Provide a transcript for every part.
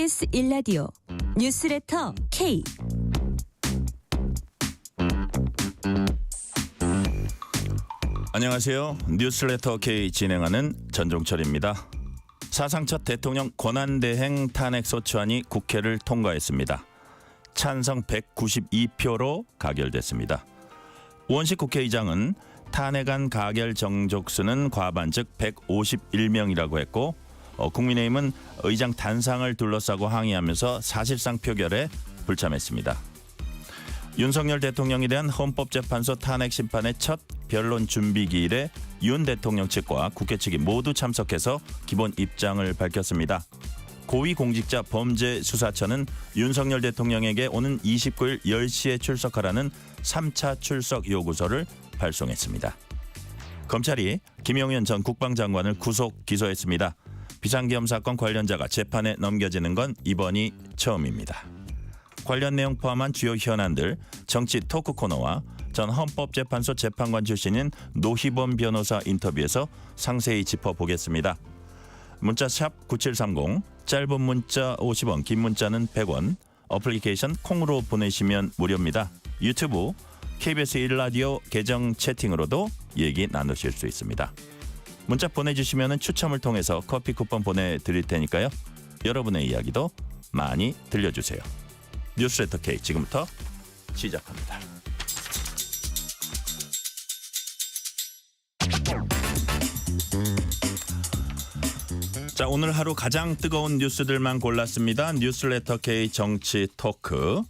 KBS 1라디오 뉴스레터 K. 안녕하세요. 뉴스레터 K 진행하는 전종철입니다. 사상 첫 대통령 권한대행 탄핵소추안이 국회를 통과했습니다. 찬성 192표로 가결됐습니다. 우원식 국회의장은 탄핵안 가결 정족수는 과반 즉 151명이라고 했고 국민의힘은 의장 단상을 둘러싸고 항의하면서 사실상 표결에 불참했습니다. 윤석열 대통령에 대한 헌법재판소 탄핵 심판의 첫 변론 준비 기일에 윤 대통령 측과 국회 측이 모두 참석해서 기본 입장을 밝혔습니다. 고위공직자 범죄수사처는 윤석열 대통령에게 오는 29일 10시에 출석하라는 3차 출석 요구서를 발송했습니다. 검찰이 김용현 전 국방장관을 구속 기소했습니다. 비상계엄 사건 관련자가 재판에 넘겨지는 건 이번이 처음입니다. 관련 내용 포함한 주요 현안들 정치 토크 코너와 전 헌법재판소 재판관 출신인 노희범 변호사 인터뷰에서 상세히 짚어보겠습니다. 문자 샵 9730, 짧은 문자 50원, 긴 문자는 100원, 어플리케이션 콩으로 보내시면 무료입니다. 유튜브 KBS 1라디오 계정 채팅으로도 얘기 나누실 수 있습니다. 문자 보내주시면 추첨을 통해서 커피 쿠폰 보내드릴 테니까요. 여러분의 이야기도 많이 들려주세요. 뉴스레터 K 지금부터 시작합니다. 자, 오늘 하루 가장 뜨거운 뉴스들만 골랐습니다. 뉴스레터 K 정치 토크.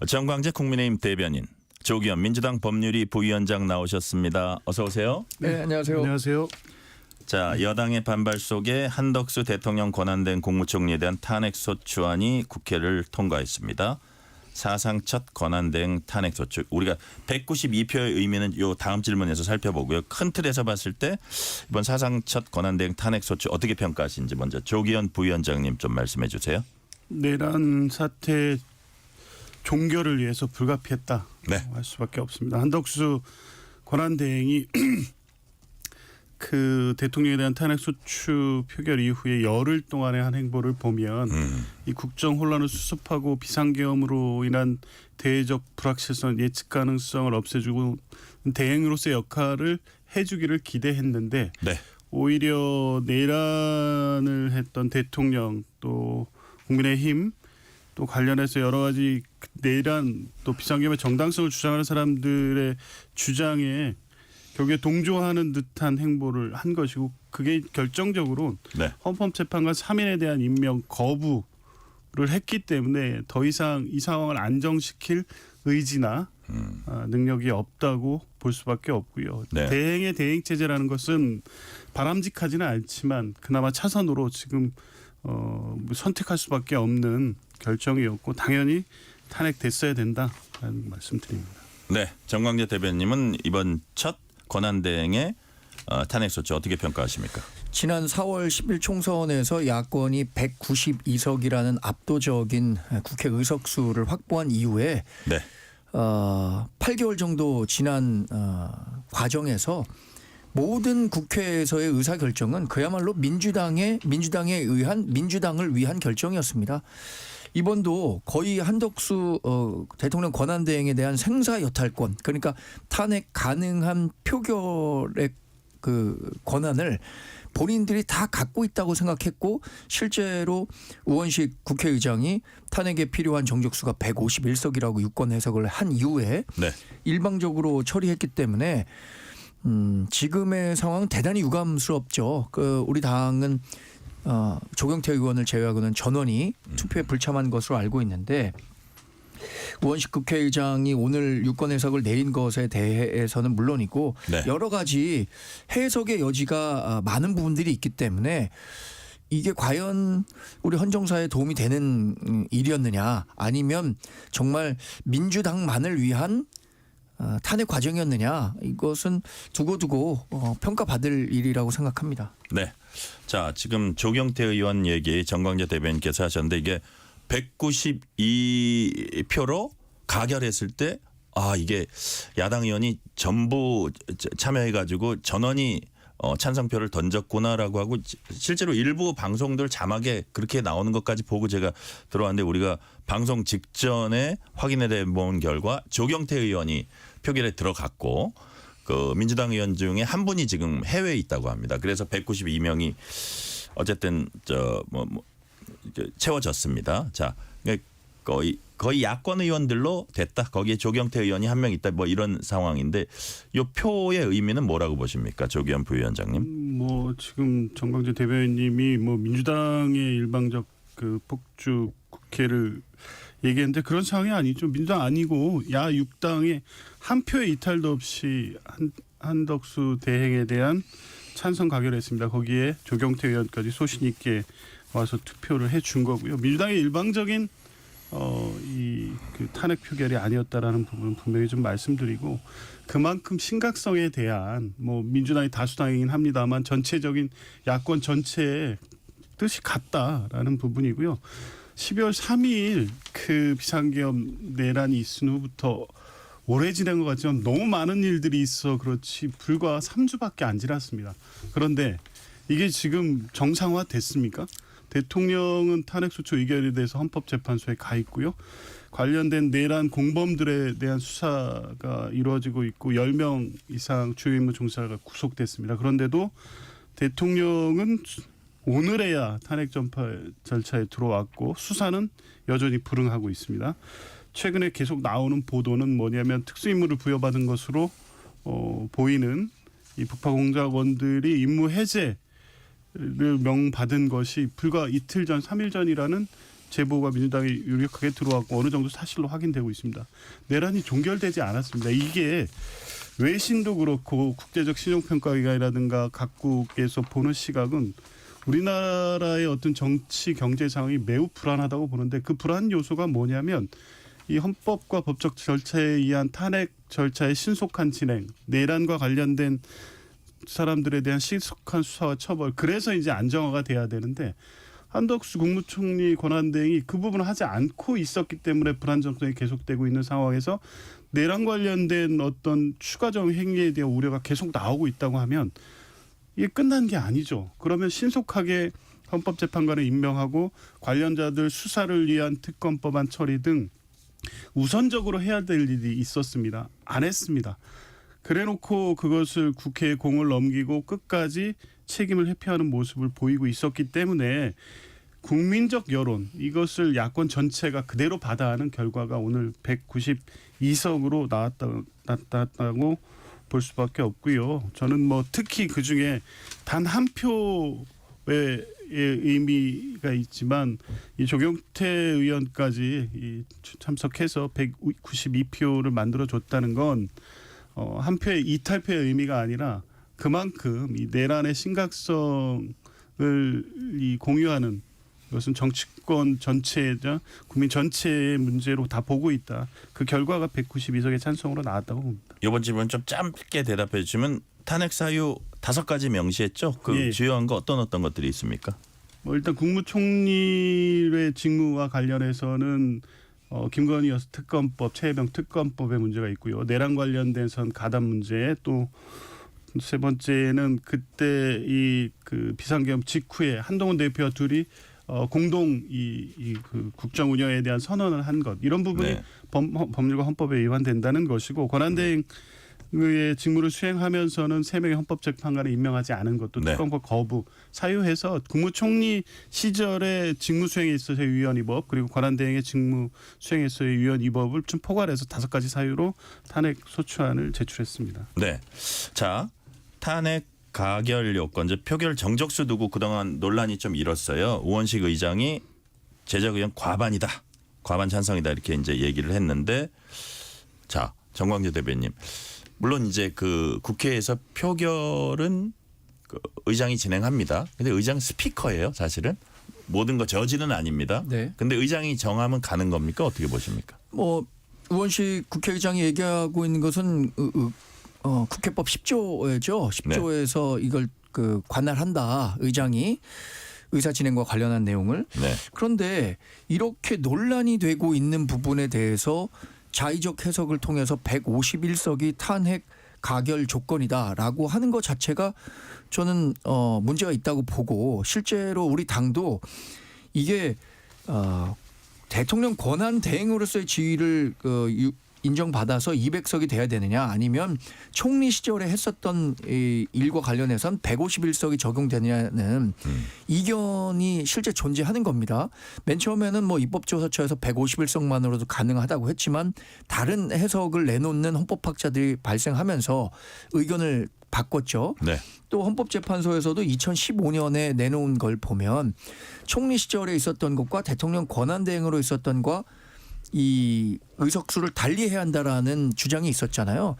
정광재 국민의힘 대변인, 조기현 민주당 법률위 부위원장 나오셨습니다. 어서 오세요. 네, 안녕하세요. 안녕하세요. 자, 여당의 반발 속에 한덕수 대통령 권한대행 국무총리에 대한 탄핵소추안이 국회를 통과했습니다. 사상 첫 권한대행 탄핵소추. 우리가 192표의 의미는 요 다음 질문에서 살펴보고요. 큰 틀에서 봤을 때 이번 사상 첫 권한대행 탄핵소추 어떻게 평가하시는지 먼저 조기현 부위원장님 좀 말씀해 주세요. 내란 사태 종결을 위해서 불가피했다 네. 할 수밖에 없습니다. 한덕수 권한대행이 그 대통령에 대한 탄핵소추 표결 이후에 열흘 동안의 한 행보를 보면 이 국정 혼란을 수습하고 비상계엄으로 인한 대외적 불확실성, 예측 가능성을 없애주고 대행으로서의 역할을 해주기를 기대했는데 네. 오히려 내란을 했던 대통령 또 국민의힘 또 관련해서 여러 가지 내란 또 비상계엄의 정당성을 주장하는 사람들의 주장에 결국에 동조하는 듯한 행보를 한 것이고 그게 결정적으로 네. 헌법재판관 3인에 대한 임명 거부를 했기 때문에 더 이상 이 상황을 안정시킬 의지나 능력이 없다고 볼 수밖에 없고요. 네. 대행의 대행체제라는 것은 바람직하지는 않지만 그나마 차선으로 지금 선택할 수밖에 없는 결정이었고 당연히 탄핵됐어야 된다라는 말씀드립니다. 네, 정광재 대변인님은 이번 첫 권한대행의 탄핵소추 어떻게 평가하십니까? 지난 4월 10일 총선에서 야권이 192석이라는 압도적인 국회 의석수를 확보한 이후에 네. 8개월 정도 지난 과정에서 모든 국회에서의 의사결정은 그야말로 민주당에 의한 민주당을 위한 결정이었습니다. 이번도 거의 한덕수 대통령 권한대행에 대한 생사여탈권, 그러니까 탄핵 가능한 표결의 그 권한을 본인들이 다 갖고 있다고 생각했고 실제로 우원식 국회의장이 탄핵에 필요한 정족수가 151석이라고 유권 해석을 한 이후에 네. 일방적으로 처리했기 때문에 지금의 상황은 대단히 유감스럽죠. 우리 당은 조경태 의원을 제외하고는 전원이 투표에 불참한 것으로 알고 있는데 우원식 국회의장이 오늘 유권 해석을 내린 것에 대해서는 물론이고 네. 여러 가지 해석의 여지가 많은 부분들이 있기 때문에 이게 과연 우리 헌정사에 도움이 되는 일이었느냐 아니면 정말 민주당만을 위한 탄핵 과정이었느냐 이것은 두고두고 평가받을 일이라고 생각합니다. 네. 자, 지금 조경태 의원 얘기 정광재 대변인께서 하셨는데 이게 192표로 가결했을 때 이게 야당 의원이 전부 참여해가지고 전원이 찬성표를 던졌구나라고 하고 실제로 일부 방송들 자막에 그렇게 나오는 것까지 보고 제가 들어왔는데 우리가 방송 직전에 확인해 본 결과 조경태 의원이 표결에 들어갔고 그 민주당 의원 중에 한 분이 지금 해외에 있다고 합니다. 그래서 192명이 어쨌든 채워졌습니다. 자, 거의 야권 의원들로 됐다. 거기에 조경태 의원이 한 명 있다. 뭐 이런 상황인데 이 표의 의미는 뭐라고 보십니까, 조기현 부위원장님? 뭐 지금 정광재 대변인님이 뭐 민주당의 일방적 그 폭주 국회를 얘기했는데 그런 상황이 아니죠. 민주당 아니고 야 6당의 한 표의 이탈도 없이 한덕수 대행에 대한 찬성 가결했습니다. 거기에 조경태 의원까지 소신 있게 와서 투표를 해준 거고요. 민주당의 일방적인 이 그 탄핵 표결이 아니었다라는 부분 분명히 좀 말씀드리고 그만큼 심각성에 대한 뭐 민주당이 다수당이긴 합니다만 전체적인 야권 전체의 뜻이 같다라는 부분이고요. 12월 3일 그 비상계엄 내란이 있은 후부터 오래 지난 것 같지만 너무 많은 일들이 있어 그렇지 불과 3주밖에 안 지났습니다. 그런데 이게 지금 정상화 됐습니까? 대통령은 탄핵소추 의결에 대해서 헌법재판소에 가 있고요. 관련된 내란 공범들에 대한 수사가 이루어지고 있고 10명 이상 주요 임무 종사가 구속됐습니다. 그런데도 대통령은 오늘에야 탄핵 전파 절차에 들어왔고 수사는 여전히 불응하고 있습니다. 최근에 계속 나오는 보도는 뭐냐면 특수임무를 부여받은 것으로 보이는 이 북파 공작원들이 임무 해제를 명받은 것이 불과 이틀 전, 3일 전이라는 제보가 민주당이 유력하게 들어왔고 어느 정도 사실로 확인되고 있습니다. 내란이 종결되지 않았습니다. 이게 외신도 그렇고 국제적 신용평가기관이라든가 각국에서 보는 시각은 우리나라의 어떤 정치 경제 상황이 매우 불안하다고 보는데 그 불안 요소가 뭐냐면 이 헌법과 법적 절차에 의한 탄핵 절차의 신속한 진행, 내란과 관련된 사람들에 대한 신속한 수사와 처벌, 그래서 이제 안정화가 돼야 되는데 한덕수 국무총리 권한대행이 그 부분을 하지 않고 있었기 때문에 불안정성이 계속되고 있는 상황에서 내란 관련된 어떤 추가적 행위에 대한 우려가 계속 나오고 있다고 하면 이게 끝난 게 아니죠. 그러면 신속하게 헌법재판관을 임명하고 관련자들 수사를 위한 특검법안 처리 등 우선적으로 해야 될 일이 있었습니다. 안 했습니다. 그래놓고 그것을 국회에 공을 넘기고 끝까지 책임을 회피하는 모습을 보이고 있었기 때문에 국민적 여론, 이것을 야권 전체가 그대로 받아하는 결과가 오늘 192석으로 나왔다고 볼 수밖에 없고요. 저는 뭐 특히 그중에 단 한 표의 의미가 있지만 이 조경태 의원까지 참석해서 192표를 만들어줬다는 건 한 표의 이탈표의 의미가 아니라 그만큼 이 내란의 심각성을 공유하는 것은 정치권 전체자 국민 전체의 문제로 다 보고 있다. 그 결과가 192석의 찬성으로 나왔다고 봅니다. 이번 질문 좀 짧게 대답해 주시면 탄핵 사유 5가지 명시했죠. 그 예. 주요한 거 어떤 것들이 있습니까? 뭐 일단 국무총리의 직무와 관련해서는 김건희 여사 특검법, 최혜병 특검법의 문제가 있고요. 내란 관련된 선 가담 문제, 또 세 번째는 그때 이 그 비상계엄 직후에 한동훈 대표와 둘이 공동 그 국정 운영에 대한 선언을 한 것, 이런 부분이 네. 법률과 헌법에 위반된다는 것이고, 권한대행의 직무를 수행하면서는 3명의 헌법재판관을 임명하지 않은 것도 네. 특검법 거부 사유해서 국무총리 시절에 직무 수행에 있어서의 위헌 위법, 그리고 권한대행의 직무 수행에 있어서의 위헌 위법을 좀 포괄해서 5가지 사유로 탄핵 소추안을 제출했습니다. 네. 자, 탄핵 가결 요건, 즉 표결 정적수 두고 그동안 논란이 좀 일었어요. 우원식 의장이 제적 의원 과반이다, 과반 찬성이다 이렇게 이제 얘기를 했는데, 자 정광재 대변인, 물론 이제 그 국회에서 표결은 그 의장이 진행합니다. 근데 의장 스피커예요, 사실은. 모든 거 저지는 아닙니다. 네. 근데 의장이 정하면 가는 겁니까? 어떻게 보십니까? 뭐 우원식 국회의장이 얘기하고 있는 것은 국회법 10조죠. 10조에서 이걸 그 관할한다, 의장이 의사 진행과 관련한 내용을. 네. 그런데 이렇게 논란이 되고 있는 부분에 대해서 자의적 해석을 통해서 151석이 탄핵 가결 조건이다라고 하는 것 자체가 저는 문제가 있다고 보고 실제로 우리 당도 이게 대통령 권한 대행으로서의 지위를 인정받아서 200석이 돼야 되느냐 아니면 총리 시절에 했었던 이 일과 관련해서는 151석이 적용되느냐는 이견이 실제 존재하는 겁니다. 맨 처음에는 뭐 입법조사처에서 151석만으로도 가능하다고 했지만 다른 해석을 내놓는 헌법학자들이 발생하면서 의견을 바꿨죠. 네. 또 헌법재판소에서도 2015년에 내놓은 걸 보면 총리 시절에 있었던 것과 대통령 권한대행으로 있었던 것과 이 의석수를 달리해야 한다라는 주장이 있었잖아요.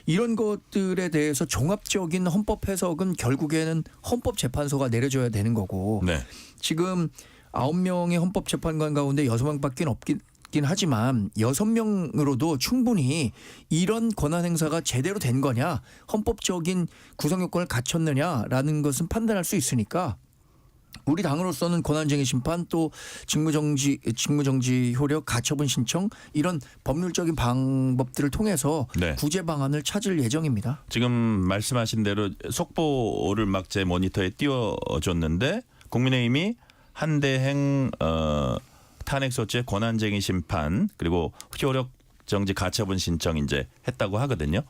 이런 것들에 대해서 종합적인 헌법 해석은 결국에는 헌법재판소가 내려줘야 되는 거고 네. 지금 9명의 헌법재판관 가운데 6명밖에 없긴 하지만 6명으로도 충분히 이런 권한 행사가 제대로 된 거냐 헌법적인 구성 요건을 갖췄느냐라는 것은 판단할 수 있으니까 우리 당으로서는 권한쟁의 심판 또 직무정지 효력 가처분 신청 이런 법률적인 방법들을 통해서 네. 구제 방안을 찾을 예정입니다. 지금 말씀하신 대로 속보를 막 제 모니터에 띄워줬는데 국민의힘이 한대행 탄핵소추의 권한쟁의 심판 그리고 효력 정지 가처분 신청 이제 했다고 하거든요.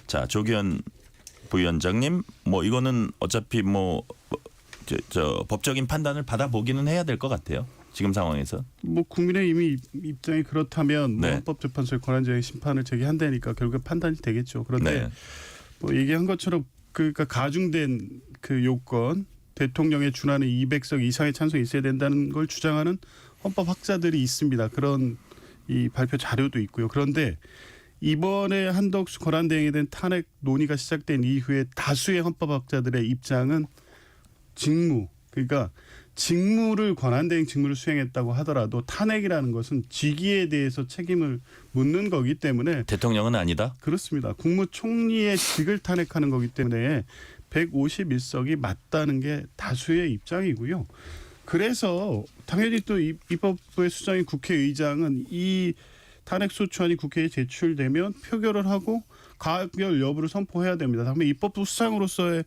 자, 조기현 부위원장님 뭐 이거는 어차피 뭐 저 법적인 판단을 받아보기는 해야 될 것 같아요. 지금 상황에서. 뭐 국민의힘이 입장이 그렇다면 뭐 네. 헌법재판소의 권한쟁의 심판을 제기한다니까 결국 판단이 되겠죠. 그런데 네. 뭐 얘기한 것처럼 그러니까 가중된 그 요건 대통령에 준하는 200석 이상의 찬성이 있어야 된다는 걸 주장하는 헌법학자들이 있습니다. 그런 이 발표 자료도 있고요. 그런데 이번에 한덕수 권한대행에 대한 탄핵 논의가 시작된 이후에 다수의 헌법학자들의 입장은 직무 그러니까 직무를 권한대행 직무를 수행했다고 하더라도 탄핵이라는 것은 직위에 대해서 책임을 묻는 거기 때문에 대통령은 아니다. 그렇습니다. 국무총리의 직을 탄핵하는 거기 때문에 151석이 맞다는 게 다수의 입장이고요. 그래서 당연히 또 입법부의 수장인 국회의장은 이 탄핵소추안이 국회에 제출되면 표결을 하고 가결 여부를 선포해야 됩니다. 다음에 입법부 수장으로서의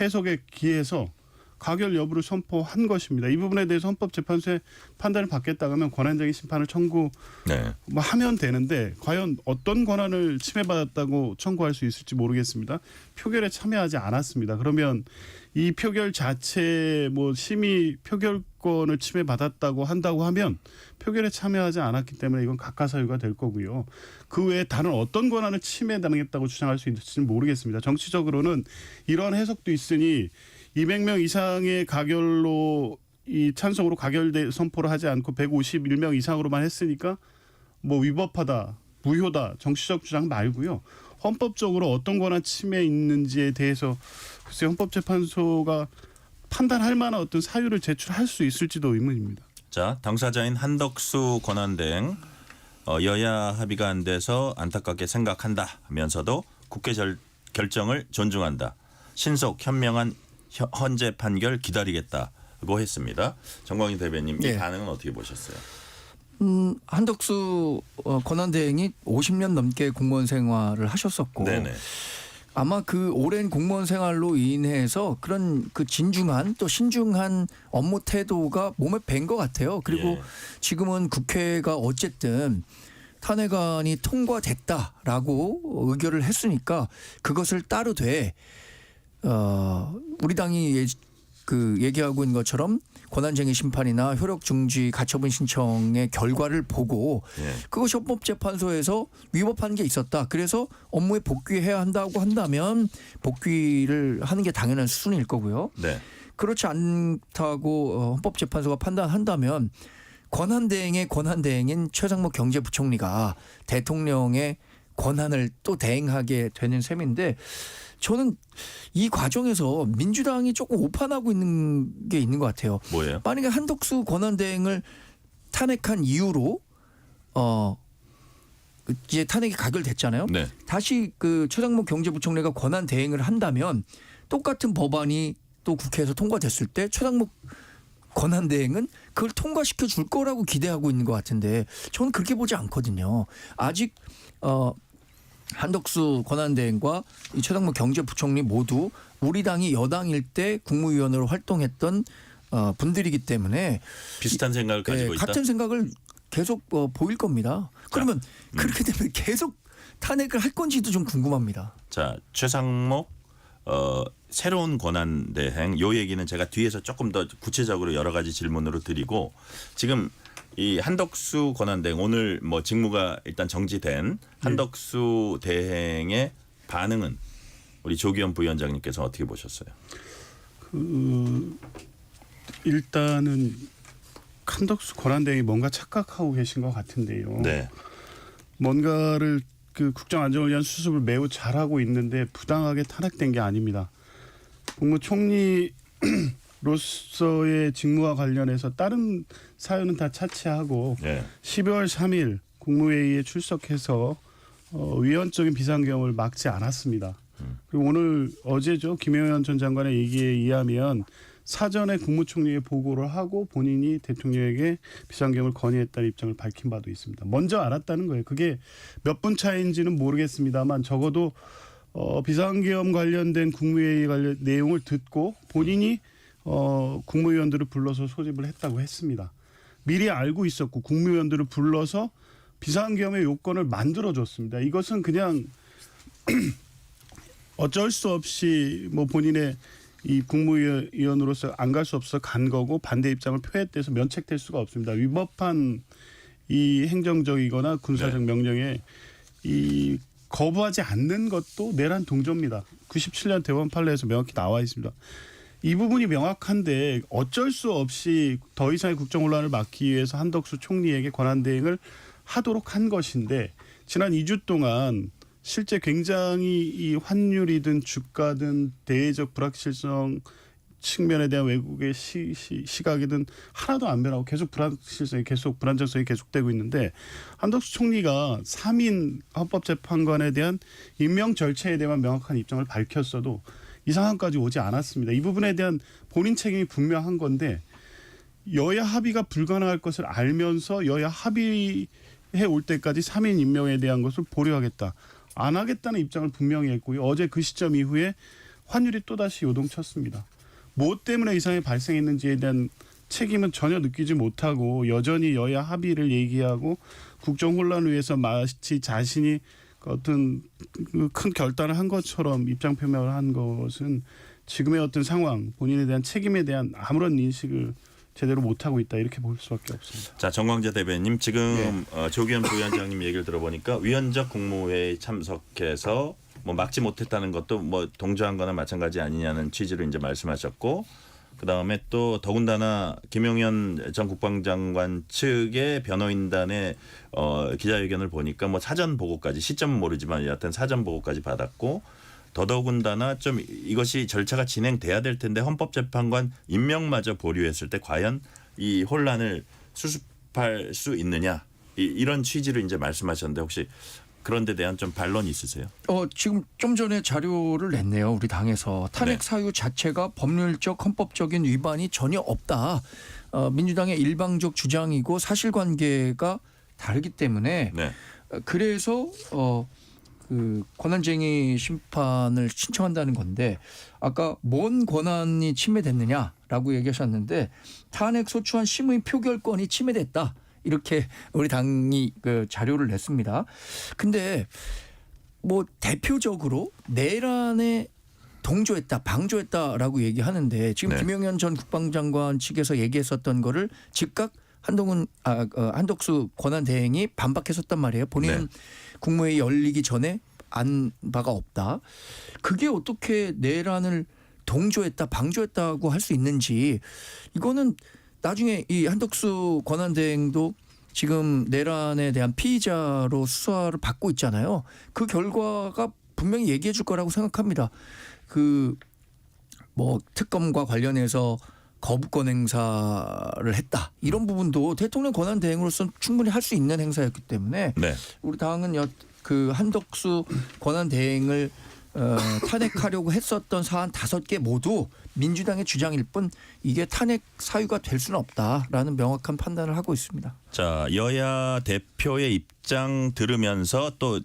해석에 기해서 가결 여부를 선포한 것입니다. 이 부분에 대해서 헌법재판소의 판단을 받겠다고 하면 권한쟁의 심판을 청구 네. 뭐 하면 되는데 과연 어떤 권한을 침해받았다고 청구할 수 있을지 모르겠습니다. 표결에 참여하지 않았습니다. 그러면 이 표결 자체 뭐 심의 표결권을 침해받았다고 한다고 하면 표결에 참여하지 않았기 때문에 이건 각하사유가 될 거고요. 그 외에 다른 어떤 권한을 침해당했다고 주장할 수 있을지는 모르겠습니다. 정치적으로는 이런 해석도 있으니 200명 이상의 가결로 이 찬성으로 가결 선포를 하지 않고 151명 이상으로만 했으니까 뭐 위법하다, 무효다, 정치적 주장 말고요. 헌법적으로 어떤 권한 침해 있는지에 대해서 글쎄 헌법재판소가 판단할 만한 어떤 사유를 제출할 수 있을지도 의문입니다. 자, 당사자인 한덕수 권한대행 여야 합의가 안 돼서 안타깝게 생각한다 하면서도 국회 결정을 존중한다. 신속 현명한 헌재 판결 기다리겠다고 했습니다. 정광희 대변인 이 네. 반응은 어떻게 보셨어요? 한덕수 권한대행이 50년 넘게 공무원 생활을 하셨었고 네네. 아마 그 오랜 공무원 생활로 인해서 그런 그 진중한 또 신중한 업무 태도가 몸에 밴 것 같아요. 그리고 예. 지금은 국회가 어쨌든 탄핵안이 통과됐다라고 의결을 했으니까 그것을 따르되 우리 당이 얘기하고 있는 것처럼 권한쟁의 심판이나 효력 중지 가처분 신청의 결과를 보고 예. 그것이 헌법재판소에서 위법한 게 있었다. 그래서 업무에 복귀해야 한다고 한다면 복귀를 하는 게 당연한 수순일 거고요. 네. 그렇지 않다고 헌법재판소가 판단한다면 권한대행의 권한대행인 최상목 경제부총리가 대통령의 권한을 또 대행하게 되는 셈인데 저는 이 과정에서 민주당이 조금 오판하고 있는 게 있는 것 같아요. 뭐예요? 만약에 한덕수 권한대행을 탄핵한 이후로 이제 탄핵이 가결됐잖아요. 네. 다시 그 최상목 경제부총리가 권한대행을 한다면 똑같은 법안이 또 국회에서 통과됐을 때 최상목 권한대행은 그걸 통과시켜 줄 거라고 기대하고 있는 것 같은데 저는 그렇게 보지 않거든요. 아직 한덕수 권한대행과 이 최상무 경제부총리 모두 우리 당이 여당일 때 국무위원으로 활동했던 분들이기 때문에 비슷한 생각을 가지고 있다. 같은 생각을 계속 보일 겁니다. 그러면 그렇게 되면 계속 탄핵을 할 건지도 좀 궁금합니다. 자, 최상목 새로운 권한대행 요 얘기는 제가 뒤에서 조금 더 구체적으로 여러 가지 질문으로 드리고 지금 이 한덕수 권한대행 오늘 뭐 직무가 일단 정지된 한덕수 대행의 반응은 우리 조기현 부위원장님께서 어떻게 보셨어요? 일단은 한덕수 권한대행이 뭔가 착각하고 계신 것 같은데요. 네. 뭔가를 그 국정 안정을 위한 수습을 매우 잘하고 있는데 부당하게 탄핵된 게 아닙니다. 국무총리로서의 직무와 관련해서 다른 사유는 다 차치하고 네. 12월 3일 국무회의에 출석해서 위헌적인 비상경을 막지 않았습니다. 그리고 어제죠. 김영현 전 장관의 얘기에 의하면 사전에 국무총리에 보고를 하고 본인이 대통령에게 비상경을 건의했다는 입장을 밝힌 바도 있습니다. 먼저 알았다는 거예요. 그게 몇 분 차이인지는 모르겠습니다만 적어도 비상계엄 관련된 국무회의 관련 내용을 듣고 본인이 국무위원들을 불러서 소집을 했다고 했습니다. 미리 알고 있었고 국무위원들을 불러서 비상계엄의 요건을 만들어줬습니다. 이것은 그냥 어쩔 수 없이 뭐 본인의 이 국무위원으로서 안 갈 수 없어 간 거고 반대 입장을 표했대서 면책될 수가 없습니다. 위법한 이 행정적이거나 군사적 명령에 이 거부하지 않는 것도 내란 동조입니다. 97년 대법원 판례에서 명확히 나와 있습니다. 이 부분이 명확한데 어쩔 수 없이 더 이상의 국정 혼란을 막기 위해서 한덕수 총리에게 권한대행을 하도록 한 것인데 지난 2주 동안 실제 굉장히 이 환율이든 주가든 대외적 불확실성 측면에 대한 외국의 시각이든 하나도 안 변하고 계속 불안정성이 계속되고 있는데 한덕수 총리가 3인 헌법재판관에 대한 임명 절차에 대한 명확한 입장을 밝혔어도 이 상황까지 오지 않았습니다. 이 부분에 대한 본인 책임이 분명한 건데 여야 합의가 불가능할 것을 알면서 여야 합의해 올 때까지 3인 임명에 대한 것을 보류하겠다. 안 하겠다는 입장을 분명히 했고요. 어제 그 시점 이후에 환율이 또다시 요동쳤습니다. 뭐 때문에 이상이 발생했는지에 대한 책임은 전혀 느끼지 못하고 여전히 여야 합의를 얘기하고 국정 혼란을 위해서 마치 자신이 어떤 큰 결단을 한 것처럼 입장 표명을 한 것은 지금의 어떤 상황, 본인에 대한 책임에 대한 아무런 인식을 제대로 못하고 있다 이렇게 볼 수밖에 없습니다. 자, 정광재 대변인 지금 조기현 부위원장님 얘기를 들어보니까 위헌적 국무회의 참석해서 뭐 막지 못했다는 것도 뭐 동조한 거나 마찬가지 아니냐는 취지로 이제 말씀하셨고 그다음에 또 더군다나 김용현 전 국방장관 측의 변호인단의 기자회견을 보니까 뭐 사전 보고까지 시점은 모르지만 여하튼 사전 보고까지 받았고 더더군다나 좀 이것이 절차가 진행돼야 될 텐데 헌법재판관 임명마저 보류했을 때 과연 이 혼란을 수습할 수 있느냐 이런 취지로 이제 말씀하셨는데 혹시 그런 데 대한 좀 반론이 있으세요? 지금 좀 전에 자료를 냈네요. 우리 당에서 탄핵 사유 자체가 법률적 헌법적인 위반이 전혀 없다. 민주당의 일방적 주장이고 사실관계가 다르기 때문에 그래서 그 권한쟁의 심판을 신청한다는 건데 아까 뭔 권한이 침해됐느냐라고 얘기하셨는데 탄핵 소추안 심의 표결권이 침해됐다. 이렇게 우리 당이 그 자료를 냈습니다. 근데 뭐 대표적으로 내란에 동조했다, 방조했다라고 얘기하는데 지금 김용현 전 국방장관 측에서 얘기했었던 거를 즉각 한덕수 권한대행이 반박했었단 말이에요. 본인은 국무회의 열리기 전에 안 바가 없다. 그게 어떻게 내란을 동조했다, 방조했다고 할 수 있는지 이거는 나중에 이 한덕수 권한대행도 지금 내란에 대한 피의자로 수사를 받고 있잖아요. 그 결과가 분명히 얘기해 줄 거라고 생각합니다. 그 뭐 특검과 관련해서 거부권 행사를 했다. 이런 부분도 대통령 권한 대행으로서 충분히 할 수 있는 행사였기 때문에 우리 당은 그 한덕수 권한 대행을 탄핵하려고 했었던 사안 5개 모두 민주당의 주장일 뿐 이게 탄핵 사유가 될 수는 없다라는 명확한 판단을 하고 있습니다. 자, 여야 대표의 입장 들으면서 또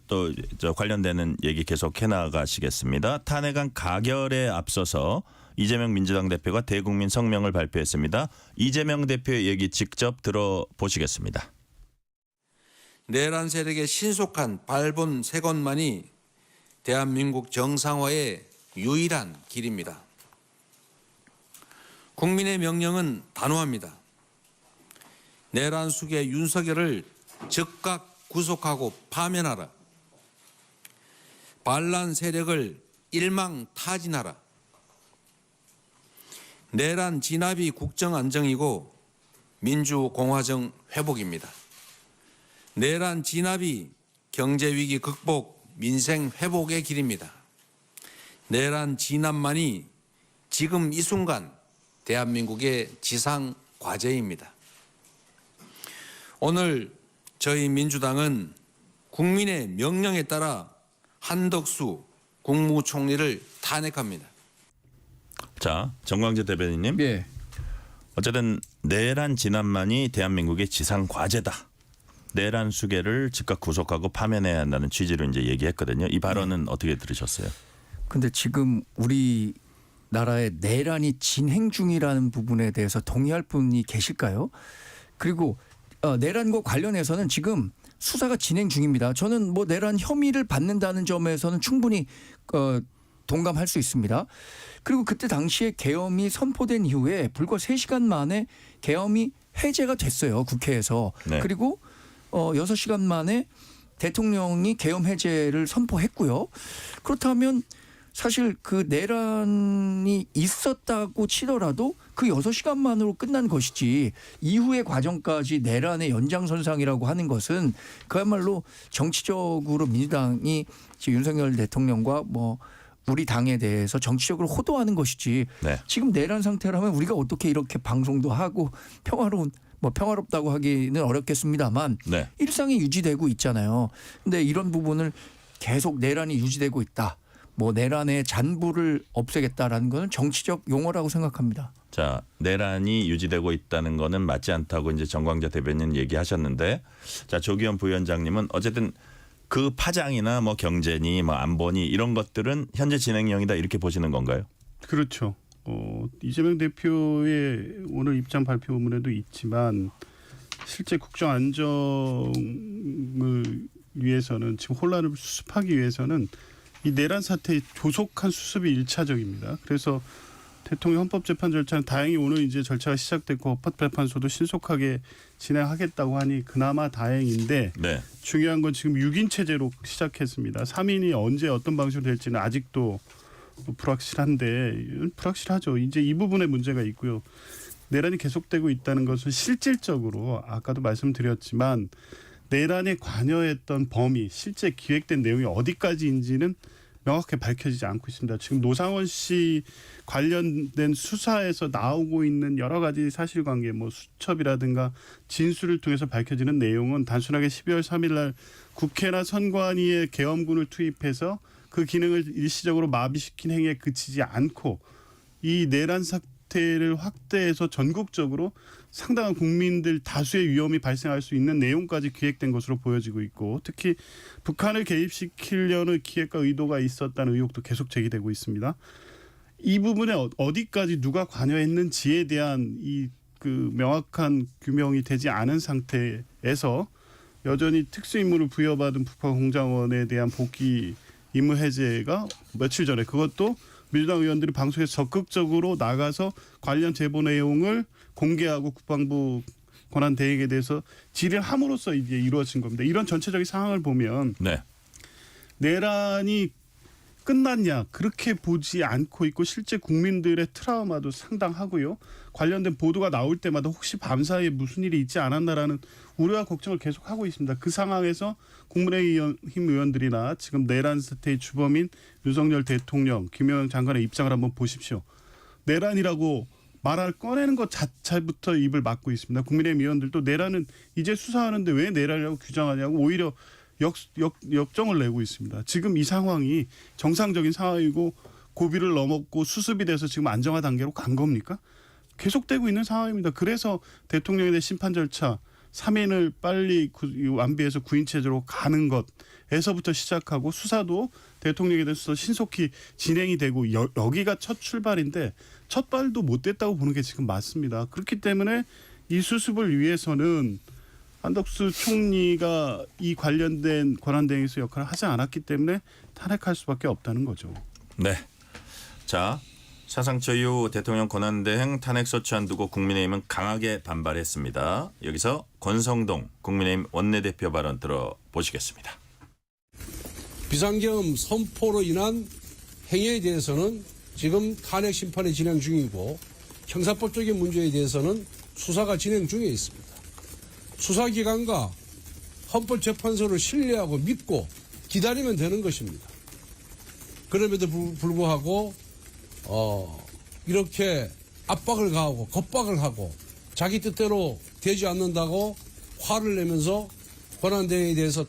관련되는 얘기 계속 해나가시겠습니다. 탄핵안 가결에 앞서서 이재명 민주당 대표가 대국민 성명을 발표했습니다. 이재명 대표의 얘기 직접 들어보시겠습니다. 내란 세력의 신속한 발본 세건만이 대한민국 정상화의 유일한 길입니다. 국민의 명령은 단호합니다. 내란 수괴 윤석열을 즉각 구속하고 파면하라. 반란 세력을 일망타진하라. 내란 진압이 국정 안정이고 민주공화정 회복입니다. 내란 진압이 경제위기 극복, 민생 회복의 길입니다. 내란 진압만이 지금 이 순간 대한민국의 지상 과제입니다. 오늘 저희 민주당은 국민의 명령에 따라 한덕수 국무총리를 탄핵합니다. 자, 정광재 대변인님. 예. 어쨌든 내란 진압만이 대한민국의 지상 과제다. 내란 수괴를 즉각 구속하고 파면해야 한다는 취지로 이제 얘기했거든요. 이 발언은 어떻게 들으셨어요? 근데 지금 우리 나라의 내란이 진행 중이라는 부분에 대해서 동의할 분이 계실까요? 그리고 내란과 관련해서는 지금 수사가 진행 중입니다. 저는 뭐 내란 혐의를 받는다는 점에서는 충분히 동감할 수 있습니다. 그리고 그때 당시에 계엄이 선포된 이후에 불과 3시간 만에 계엄이 해제가 됐어요. 국회에서. 네. 그리고 6시간 만에 대통령이 계엄 해제를 선포했고요. 그렇다면 사실 그 내란이 있었다고 치더라도 그 6시간만으로 끝난 것이지 이후의 과정까지 내란의 연장선상이라고 하는 것은 그야말로 정치적으로 민주당이 윤석열 대통령과 뭐 우리 당에 대해서 정치적으로 호도하는 것이지 네. 지금 내란 상태라면 우리가 어떻게 이렇게 방송도 하고 평화롭다고 하기는 어렵겠습니다만 네. 일상이 유지되고 있잖아요. 근데 이런 부분을 계속 내란이 유지되고 있다. 뭐 내란의 잔부를 없애겠다라는 것은 정치적 용어라고 생각합니다. 자, 내란이 유지되고 있다는 거는 맞지 않다고 이제 정광재 대변인 얘기하셨는데, 자, 조기현 부위원장님은 어쨌든 그 파장이나 뭐 경제니 뭐 안보니 이런 것들은 현재 진행형이다 이렇게 보시는 건가요? 그렇죠. 이재명 대표의 오늘 입장 발표문에도 있지만 실제 국정 안정을 위해서는 지금 혼란을 수습하기 위해서는 이 내란 사태의 조속한 수습이 일차적입니다. 그래서 대통령 헌법재판 절차는 다행히 오늘 이제 절차가 시작됐고 헌법재판소도 신속하게 진행하겠다고 하니 그나마 다행인데 네. 중요한 건 지금 6인 체제로 시작했습니다. 3인이 언제 어떤 방식으로 될지는 아직도 불확실한데 불확실하죠. 이제 이 부분에 문제가 있고요. 내란이 계속되고 있다는 것은 실질적으로 아까도 말씀드렸지만 내란에 관여했던 범위, 실제 기획된 내용이 어디까지인지는 명확하게 밝혀지지 않고 있습니다. 지금 노상원 씨 관련된 수사에서 나오고 있는 여러 가지 사실관계, 뭐 수첩이라든가 진술을 통해서 밝혀지는 내용은 단순하게 12월 3일 날 국회나 선관위에 계엄군을 투입해서 그 기능을 일시적으로 마비시킨 행위에 그치지 않고 이 내란 사태를 확대해서 전국적으로 상당한 국민들 다수의 위험이 발생할 수 있는 내용까지 기획된 것으로 보여지고 있고 특히 북한을 개입시키려는 기획과 의도가 있었다는 의혹도 계속 제기되고 있습니다. 이 부분에 어디까지 누가 관여했는지에 대한 그 명확한 규명이 되지 않은 상태에서 여전히 특수임무를 부여받은 북한 공장원에 대한 복귀 임무 해제가 며칠 전에 그것도 민주당 의원들이 방송에서 적극적으로 나가서 관련 제보 내용을 공개하고 국방부 권한 대행에 대해서 질의함으로써 이제 이루어진 겁니다. 이런 전체적인 상황을 보면 네. 내란이 끝났냐 그렇게 보지 않고 있고 실제 국민들의 트라우마도 상당하고요. 관련된 보도가 나올 때마다 혹시 밤사이에 무슨 일이 있지 않았나라는 우려와 걱정을 계속하고 있습니다. 그 상황에서 국민의힘 의원들이나 지금 내란 사태의 주범인 윤석열 대통령, 김영삼 장관의 입장을 한번 보십시오. 내란이라고 말을 꺼내는 것 자체부터 입을 막고 있습니다. 국민의힘 의원들도 내란은 이제 수사하는데 왜 내란이라고 규정하냐고 오히려 역정을 내고 있습니다. 지금 이 상황이 정상적인 상황이고 고비를 넘었고 수습이 돼서 지금 안정화 단계로 간 겁니까? 계속되고 있는 상황입니다. 그래서 대통령에 대한 심판 절차 3인을 빨리 완비해서 구인 체제로 가는 것에서부터 시작하고 수사도 대통령에 대해서 신속히 진행이 되고 여기가 첫 출발인데 첫 발도 못 됐다고 보는 게 지금 맞습니다. 그렇기 때문에 이 수습을 위해서는 한덕수 총리가 이 관련된 권한대행에서 역할을 하지 않았기 때문에 탄핵할 수밖에 없다는 거죠. 네. 자, 사상처 이후 대통령 권한대행 탄핵소추안 두고 국민의힘은 강하게 반발했습니다. 여기서 권성동 국민의힘 원내대표 발언 들어보시겠습니다. 비상계엄 선포로 인한 행위에 대해서는 지금 탄핵 심판이 진행 중이고 형사법적인 문제에 대해서는 수사가 진행 중에 있습니다. 수사기관과 헌법재판소를 신뢰하고 믿고 기다리면 되는 것입니다. 그럼에도 불구하고 이렇게 압박을 가하고 겁박을 하고 자기 뜻대로 되지 않는다고 화를 내면서 권한대행에 대해서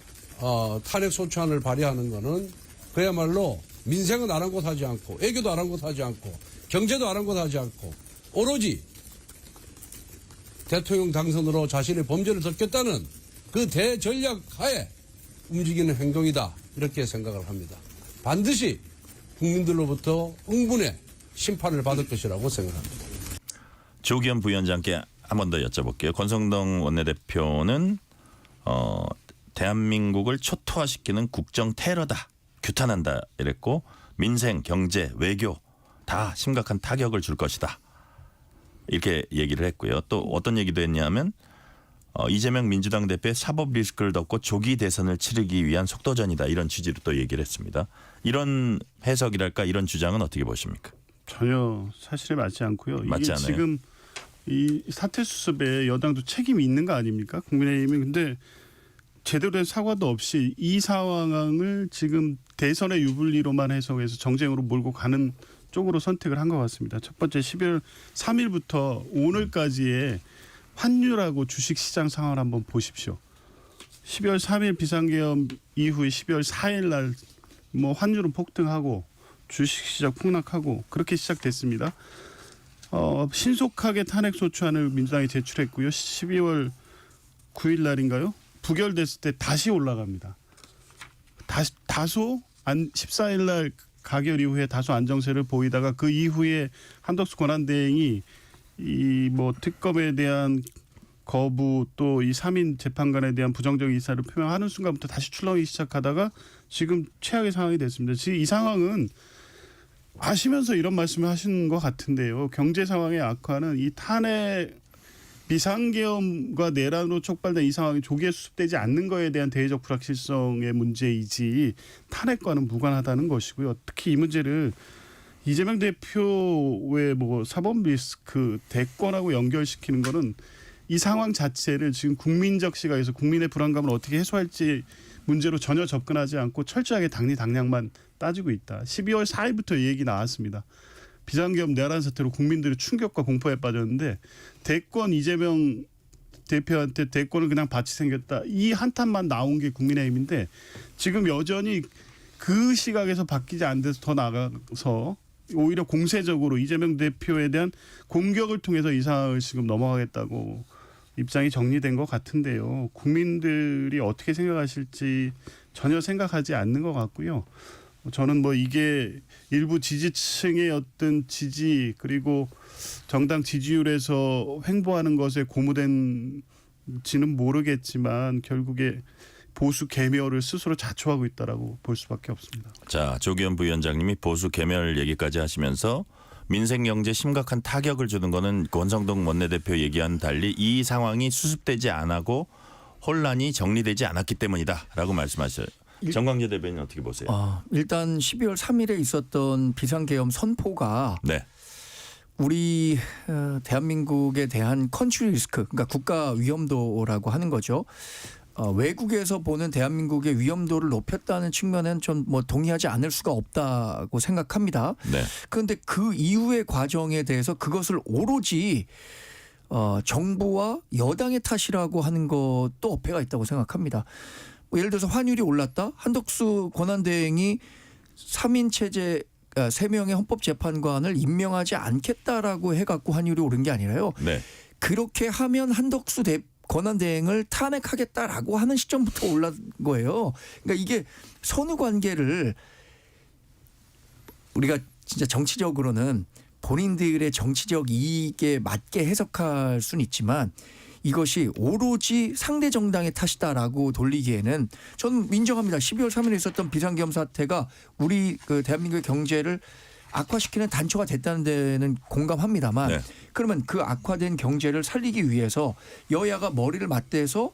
탄핵소추안을 발의하는 것은 그야말로 민생은 아랑곳하지 않고 애교도 아랑곳하지 않고 경제도 아랑곳하지 않고 오로지 대통령 당선으로 자신의 범죄를 덮겠다는 그 대전략 하에 움직이는 행동이다 이렇게 생각을 합니다. 반드시 국민들로부터 응분의 심판을 받을 것이라고 생각합니다. 조기현 부위원장께 한 번 더 여쭤볼게요. 권성동 원내대표는 대한민국을 초토화시키는 국정 테러다, 규탄한다 이랬고 민생, 경제, 외교 다 심각한 타격을 줄 것이다. 이렇게 얘기를 했고요. 또 어떤 얘기도 했냐면 이재명 민주당 대표의 사법 리스크를 덮고 조기 대선을 치르기 위한 속도전이다. 이런 취지로 또 얘기를 했습니다. 이런 해석이랄까 이런 주장은 어떻게 보십니까? 전혀 사실에 맞지 않고요. 맞지 이게 않아요. 지금 이 사태 수습에 여당도 책임이 있는 거 아닙니까? 국민의힘이 근데 제대로 된 사과도 없이 이 상황을 지금 대선의 유불리로만 해석해서 정쟁으로 몰고 가는 쪽으로 선택을 한 것 같습니다. 첫 번째 12월 3일부터 오늘까지의 환율하고 주식시장 상황을 한번 보십시오. 12월 3일 비상계엄 이후에 12월 4일 날 뭐 환율은 폭등하고 주식시장 폭락하고 그렇게 시작됐습니다. 신속하게 탄핵소추안을 민주당이 제출했고요. 12월 9일 날인가요? 부결됐을 때 다시 올라갑니다. 다소 14일 날 가결 이후에 다소 안정세를 보이다가 그 이후에 한덕수 권한대행이 이 뭐 특검에 대한 거부 또 이 3인 재판관에 대한 부정적 의사를 표명하는 순간부터 다시 출렁이기 시작하다가 지금 최악의 상황이 됐습니다. 지금 이 상황은 아시면서 이런 말씀을 하시는 것 같은데요. 경제 상황의 악화는 이 탄핵 비상계엄과 내란으로 촉발된 이 상황이 조기에 수습되지 않는 것에 대한 대외적 불확실성의 문제이지 탄핵과는 무관하다는 것이고요. 특히 이 문제를 이재명 대표의 뭐 사법 리스크 대권하고 연결시키는 거는 이 상황 자체를 지금 국민적 시각에서 국민의 불안감을 어떻게 해소할지 문제로 전혀 접근하지 않고 철저하게 당리당략만 따지고 있다. 12월 4일부터 이 얘기 나왔습니다. 비상계엄 내란 사태로 국민들이 충격과 공포에 빠졌는데 대권 이재명 대표한테 대권을 그냥 받치 생겼다. 이 한탄만 나온 게 국민의힘인데 지금 여전히 그 시각에서 바뀌지 않는 데서 더 나가서 오히려 공세적으로 이재명 대표에 대한 공격을 통해서 이 상황을 지금 넘어가겠다고 입장이 정리된 것 같은데요. 국민들이 어떻게 생각하실지 전혀 생각하지 않는 것 같고요. 저는 뭐 이게 일부 지지층의 어떤 지지 그리고 정당 지지율에서 횡보하는 것에 고무된지는 모르겠지만 결국에 보수 계멸을 스스로 자초하고 있다라고 볼 수밖에 없습니다. 자, 조기현 부위원장님이 보수 계멸 얘기까지 하시면서 민생 경제 심각한 타격을 주는 거는 권성동 원내대표 얘기와는 달리 이 상황이 수습되지 않고 혼란이 정리되지 않았기 때문이다라고 말씀하셔요. 정광재 대변인 어떻게 보세요? 일단 12월 3일에 있었던 비상계엄 선포가 네. 우리 대한민국에 대한 컨트리 리스크, 그러니까 국가 위험도라고 하는 거죠. 외국에서 보는 대한민국의 위험도를 높였다는 측면은 좀 뭐 동의하지 않을 수가 없다고 생각합니다. 네. 그런데 그 이후의 과정에 대해서 그것을 오로지 정부와 여당의 탓이라고 하는 것도 어폐가 있다고 생각합니다. 뭐 예를 들어서 환율이 올랐다. 한덕수 권한대행이 3인 체제 3명의 헌법재판관을 임명하지 않겠다라고 해갖고 환율이 오른 게 아니라요. 네. 그렇게 하면 한덕수 권한대행을 탄핵하겠다라고 하는 시점부터 올란 거예요. 그러니까 이게 선후 관계를 우리가 진짜 정치적으로는 본인들의 정치적 이익에 맞게 해석할 수는 있지만 이것이 오로지 상대 정당의 탓이다라고 돌리기에는 저는 인정합니다. 12월 3일에 있었던 비상계엄 사태가 우리 그 대한민국의 경제를 악화시키는 단초가 됐다는 데는 공감합니다만 네. 그러면 그 악화된 경제를 살리기 위해서 여야가 머리를 맞대서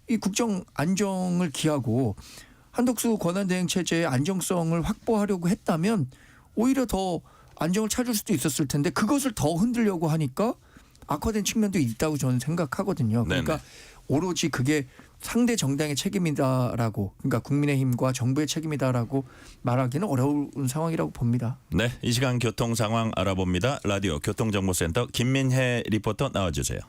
이 국정 안정을 기하고 한덕수 권한대행 체제의 안정성을 확보하려고 했다면 오히려 더 안정을 찾을 수도 있었을 텐데 그것을 더 흔들려고 하니까 악화된 측면도 있다고 저는 생각하거든요. 그러니까 네네. 오로지 그게 상대 정당의 책임이다라고 그러니까 국민의힘과 정부의 책임이다라고 말하기는 어려운 상황이라고 봅니다. 네, 이 시간 교통 상황 알아봅니다. 라디오 교통정보센터 김민혜 리포터 나와주세요.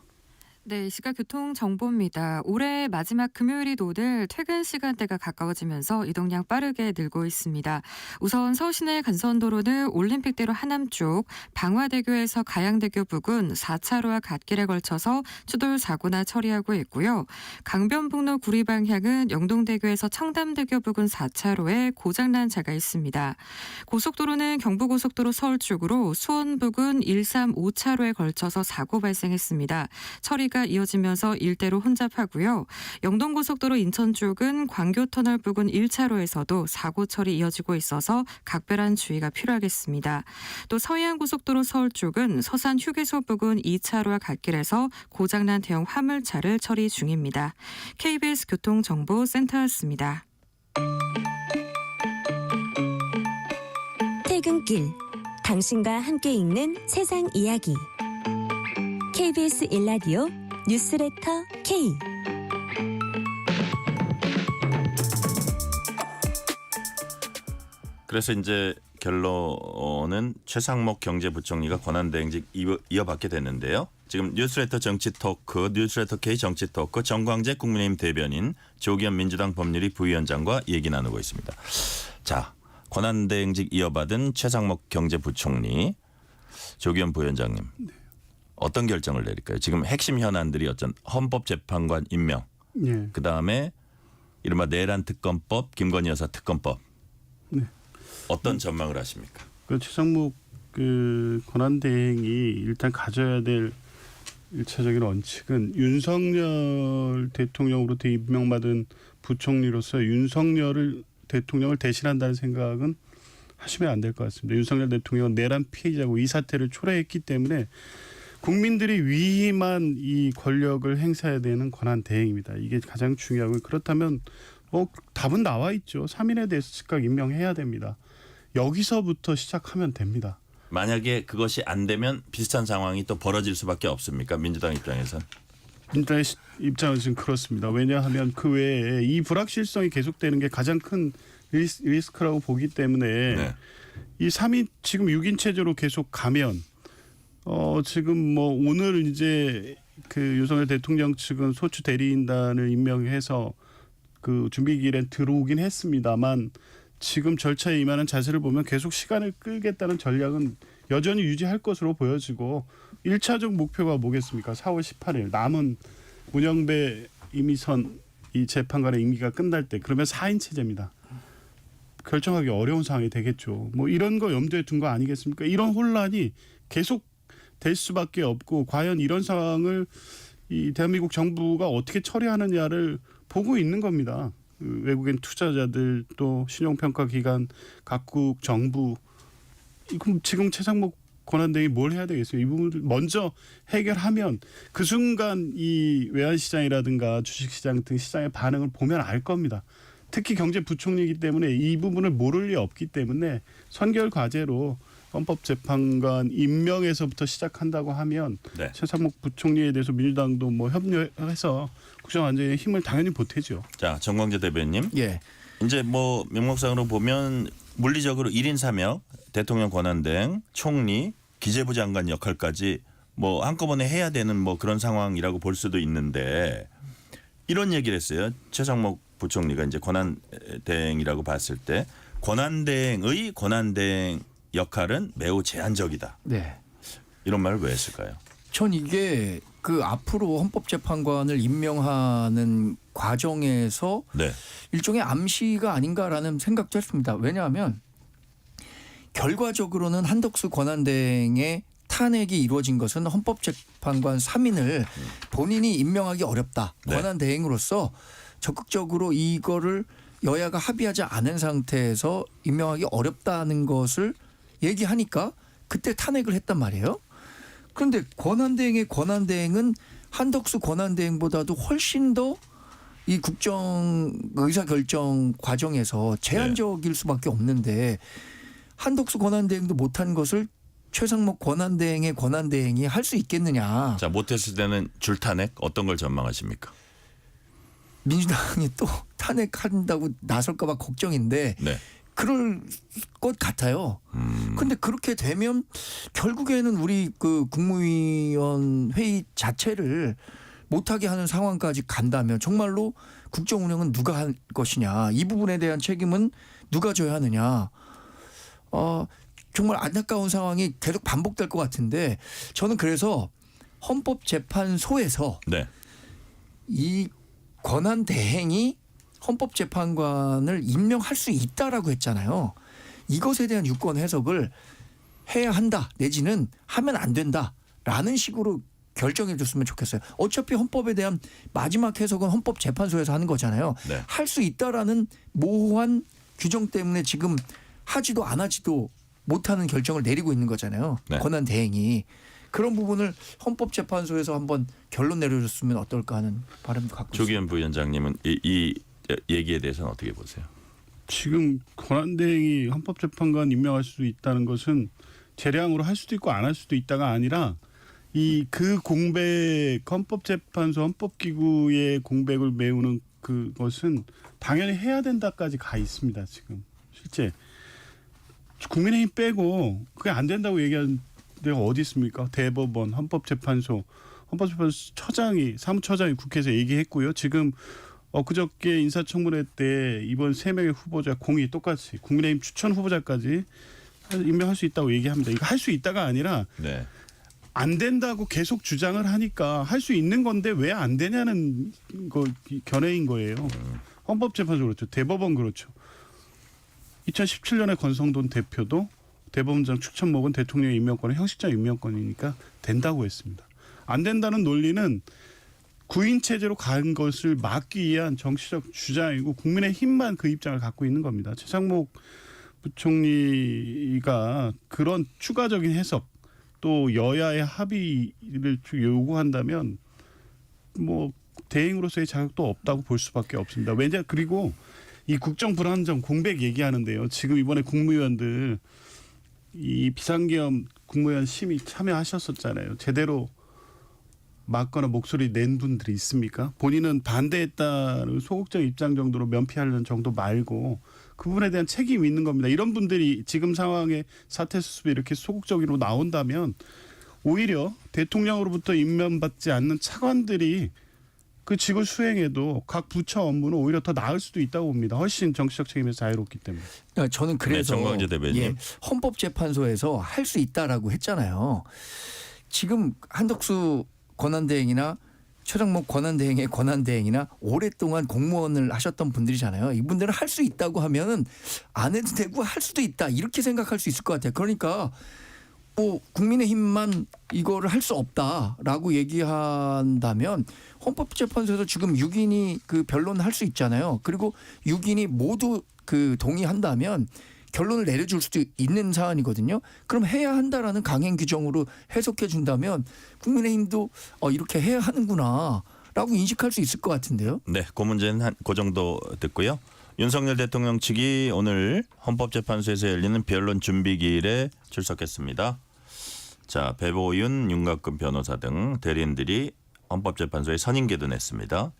네, 이 시각 교통 정보입니다. 올해 마지막 금요일이 오늘 퇴근 시간대가 가까워지면서 이동량 빠르게 늘고 있습니다. 우선 서울시내 간선도로는 올림픽대로 하남 쪽 방화대교에서 가양대교 부근 4차로와 갓길에 걸쳐서 추돌 사고나 처리하고 있고요. 강변북로 구리 방향은 영동대교에서 청담대교 부근 4차로에 고장난 차가 있습니다. 고속도로는 경부고속도로 서울 쪽으로 수원 부근 135차로에 걸쳐서 사고 발생했습니다. 처리가 이어지면서 일대로 혼잡하고요. 영동고속도로 인천 쪽은 광교터널 부근 1차로에서도 사고 처리 이어지고 있어서 각별한 주의가 필요하겠습니다. 또 서해안고속도로 서울 쪽은 서산 휴게소 부근 2차로와 갓길에서 고장난 대형 화물차를 처리 중입니다. KBS 교통정보센터였습니다. 퇴근길 당신과 함께 읽는 세상 이야기 KBS 1라디오 뉴스레터 K. 그래서 이제 결론은 최상목 경제부총리가 권한대행직 이어받게 됐는데요. 지금 뉴스레터 정치토크, 뉴스레터 K 정치토크 정광재 국민의힘 대변인, 조기현 민주당 법률위 부위원장과 얘기 나누고 있습니다. 자, 권한대행직 이어받은 최상목 경제부총리, 조기현 부위원장님. 어떤 결정을 내릴까요? 지금 핵심 현안들이 어떤 헌법재판관 임명, 예. 그다음에 이른바 내란 특검법, 김건희 여사 특검법. 네. 어떤 전망을 하십니까? 그 최상목 그 권한대행이 일단 가져야 될 일차적인 원칙은 윤석열 대통령으로부터 임명받은 부총리로서 윤석열 대통령을 대신한다는 생각은 하시면 안 될 것 같습니다. 윤석열 대통령은 내란 피해자고 이 사태를 초래했기 때문에 국민들이 위임한 이 권력을 행사해야 되는 권한대행입니다. 이게 가장 중요하고 그렇다면 답은 나와 있죠. 3인에 대해서 즉각 임명해야 됩니다. 여기서부터 시작하면 됩니다. 만약에 그것이 안 되면 비슷한 상황이 또 벌어질 수밖에 없습니까? 민주당 입장에선. 민주당의 입장은 지금 그렇습니다. 왜냐하면 그 외에 이 불확실성이 계속되는 게 가장 큰 리스크라고 보기 때문에 네. 이 3인 지금 6인 체제로 계속 가면 지금 뭐 오늘 이제 그 윤석열 대통령 측은 소추 대리인단을 임명해서 그 준비기일에 들어오긴 했습니다만 지금 절차에 임하는 자세를 보면 계속 시간을 끌겠다는 전략은 여전히 유지할 것으로 보여지고 1차적 목표가 뭐겠습니까? 4월 18일 남은 문영배 이미선 이 재판관의 임기가 끝날 때 그러면 4인 체제입니다. 결정하기 어려운 상황이 되겠죠. 뭐 이런 거 염두에 둔 거 아니겠습니까? 이런 혼란이 계속 될 수밖에 없고 과연 이런 상황을 이 대한민국 정부가 어떻게 처리하느냐를 보고 있는 겁니다. 그 외국인 투자자들 또 신용평가기관, 각국 정부 그럼 지금 최상목 권한대행이 뭘 해야 되겠어요? 이 부분을 먼저 해결하면 그 순간 이 외환시장이라든가 주식시장 등 시장의 반응을 보면 알 겁니다. 특히 경제부총리이기 때문에 이 부분을 모를 리 없기 때문에 선결 과제로 헌법재판관 임명에서부터 시작한다고 하면 네. 최상목 부총리에 대해서 민주당도 뭐 협력해서 국정안정에 힘을 당연히 보태죠. 자, 정광재 대변인. 예. 이제 뭐 명목상으로 보면 물리적으로 1인 3역, 대통령 권한대행, 총리, 기재부 장관 역할까지 뭐 한꺼번에 해야 되는 뭐 그런 상황이라고 볼 수도 있는데 이런 얘기를 했어요. 최상목 부총리가 이제 권한대행이라고 봤을 때 권한대행의 권한대행 역할은 매우 제한적이다. 네. 이런 말을 왜 했을까요? 전 이게 그 앞으로 헌법재판관을 임명하는 과정에서 네. 일종의 암시가 아닌가라는 생각도 했습니다. 왜냐하면 결과적으로는 한덕수 권한대행의 탄핵이 이루어진 것은 헌법재판관 3인을 본인이 임명하기 어렵다. 네. 권한대행으로서 적극적으로 이거를 여야가 합의하지 않은 상태에서 임명하기 어렵다는 것을 얘기하니까 그때 탄핵을 했단 말이에요. 그런데 권한대행의 권한대행은 한덕수 권한대행보다도 훨씬 더 이 국정 의사결정 과정에서 제한적일 수밖에 없는데 한덕수 권한대행도 못한 것을 최상목 권한대행의 권한대행이 할 수 있겠느냐. 자, 못했을 때는 줄탄핵 어떤 걸 전망하십니까? 민주당이 또 탄핵한다고 나설까 봐 걱정인데 네. 그럴 것 같아요. 근데 그렇게 되면 결국에는 우리 그 국무위원 회의 자체를 못하게 하는 상황까지 간다면 정말로 국정 운영은 누가 할 것이냐. 이 부분에 대한 책임은 누가 져야 하느냐. 정말 안타까운 상황이 계속 반복될 것 같은데 저는 그래서 헌법재판소에서 네. 이 권한대행이 헌법재판관을 임명할 수 있다라고 했잖아요. 이것에 대한 유권 해석을 해야 한다 내지는 하면 안 된다라는 식으로 결정해 줬으면 좋겠어요. 어차피 헌법에 대한 마지막 해석은 헌법재판소에서 하는 거잖아요. 네. 할 수 있다라는 모호한 규정 때문에 지금 하지도 안 하지도 못하는 결정을 내리고 있는 거잖아요. 네. 권한대행이. 그런 부분을 헌법재판소에서 한번 결론 내려줬으면 어떨까 하는 바람도 갖고 있습니다. 조기현 부위원장님은 이 얘기에 대해서는 어떻게 보세요? 지금 권한대행이 헌법재판관 임명할 수 있다는 것은 재량으로 할 수도 있고 안 할 수도 있다가 아니라 그 공백 헌법재판소 헌법기구의 공백을 메우는 그것은 당연히 해야 된다까지 가 있습니다. 지금 실제 국민의힘 빼고 그게 안 된다고 얘기하는 데가 어디 있습니까? 대법원, 헌법재판소 처장이 사무처장이 국회에서 얘기했고요. 지금 그저께 인사청문회 때 이번 3명의 후보자 공이 똑같이 국민의힘 추천 후보자까지 임명할 수 있다고 얘기합니다. 이거 할 수 있다가 아니라 네. 안 된다고 계속 주장을 하니까 할 수 있는 건데 왜 안 되냐는 거 견해인 거예요. 헌법재판소 그렇죠. 대법원 그렇죠. 2017년에 권성동 대표도 대법원장 추천목은 대통령 임명권은 형식적 임명권이니까 된다고 했습니다. 안 된다는 논리는 구인 체제로 간 것을 막기 위한 정치적 주장이고 국민의힘만 그 입장을 갖고 있는 겁니다. 최상목 부총리가 그런 추가적인 해석 또 여야의 합의를 요구한다면 뭐 대행으로서의 자격도 없다고 볼 수밖에 없습니다. 왜냐 그리고 이 국정 불안정 공백 얘기하는데요. 지금 이번에 국무위원들 이 비상계엄 국무위원 심의 참여하셨었잖아요. 제대로 맞거나 목소리 낸 분들이 있습니까? 본인은 반대했다는 소극적 입장 정도로 면피하려는 정도 말고 그 부분에 대한 책임이 있는 겁니다. 이런 분들이 지금 상황에 사퇴 수습이 이렇게 소극적으로 나온다면 오히려 대통령으로부터 임명받지 않는 차관들이 그 직을 수행해도 각 부처 업무는 오히려 더 나을 수도 있다고 봅니다. 훨씬 정치적 책임에서 자유롭기 때문에. 저는 그래서 네, 정광재 대변인. 헌법재판소에서 할 수 있다라고 했잖아요. 지금 한덕수 권한대행이나 최상목 권한대행의 권한대행이나 오랫동안 공무원을 하셨던 분들이잖아요. 이분들은 할 수 있다고 하면은 안 해도 되고 할 수도 있다 이렇게 생각할 수 있을 것 같아요. 그러니까 국민의힘만 이거를 할 수 없다라고 얘기한다면 헌법재판소에서 지금 6인이 그 변론할 수 있잖아요. 그리고 6인이 모두 그 동의한다면 결론을 내려줄 수도 있는 사안이거든요. 그럼 해야 한다라는 강행 규정으로 해석해 준다면 국민의힘도 이렇게 해야 하는구나라고 인식할 수 있을 것 같은데요. 네, 그 문제는 그 정도 듣고요. 윤석열 대통령 측이 오늘 헌법재판소에서 열리는 변론 준비기일에 출석했습니다. 자, 배보윤, 윤곽근 변호사 등 대리인들이 헌법재판소에 선임계도 냈습니다.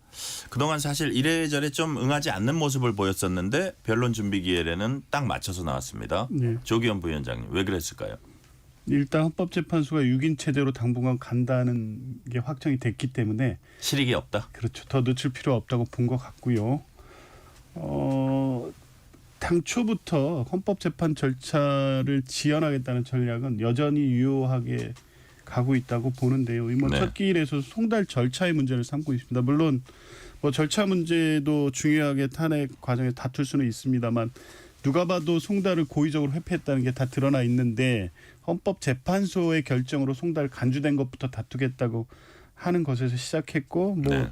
그동안 사실 이래저래 좀 응하지 않는 모습을 보였었는데 변론 준비기일에는 딱 맞춰서 나왔습니다. 네. 조기현 부위원장님 왜 그랬을까요? 일단 헌법재판소가 6인 체제로 당분간 간다는 게 확정이 됐기 때문에 실익이 없다. 그렇죠. 더 늦출 필요 없다고 본 것 같고요. 당초부터 헌법재판 절차를 지연하겠다는 전략은 여전히 유효하게 가고 있다고 보는데요. 이 네. 첫 기일에서 송달 절차의 문제를 삼고 있습니다. 물론 절차 문제도 중요하게 탄핵 과정에 다툴 수는 있습니다만 누가 봐도 송달을 고의적으로 회피했다는 게 다 드러나 있는데 헌법재판소의 결정으로 송달 간주된 것부터 다투겠다고 하는 것에서 시작했고 네.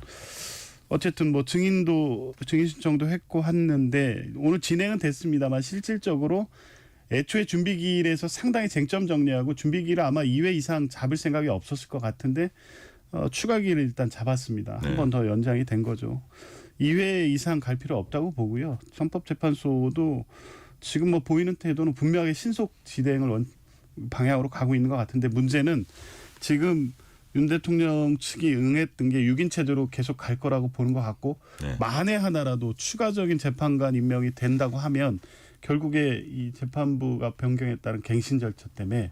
어쨌든 증인 신청도 했고 했는데 오늘 진행은 됐습니다만 실질적으로 애초에 준비기일에서 상당히 쟁점 정리하고 준비기일을 아마 2회 이상 잡을 생각이 없었을 것 같은데 추가 기일을 일단 잡았습니다. 네. 한 번 더 연장이 된 거죠. 2회 이상 갈 필요 없다고 보고요. 헌법재판소도 지금 보이는 태도는 분명하게 신속 진행을 방향으로 가고 있는 것 같은데 문제는 지금 윤 대통령 측이 응했던 게 6인 체제로 계속 갈 거라고 보는 것 같고 네. 만에 하나라도 추가적인 재판관 임명이 된다고 하면 결국에 이 재판부가 변경했다는 갱신 절차 때문에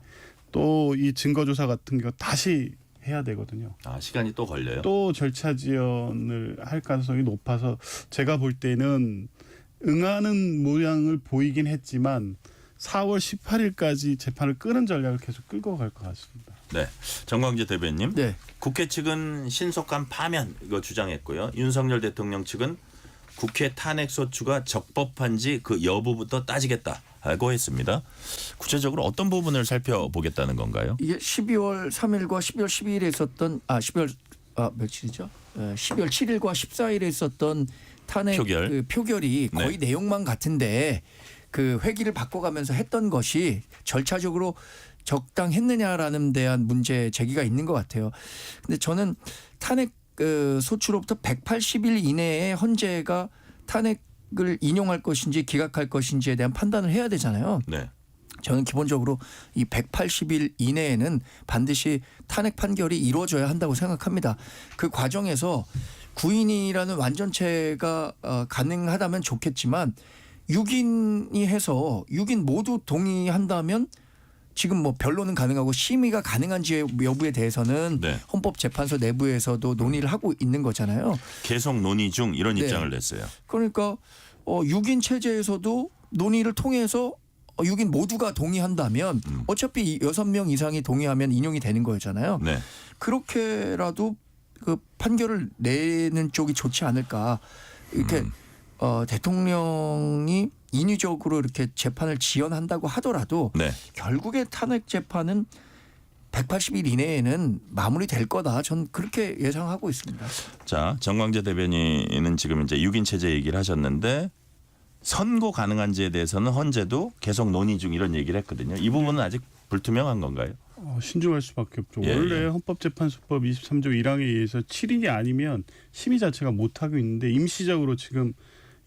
또 이 증거조사 같은 거 다시 해야 되거든요. 시간이 또 걸려요. 또 절차 지연을 할 가능성이 높아서 제가 볼 때는 응하는 모양을 보이긴 했지만 4월 18일까지 재판을 끄는 전략을 계속 끌고 갈 것 같습니다. 네, 정광재 대변인. 네. 국회 측은 신속한 파면 이거 주장했고요. 윤석열 대통령 측은 국회 탄핵소추가 적법한지 그 여부부터 따지겠다고 했습니다. 구체적으로 어떤 부분을 살펴보겠다는 건가요? 이게 12월 3일과 12월 12일에 있었던 12월 며칠이죠? 12월 7일과 14일에 있었던 탄핵 표결. 그 표결이 거의 네. 내용만 같은데 그 회기를 바꿔가면서 했던 것이 절차적으로 적당했느냐라는 대한 문제 제기가 있는 것 같아요. 근데 저는 탄핵 소추로부터 180일 이내에 헌재가 탄핵을 인용할 것인지 기각할 것인지에 대한 판단을 해야 되잖아요. 네. 저는 기본적으로 이 180일 이내에는 반드시 탄핵 판결이 이루어져야 한다고 생각합니다. 그 과정에서 구인이라는 완전체가 가능하다면 좋겠지만 6인이 해서 6인 모두 동의한다면 지금 변론은 가능하고 심의가 가능한지 여부에 대해서는 네. 헌법재판소 내부에서도 논의를 하고 있는 거잖아요. 계속 논의 중 이런 네. 입장을 냈어요. 그러니까 6인 체제에서도 논의를 통해서 6인 모두가 동의한다면 어차피 6명 이상이 동의하면 인용이 되는 거잖아요. 네. 그렇게라도 그 판결을 내는 쪽이 좋지 않을까. 이렇게 대통령이 인위적으로 이렇게 재판을 지연한다고 하더라도 네. 결국에 탄핵 재판은 180일 이내에는 마무리될 거다. 전 그렇게 예상하고 있습니다. 자, 정광재 대변인은 지금 이제 6인 체제 얘기를 하셨는데 선고 가능한지에 대해서는 헌재도 계속 논의 중 이런 얘기를 했거든요. 이 부분은 아직 불투명한 건가요? 신중할 수밖에 없죠. 예, 원래 예. 헌법재판소법 23조 1항에 의해서 7인이 아니면 심의 자체가 못하고 있는데 임시적으로 지금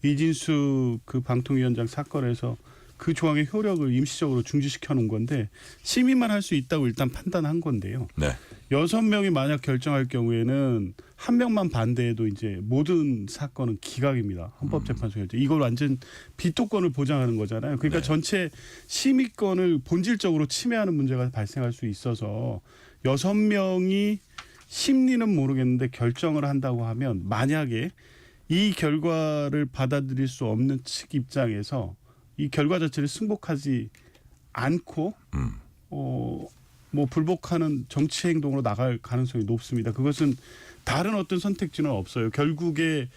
이진수 그 방통위원장 사건에서 그 조항의 효력을 임시적으로 중지시켜 놓은 건데 심의만 할 수 있다고 일단 판단한 건데요. 네. 6명이 만약 결정할 경우에는 한 명만 반대해도 이제 모든 사건은 기각입니다. 헌법재판소 결정. 이걸 완전 비토권을 보장하는 거잖아요. 그러니까 네. 전체 심의권을 본질적으로 침해하는 문제가 발생할 수 있어서 6명이 심리는 모르겠는데 결정을 한다고 하면 만약에 이 결과를 받아들일 수 없는 측 입장에서 이 결과 자체를 승복하지 않고 불복하는 정치 행동으로 나갈 가능성이 높습니다. 그것은 다른 어떤 선택지는 없어요. 결국에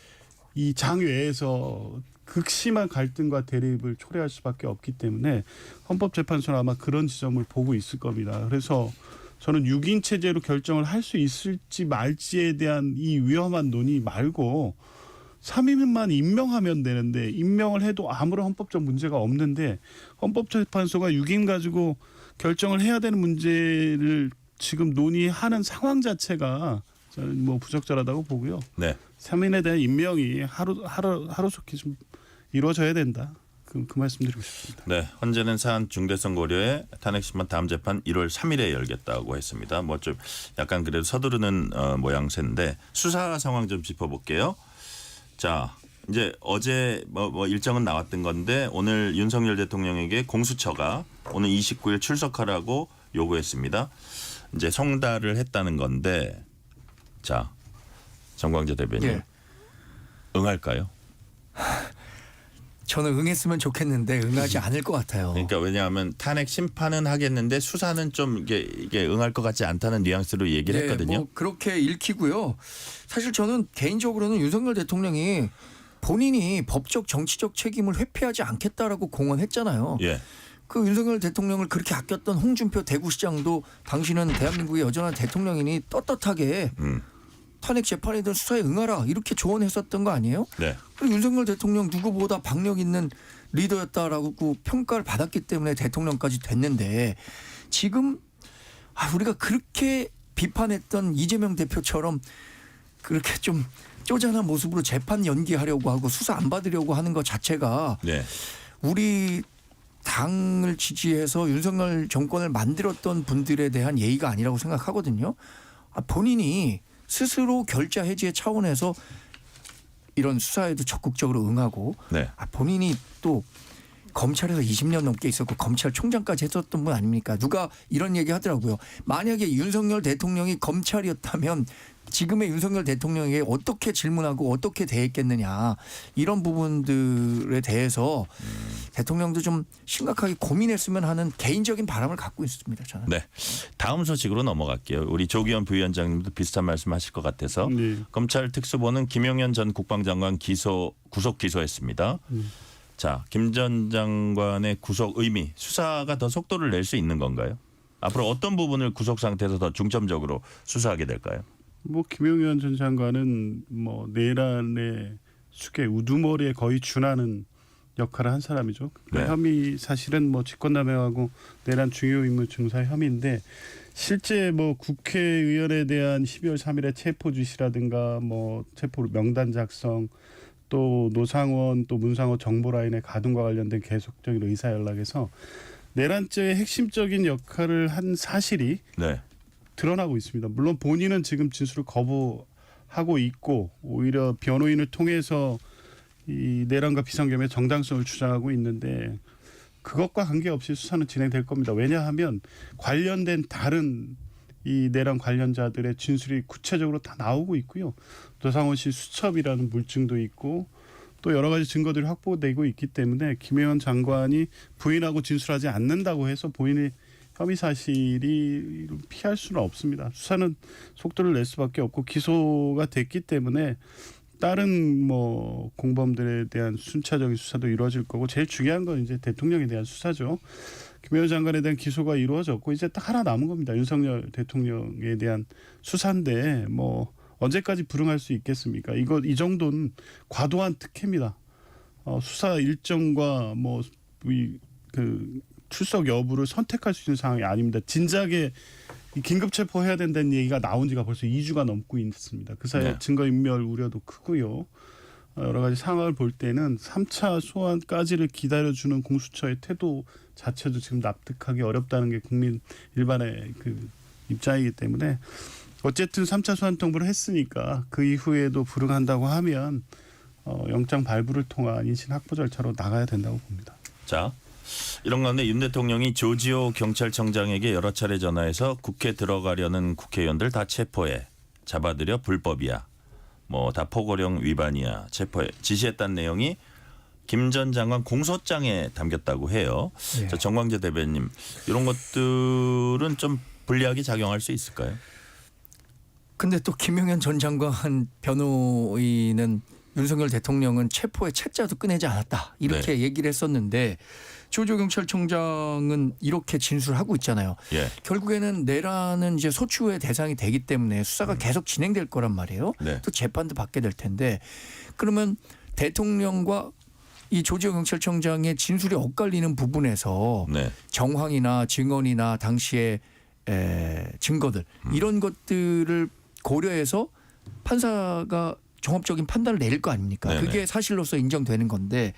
이 장외에서 극심한 갈등과 대립을 초래할 수밖에 없기 때문에 헌법재판소는 아마 그런 지점을 보고 있을 겁니다. 그래서 저는 6인 체제로 결정을 할 수 있을지 말지에 대한 이 위험한 논의 말고 3인만 임명하면 되는데 임명을 해도 아무런 헌법적 문제가 없는데 헌법재판소가 6인 가지고 결정을 해야 되는 문제를 지금 논의하는 상황 자체가 저는 부적절하다고 보고요. 네. 3인에 대한 임명이 하루속히 좀 이루어져야 된다. 그 말씀드리고 싶습니다. 네, 헌재는 사안 중대성 고려에 탄핵심판 다음 재판 1월 3일에 열겠다고 했습니다. 좀 약간 그래도 서두르는 모양새인데 수사 상황 좀 짚어볼게요. 자, 이제 어제 일정은 나왔던 건데 오늘 윤석열 대통령에게 공수처가 오늘 29일 출석하라고 요구했습니다. 이제 송달을 했다는 건데, 자, 정광재 대변인 예. 응할까요? 저는 응했으면 좋겠는데 응하지 않을 것 같아요. 그러니까 왜냐하면 탄핵 심판은 하겠는데 수사는 좀 이게 응할 것 같지 않다는 뉘앙스로 얘기를 네, 했거든요. 뭐 그렇게 읽히고요. 사실 저는 개인적으로는 윤석열 대통령이 본인이 법적 정치적 책임을 회피하지 않겠다라고 공언했잖아요. 예. 그 윤석열 대통령을 그렇게 아꼈던 홍준표 대구시장도 당신은 대한민국의 여전한 대통령이니 떳떳하게 탄핵 재판이든 수사에 응하라 이렇게 조언했었던 거 아니에요? 네. 그리고 윤석열 대통령 누구보다 박력 있는 리더였다라고 평가를 받았기 때문에 대통령까지 됐는데 지금 우리가 그렇게 비판했던 이재명 대표처럼 그렇게 좀 쪼잔한 모습으로 재판 연기하려고 하고 수사 안 받으려고 하는 것 자체가 네. 우리 당을 지지해서 윤석열 정권을 만들었던 분들에 대한 예의가 아니라고 생각하거든요. 본인이 스스로 결자 해지의 차원에서 이런 수사에도 적극적으로 응하고 네. 본인이 또 검찰에서 20년 넘게 있었고 검찰총장까지 했었던 분 아닙니까? 누가 이런 얘기 하더라고요. 만약에 윤석열 대통령이 검찰이었다면 지금의 윤석열 대통령에게 어떻게 질문하고 어떻게 대했겠느냐 이런 부분들에 대해서 대통령도 좀 심각하게 고민했으면 하는 개인적인 바람을 갖고 있습니다. 저는. 네. 다음 소식으로 넘어갈게요. 우리 조기현 부위원장님도 비슷한 말씀하실 것 같아서 네. 검찰 특수본은 김용현 전 국방장관 구속 기소했습니다. 자, 김 전 장관의 구속 의미, 수사가 더 속도를 낼 수 있는 건가요? 앞으로 어떤 부분을 구속 상태에서 더 중점적으로 수사하게 될까요? 뭐 김용현 전 장관은 뭐 내란의 수계 우두머리에 거의 준하는 역할을 한 사람이죠. 그 네. 혐의 사실은 뭐 직권남용하고 내란 중요 임무 증사 혐의인데 실제 뭐 국회의원에 대한 12월 3일에 체포 지시라든가 뭐 체포 명단 작성 또 노상원 또 문상호 정보라인의 가동과 관련된 계속적인 의사 연락에서 내란죄의 핵심적인 역할을 한 사실이 네. 드러나고 있습니다. 물론 본인은 지금 진술을 거부하고 있고 오히려 변호인을 통해서 이 내란과 비상경의 정당성을 주장하고 있는데 그것과 관계없이 수사는 진행될 겁니다. 왜냐하면 관련된 다른 이 내란 관련자들의 진술이 구체적으로 다 나오고 있고요. 노상원 씨 수첩이라는 물증도 있고 또 여러 가지 증거들이 확보되고 있기 때문에 김용현 장관이 부인하고 진술하지 않는다고 해서 본인의 혐의 사실이 피할 수는 없습니다. 수사는 속도를 낼 수밖에 없고 기소가 됐기 때문에 다른 뭐 공범들에 대한 순차적인 수사도 이루어질 거고 제일 중요한 건 이제 대통령에 대한 수사죠. 김용현 장관에 대한 기소가 이루어졌고 이제 딱 하나 남은 겁니다. 윤석열 대통령에 대한 수사인데 뭐 언제까지 불응할 수 있겠습니까? 이 정도는 과도한 특혜입니다. 수사 일정과 뭐 그 출석 여부를 선택할 수 있는 상황이 아닙니다. 진작에 긴급 체포해야 된다는 얘기가 나온 지가 벌써 2주가 넘고 있습니다. 그 사이에 네. 증거인멸 우려도 크고요. 여러 가지 상황을 볼 때는 3차 소환까지를 기다려주는 공수처의 태도 자체도 지금 납득하기 어렵다는 게 국민 일반의 그 입장이기 때문에 어쨌든 3차 소환 통보를 했으니까 그 이후에도 불응한다고 하면 영장 발부를 통한 인신 확보 절차로 나가야 된다고 봅니다. 자, 이런 가운데 윤 대통령이 조지호 경찰청장에게 여러 차례 전화해서 국회 들어가려는 국회의원들 다 체포해 잡아들여 불법이야. 뭐 다 포고령 위반이야. 체포해 지시했다는 내용이 김 전 장관 공소장에 담겼다고 해요. 네. 자, 정광재 대변인 이런 것들은 좀 불리하게 작용할 수 있을까요? 근데 또 김용현 전 장관 변호인은 윤석열 대통령은 체포의 책자도 꺼내지 않았다 이렇게 얘기를 했었는데 조지호 경찰청장은 이렇게 진술하고 있잖아요. 예. 결국에는 내란은 이제 소추의 대상이 되기 때문에 수사가 계속 진행될 거란 말이에요. 네. 또 재판도 받게 될 텐데 그러면 대통령과 이 조지호 경찰청장의 진술이 엇갈리는 부분에서 네. 정황이나 증언이나 당시의 증거들 이런 것들을 고려해서 판사가 종합적인 판단을 내릴 거 아닙니까? 네네. 그게 사실로서 인정되는 건데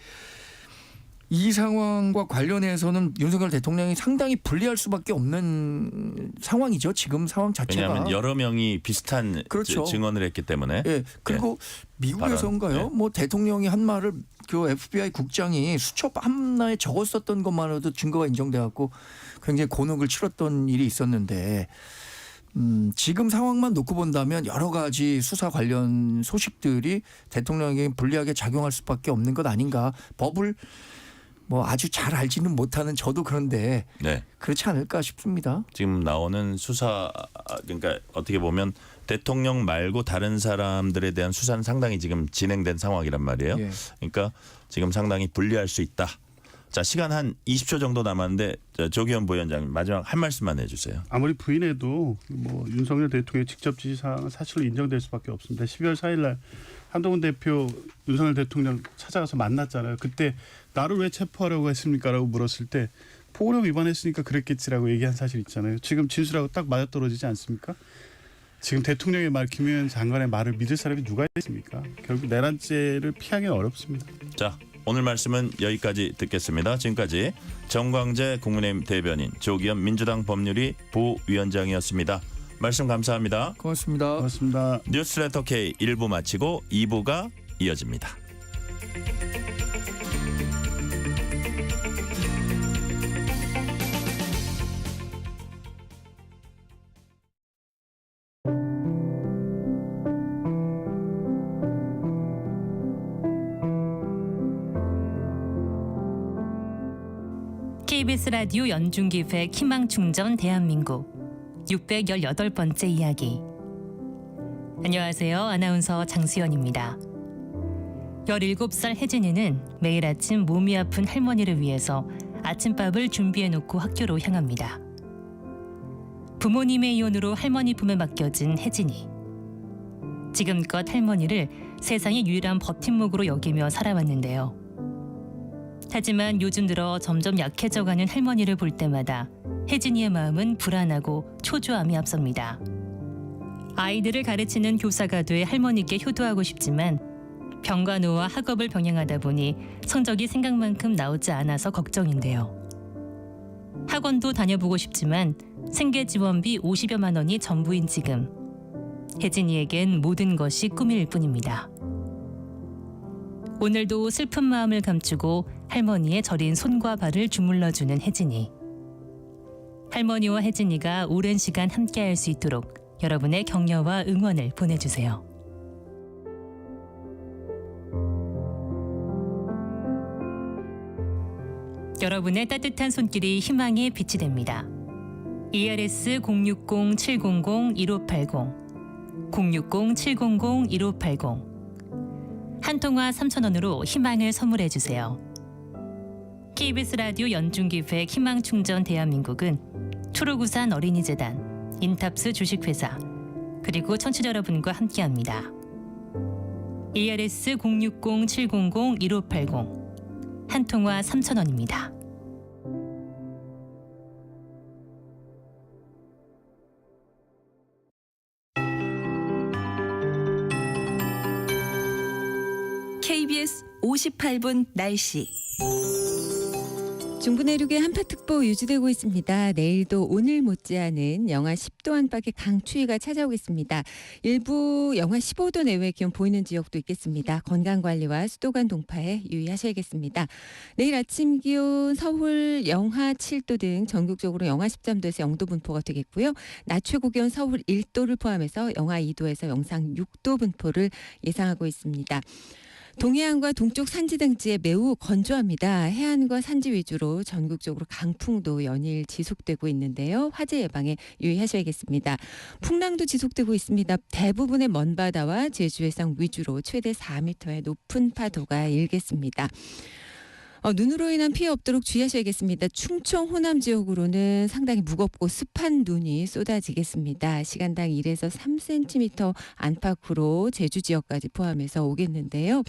이 상황과 관련해서는 윤석열 대통령이 상당히 불리할 수밖에 없는 상황이죠. 지금 상황 자체가. 왜냐하면 여러 명이 비슷한 그렇죠. 증언을 했기 때문에. 예. 그리고 미국에서인가요? 발언, 네. 뭐 대통령이 한 말을 그 FBI 국장이 수첩 하나에 적었었던 것만으로도 증거가 인정돼 갖고 굉장히 곤혹을 치렀던 일이 있었는데 지금 상황만 놓고 본다면 여러 가지 수사 관련 소식들이 대통령에게 불리하게 작용할 수밖에 없는 것 아닌가. 법을 뭐 아주 잘 알지는 못하는 저도 그런데 네. 그렇지 않을까 싶습니다. 지금 나오는 수사 그러니까 어떻게 보면 대통령 말고 다른 사람들에 대한 수사는 상당히 지금 진행된 상황이란 말이에요. 예. 그러니까 지금 상당히 불리할 수 있다. 자, 시간 한 20초 정도 남았는데 조기현 부위원장님 마지막 한 말씀만 해주세요. 아무리 부인해도 뭐 윤석열 대통령의 직접 지시사항은 사실로 인정될 수밖에 없습니다. 12월 4일 날 한동훈 대표 윤석열 대통령 찾아가서 만났잖아요. 그때 나를 왜 체포하려고 했습니까라고 물었을 때 폭력 위반했으니까 그랬겠지라고 얘기한 사실 있잖아요. 지금 진술하고 딱 맞아떨어지지 않습니까? 지금 대통령의 말, 김용현 장관의 말을 믿을 사람이 누가 있습니까? 결국 내란죄를 피하기는 어렵습니다. 자, 오늘 말씀은 여기까지 듣겠습니다. 지금까지 정광재 국민의힘 대변인, 조기현 민주당 법률위 부위원장이었습니다. 말씀 감사합니다. 고맙습니다. 고맙습니다. 뉴스레터 K 1부 마치고 2부가 이어집니다. KBS 라디오 연중기획 희망충전 대한민국 618번째 이야기. 안녕하세요. 아나운서 장수연입니다. 17살 혜진이는 매일 아침 몸이 아픈 할머니를 위해서 아침밥을 준비해놓고 학교로 향합니다. 부모님의 이혼으로 할머니 품에 맡겨진 혜진이. 지금껏 할머니를 세상의 유일한 버팀목으로 여기며 살아왔는데요. 하지만 요즘 들어 점점 약해져가는 할머니를 볼 때마다 혜진이의 마음은 불안하고 초조함이 앞섭니다. 아이들을 가르치는 교사가 돼 할머니께 효도하고 싶지만 병간호와 학업을 병행하다 보니 성적이 생각만큼 나오지 않아서 걱정인데요. 학원도 다녀보고 싶지만 생계지원비 50여만 원이 전부인 지금 혜진이에겐 모든 것이 꿈일 뿐입니다. 오늘도 슬픈 마음을 감추고 할머니의 저린 손과 발을 주물러주는 혜진이. 할머니와 혜진이가 오랜 시간 함께할 수 있도록 여러분의 격려와 응원을 보내주세요. 여러분의 따뜻한 손길이 희망의 빛이 됩니다. ERS 060-700-1580 060-700-1580 한 통화 3,000원으로 희망을 선물해 주세요. KBS 라디오 연중기획 희망충전 대한민국은 초록우산 어린이재단, 인탑스 주식회사, 그리고 청취자 여러분과 함께합니다. ERS 060-700-1580 한 통화 3,000원입니다. KBS 58분 날씨. 중부 내륙에 한파특보 유지되고 있습니다. 내일도 오늘 못지않은 영하 10도 안팎의 강추위가 찾아오겠습니다. 일부 영하 15도 내외 기온 보이는 지역도 있겠습니다. 건강관리와 수도관 동파에 유의하셔야겠습니다. 내일 아침 기온 서울 영하 7도 등 전국적으로 영하 13도에서 0도 분포가 되겠고요. 낮 최고 기온 서울 1도를 포함해서 영하 2도에서 영상 6도 분포를 예상하고 있습니다. 동해안과 동쪽 산지 등지에 매우 건조합니다. 해안과 산지 위주로 전국적으로 강풍도 연일 지속되고 있는데요. 화재 예방에 유의하셔야겠습니다. 풍랑도 지속되고 있습니다. 대부분의 먼바다와 제주 해상 위주로 최대 4m의 높은 파도가 일겠습니다. 눈으로 인한 피해 없도록 주의하셔야겠습니다. 충청 호남 지역으로는 상당히 무겁고 습한 눈이 쏟아지겠습니다. 시간당 1에서 3cm 안팎으로 제주 지역까지 포함해서 오겠는데요.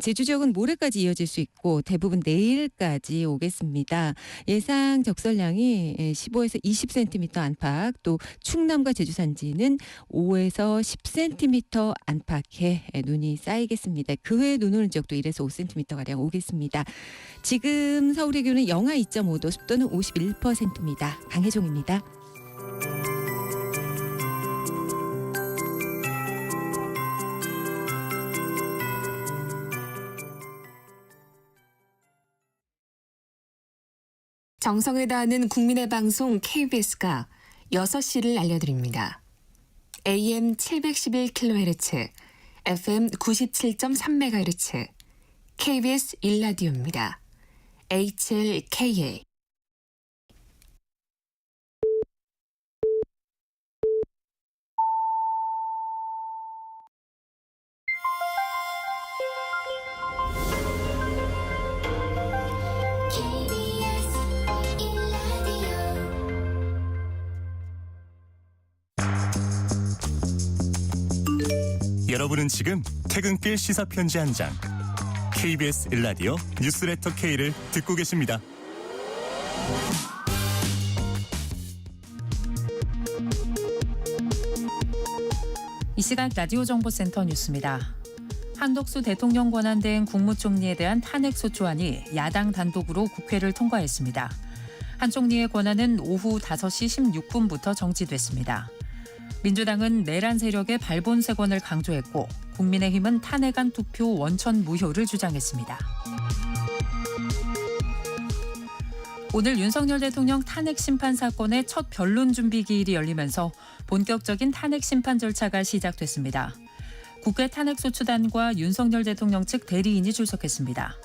제주 지역은 모레까지 이어질 수 있고 대부분 내일까지 오겠습니다. 예상 적설량이 15에서 20cm 안팎, 또 충남과 제주 산지는 5에서 10cm 안팎의 눈이 쌓이겠습니다. 그 외에 눈 오는 지역도 1에서 5cm가량 오겠습니다. 지금 서울의 기온은 영하 2.5도, 습도는 51%입니다. 강혜종입니다. 정성을 다하는 국민의 방송 KBS가 6시를 알려드립니다. AM 711kHz, FM 97.3MHz, KBS 1라디오입니다. HLKA. 여러분은 지금 퇴근길 시사편지 한 장 KBS 1라디오 뉴스레터 K를 듣고 계십니다. 이 시각 라디오 정보센터 뉴스입니다. 한덕수 대통령 권한대행 국무총리에 대한 탄핵소추안이 야당 단독으로 국회를 통과했습니다. 한 총리의 권한은 오후 5시 16분부터 정지됐습니다. 민주당은 내란 세력의 발본색원을 강조했고 국민의힘은 탄핵안 투표 원천 무효를 주장했습니다. 오늘 윤석열 대통령 탄핵 심판 사건의 첫 변론 준비 기일이 열리면서 본격적인 탄핵 심판 절차가 시작됐습니다. 국회 탄핵소추단과 윤석열 대통령 측 대리인이 출석했습니다.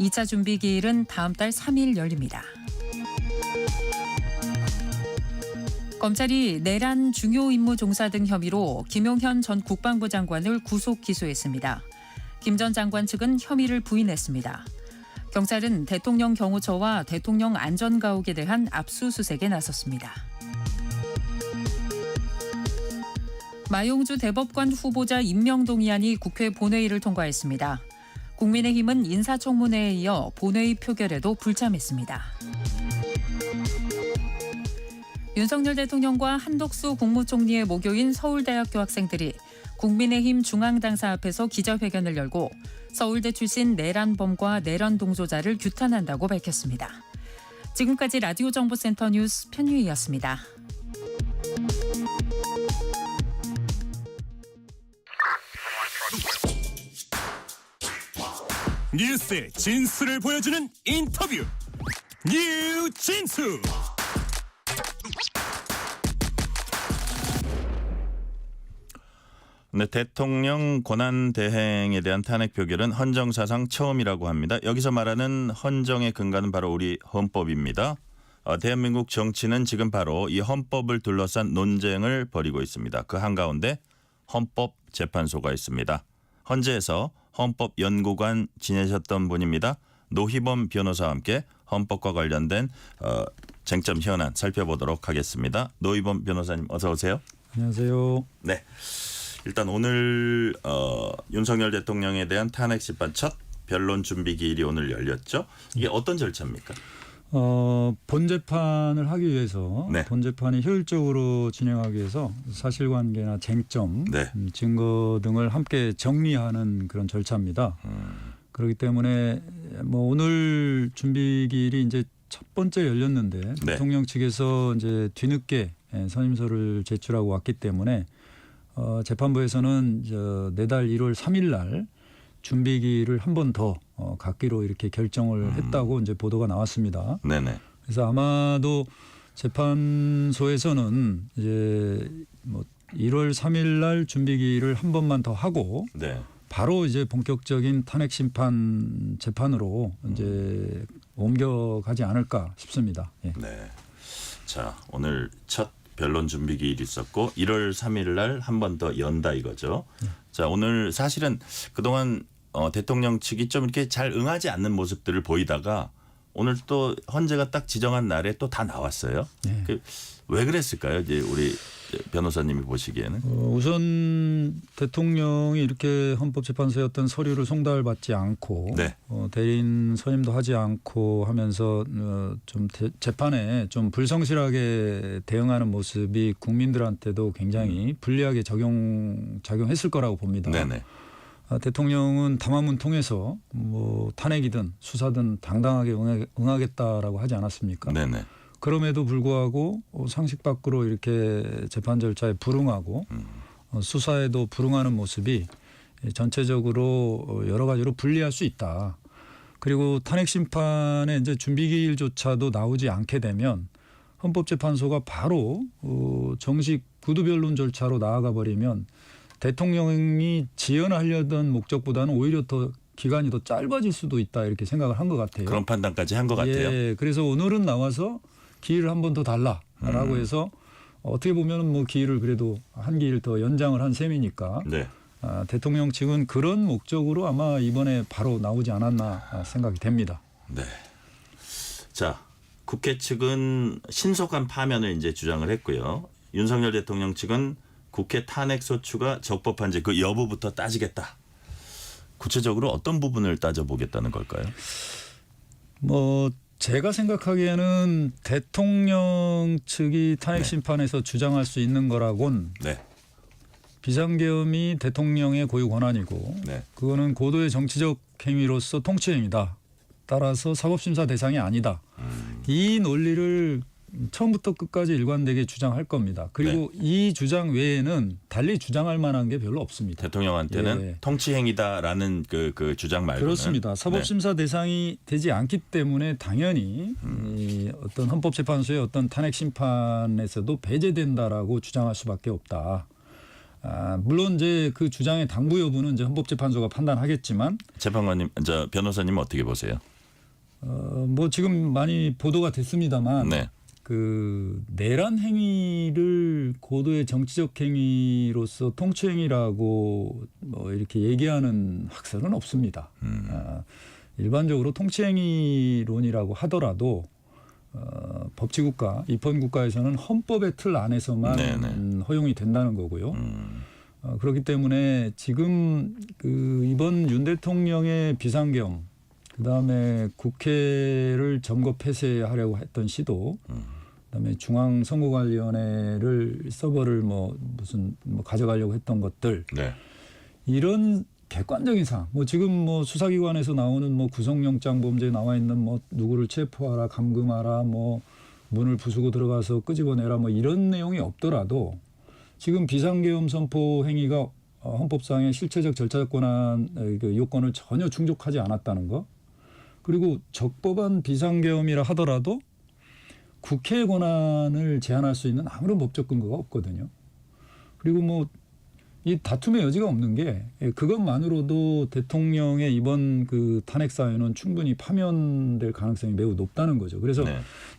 2차 준비 기일은 다음 달 3일 열립니다. 검찰이 내란 중요 임무 종사 등 혐의로 김용현 전 국방부 장관을 구속 기소했습니다. 김 전 장관 측은 혐의를 부인했습니다. 경찰은 대통령 경호처와 대통령 안전가옥에 대한 압수수색에 나섰습니다. 마용주 대법관 후보자 임명동의안이 국회 본회의를 통과했습니다. 국민의힘은 인사청문회에 이어 본회의 표결에도 불참했습니다. 윤석열 대통령과 한덕수 국무총리의 모교인 서울대학교 학생들이 국민의힘 중앙당사 앞에서 기자회견을 열고 서울대 출신 내란범과 내란 동조자를 규탄한다고 밝혔습니다. 지금까지 라디오 정보센터 뉴스 편유희였습니다. 뉴스의 진수를 보여주는 인터뷰 뉴진수. 네, 대통령 권한 대행에 대한 탄핵 표결은 헌정 사상 처음이라고 합니다. 여기서 말하는 헌정의 근간은 바로 우리 헌법입니다. 대한민국 정치는 지금 바로 이 헌법을 둘러싼 논쟁을 벌이고 있습니다. 그 한가운데 헌법재판소가 있습니다. 헌재에서 헌법연구관 지내셨던 분입니다. 노희범 변호사와 함께 헌법과 관련된 쟁점 현안 살펴보도록 하겠습니다. 노희범 변호사님 어서 오세요. 안녕하세요. 네. 일단 오늘 윤석열 대통령에 대한 탄핵 심판 첫 변론 준비 기일이 오늘 열렸죠. 이게 어떤 절차입니까? 본 재판을 하기 위해서 네. 본 재판이 효율적으로 진행하기 위해서 사실관계나 쟁점, 네. 증거 등을 함께 정리하는 그런 절차입니다. 그렇기 때문에 뭐 오늘 준비 기일이 이제 첫 번째 열렸는데 네. 대통령 측에서 이제 뒤늦게 선임서를 제출하고 왔기 때문에 재판부에서는 내달 1월 3일 날 준비기를 한 번 더 갖기로 이렇게 결정을 했다고 이제 보도가 나왔습니다. 네네. 그래서 아마도 재판소에서는 이제 뭐 1월 3일 날 준비기를 한 번만 더 하고 네. 바로 이제 본격적인 탄핵 심판 재판으로 이제 옮겨가지 않을까 싶습니다. 예. 네. 자, 오늘 첫 변론 준비 기일이 있었고 1월 3일 날 한 번 더 연다 이거죠. 자, 오늘 사실은 그동안 대통령 측이 좀 이렇게 잘 응하지 않는 모습들을 보이다가 오늘 또 헌재가 딱 지정한 날에 또 다 나왔어요. 네. 왜 그랬을까요? 이제 우리 변호사님이 보시기에는. 우선 대통령이 이렇게 헌법재판소에 어떤 서류를 송달받지 않고 네. 대리인 선임도 하지 않고 하면서 좀 재판에 좀 불성실하게 대응하는 모습이 국민들한테도 굉장히 불리하게 작용했을 거라고 봅니다. 네네. 대통령은 담화문 통해서 뭐 탄핵이든 수사든 당당하게 응하겠다라고 하지 않았습니까? 네네. 그럼에도 불구하고 상식 밖으로 이렇게 재판 절차에 불응하고 수사에도 불응하는 모습이 전체적으로 여러 가지로 불리할 수 있다. 그리고 탄핵 심판의 이제 준비 기일조차도 나오지 않게 되면 헌법재판소가 바로 정식 구두변론 절차로 나아가 버리면 대통령이 지연하려던 목적보다는 오히려 더 기간이 더 짧아질 수도 있다 이렇게 생각을 한 것 같아요. 그런 판단까지 한 것 같아요. 예, 그래서 오늘은 나와서 기일을 한 번 더 달라라고 해서 어떻게 보면 뭐 기일을 그래도 한 기일 더 연장을 한 셈이니까 네. 대통령 측은 그런 목적으로 아마 이번에 바로 나오지 않았나 생각이 됩니다. 네. 자, 국회 측은 신속한 파면을 이제 주장을 했고요. 윤석열 대통령 측은 국회 탄핵소추가 적법한지 그 여부부터 따지겠다. 구체적으로 어떤 부분을 따져보겠다는 걸까요? 뭐 제가 생각하기에는 대통령 측이 탄핵 네. 심판에서 주장할 수 있는 거라곤 네. 비상계엄이 대통령의 고유 권한이고 네. 그거는 고도의 정치적 행위로서 통치행위다. 따라서 사법심사 대상이 아니다. 이 논리를 처음부터 끝까지 일관되게 주장할 겁니다. 그리고 이 주장 외에는 달리 주장할 만한 게 별로 없습니다. 대통령한테는 예. 통치행위다라는 그 주장 말고는. 그렇습니다. 사법심사 대상이 되지 않기 때문에 당연히 이 어떤 헌법재판소의 어떤 탄핵 심판에서도 배제된다라고 주장할 수밖에 없다. 물론 이제 그 주장의 당부 여부는 이제 헌법재판소가 판단하겠지만 재판관님, 변호사님 어떻게 보세요? 뭐 지금 많이 보도가 됐습니다만 네. 그 내란 행위를 고도의 정치적 행위로서 통치 행위라고 뭐 이렇게 얘기하는 학설은 없습니다. 일반적으로 통치 행위론이라고 하더라도 법치국가, 입헌국가에서는 헌법의 틀 안에서만 허용이 된다는 거고요. 그렇기 때문에 지금 그 이번 윤 대통령의 비상계엄, 그다음에 국회를 점거 폐쇄하려고 했던 시도, 그다음에 중앙선거관리위원회를 서버를 무슨 가져가려고 했던 것들, 네. 이런 객관적인 사항, 지금 수사기관에서 나오는 구속영장 범죄에 나와 있는 누구를 체포하라, 감금하라, 문을 부수고 들어가서 끄집어내라, 이런 내용이 없더라도 지금 비상계엄 선포 행위가 헌법상의 실체적 절차적 권한 요건을 전혀 충족하지 않았다는 거. 그리고 적법한 비상계엄이라 하더라도 국회의 권한을 제한할 수 있는 아무런 법적 근거가 없거든요. 그리고 이 다툼의 여지가 없는 게 그것만으로도 대통령의 이번 그 탄핵 사유는 충분히 파면될 가능성이 매우 높다는 거죠. 그래서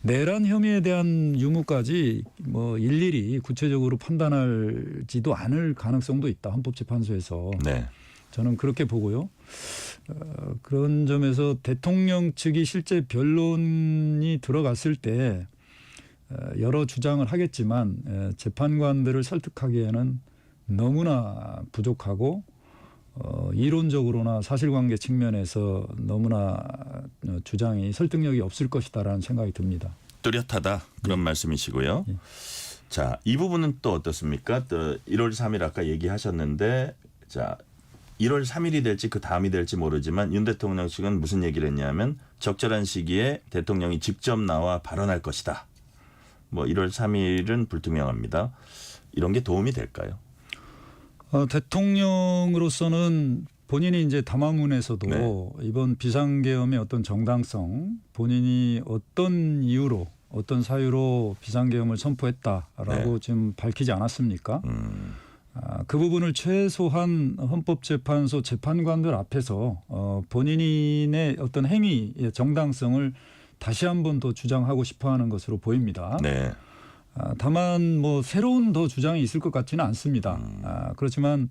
내란 혐의에 대한 유무까지 일일이 구체적으로 판단하지도 않을 가능성도 있다. 헌법재판소에서. 네. 저는 그렇게 보고요. 그런 점에서 대통령 측이 실제 변론이 들어갔을 때 여러 주장을 하겠지만 재판관들을 설득하기에는 너무나 부족하고 이론적으로나 사실관계 측면에서 너무나 주장이 설득력이 없을 것이다라는 생각이 듭니다. 뚜렷하다 그런 말씀이시고요. 자, 이 부분은 또 어떻습니까? 또 1월 3일 아까 얘기하셨는데, 자 1월 3일이 될지 그 다음이 될지 모르지만 윤 대통령 측은 무슨 얘기를 했냐면 적절한 시기에 대통령이 직접 나와 발언할 것이다. 1월 3일은 불투명합니다. 이런 게 도움이 될까요? 대통령으로서는 본인이 이제 담화문에서도 이번 비상계엄의 어떤 정당성, 본인이 어떤 이유로 어떤 사유로 비상계엄을 선포했다라고 지금 밝히지 않았습니까? 그 부분을 최소한 헌법재판소 재판관들 앞에서 본인의 어떤 행위의 정당성을 다시 한 번 더 주장하고 싶어하는 것으로 보입니다. 네. 다만 새로운 더 주장이 있을 것 같지는 않습니다. 그렇지만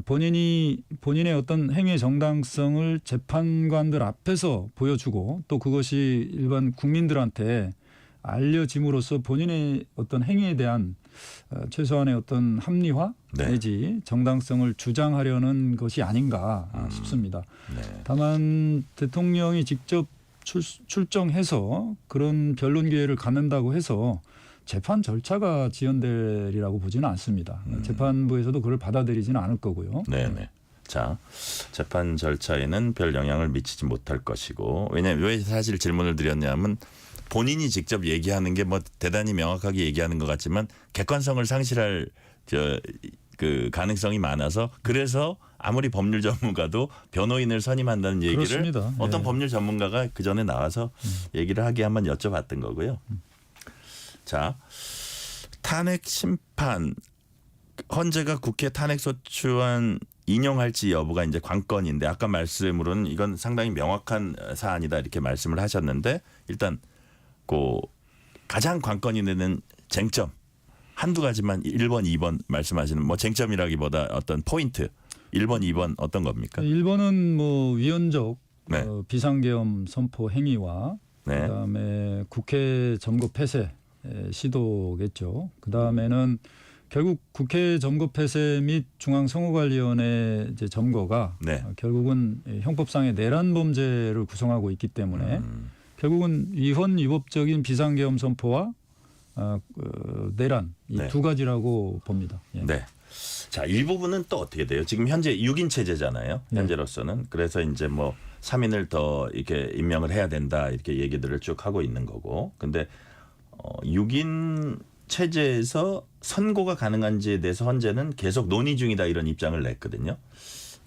본인의 어떤 행위의 정당성을 재판관들 앞에서 보여주고 또 그것이 일반 국민들한테 알려짐으로써 본인의 어떤 행위에 대한 최소한의 어떤 합리화 내지 정당성을 주장하려는 것이 아닌가 싶습니다. 다만 대통령이 직접 출정해서 그런 변론 기회를 갖는다고 해서 재판 절차가 지연되리라고 보지는 않습니다. 재판부에서도 그걸 받아들이지는 않을 거고요. 네네. 자, 재판 절차에는 별 영향을 미치지 못할 것이고, 왜냐하면 왜 사실 질문을 드렸냐면 본인이 직접 얘기하는 게 대단히 명확하게 얘기하는 것 같지만 객관성을 상실할 그 가능성이 많아서, 그래서 아무리 법률 전문가도 변호인을 선임한다는 얘기를 그렇습니다. 어떤 법률 전문가가 그 전에 나와서 얘기를 하게 한번 여쭤봤던 거고요. 자, 탄핵 심판 헌재가 국회 탄핵소추안 인용할지 여부가 이제 관건인데 아까 말씀으로는 이건 상당히 명확한 사안이다 이렇게 말씀을 하셨는데 일단 그 가장 관건이 되는 쟁점 한두 가지만 1번, 2번 말씀하시는 뭐 쟁점이라기보다 어떤 포인트 1번, 2번 어떤 겁니까? 1번은 뭐 위헌적 네. 비상계엄 선포 행위와 네. 그다음에 국회 점거 폐쇄 시도겠죠. 그다음에는 결국 국회 점거 폐쇄 및 중앙선거관리위원회 이제 점거가 네. 결국은 형법상의 내란 범죄를 구성하고 있기 때문에 결국은 위헌 위법적인 비상계엄 선포와 내란 이 네. 두 가지라고 봅니다. 예. 네. 자, 일부분은 또 어떻게 돼요? 지금 현재 6인 체제잖아요. 네. 현재로서는. 그래서 이제 뭐 3인을 더 이렇게 임명을 해야 된다 이렇게 얘기들을 쭉 하고 있는 거고. 근데 6인 체제에서 선고가 가능한지에 대해서 헌재는 계속 논의 중이다 이런 입장을 냈거든요.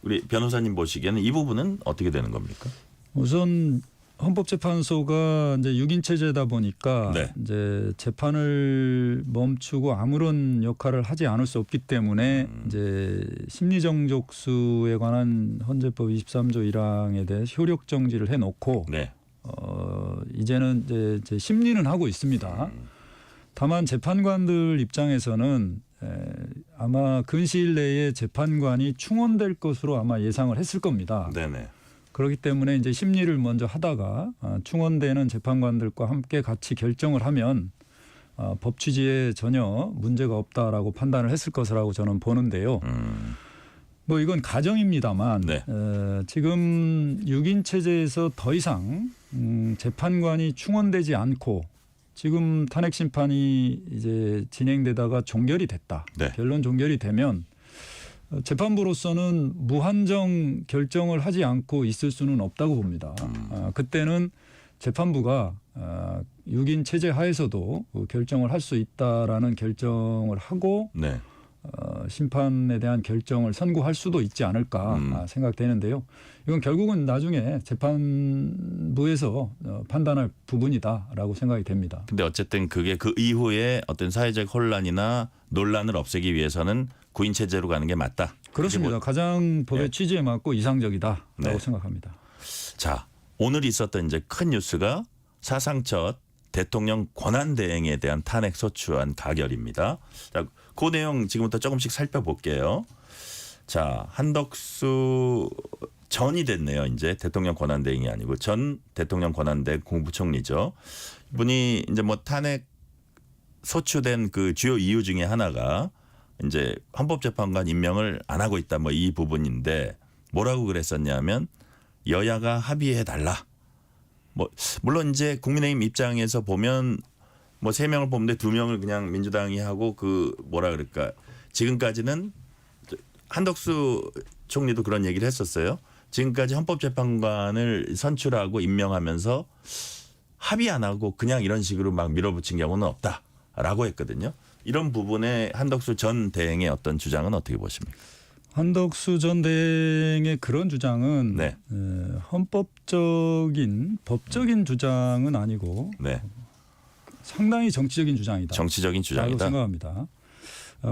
우리 변호사님 보시기에는 이 부분은 어떻게 되는 겁니까? 우선 헌법재판소가 이제 6인 체제다 보니까 네. 이제 재판을 멈추고 아무런 역할을 하지 않을 수 없기 때문에 이제 심리정족수에 관한 헌재법 23조 1항에 대해 효력 정지를 해놓고 네. 이제는 이제 심리는 하고 있습니다. 다만 재판관들 입장에서는 아마 근시일 내에 재판관이 충원될 것으로 아마 예상을 했을 겁니다. 네네. 그렇기 때문에 이제 심리를 먼저 하다가 충원되는 재판관들과 함께 같이 결정을 하면 법 취지에 전혀 문제가 없다라고 판단을 했을 것이라고 저는 보는데요. 뭐 이건 가정입니다만 네. 지금 6인 체제에서 더 이상 재판관이 충원되지 않고 지금 탄핵 심판이 이제 진행되다가 종결이 됐다. 네. 결론 종결이 되면 재판부로서는 무한정 결정을 하지 않고 있을 수는 없다고 봅니다. 그때는 재판부가 6인 체제 하에서도 결정을 할 수 있다라는 결정을 하고 네. 심판에 대한 결정을 선고할 수도 있지 않을까 생각되는데요. 이건 결국은 나중에 재판부에서 판단할 부분이다라고 생각이 됩니다. 근데 어쨌든 그게 그 이후에 어떤 사회적 혼란이나 논란을 없애기 위해서는 9인 체제로 가는 게 맞다. 그렇습니다. 뭐, 가장 법의 네. 취지에 맞고 이상적이다라고 네. 생각합니다. 자, 오늘 있었던 이제 큰 뉴스가 사상 첫 대통령 권한대행에 대한 탄핵 소추안 가결입니다. 자, 그 내용 지금부터 조금씩 살펴볼게요. 자, 한덕수 전이 됐네요. 이제 대통령 권한대행이 아니고 전 대통령 권한대행 국무총리죠. 이분이 이제 뭐 탄핵 소추된 그 주요 이유 중에 하나가 이제 헌법재판관 임명을 안 하고 있다 뭐 이 부분인데 뭐라고 그랬었냐면 여야가 합의해 달라. 뭐 물론 이제 국민의힘 입장에서 보면 뭐 3명을 뽑는데 2명을 그냥 민주당이 하고 그 뭐라 그럴까 지금까지는 한덕수 총리도 그런 얘기를 했었어요. 지금까지 헌법재판관을 선출하고 임명하면서 합의 안 하고 그냥 이런 식으로 막 밀어붙인 경우는 없다라고 했거든요. 이런 부분에 한덕수 전 대행의 어떤 주장은 어떻게 보십니까? 한덕수 전 대행의 그런 주장은 네. 헌법적인 법적인 주장은 아니고 네. 상당히 정치적인 주장이다. 정치적인 라고 주장이다. 생각합니다.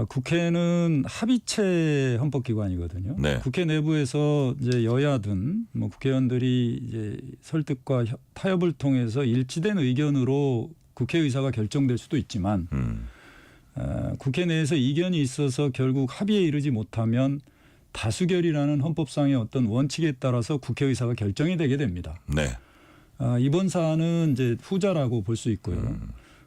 국회는 합의체 헌법기관이거든요. 네. 국회 내부에서 이제 여야든 뭐 국회의원들이 이제 설득과 타협을 통해서 일치된 의견으로 국회의사가 결정될 수도 있지만 국회 내에서 이견이 있어서 결국 합의에 이르지 못하면 다수결이라는 헌법상의 어떤 원칙에 따라서 국회의사가 결정이 되게 됩니다. 네. 이번 사안은 이제 후자라고 볼 수 있고요.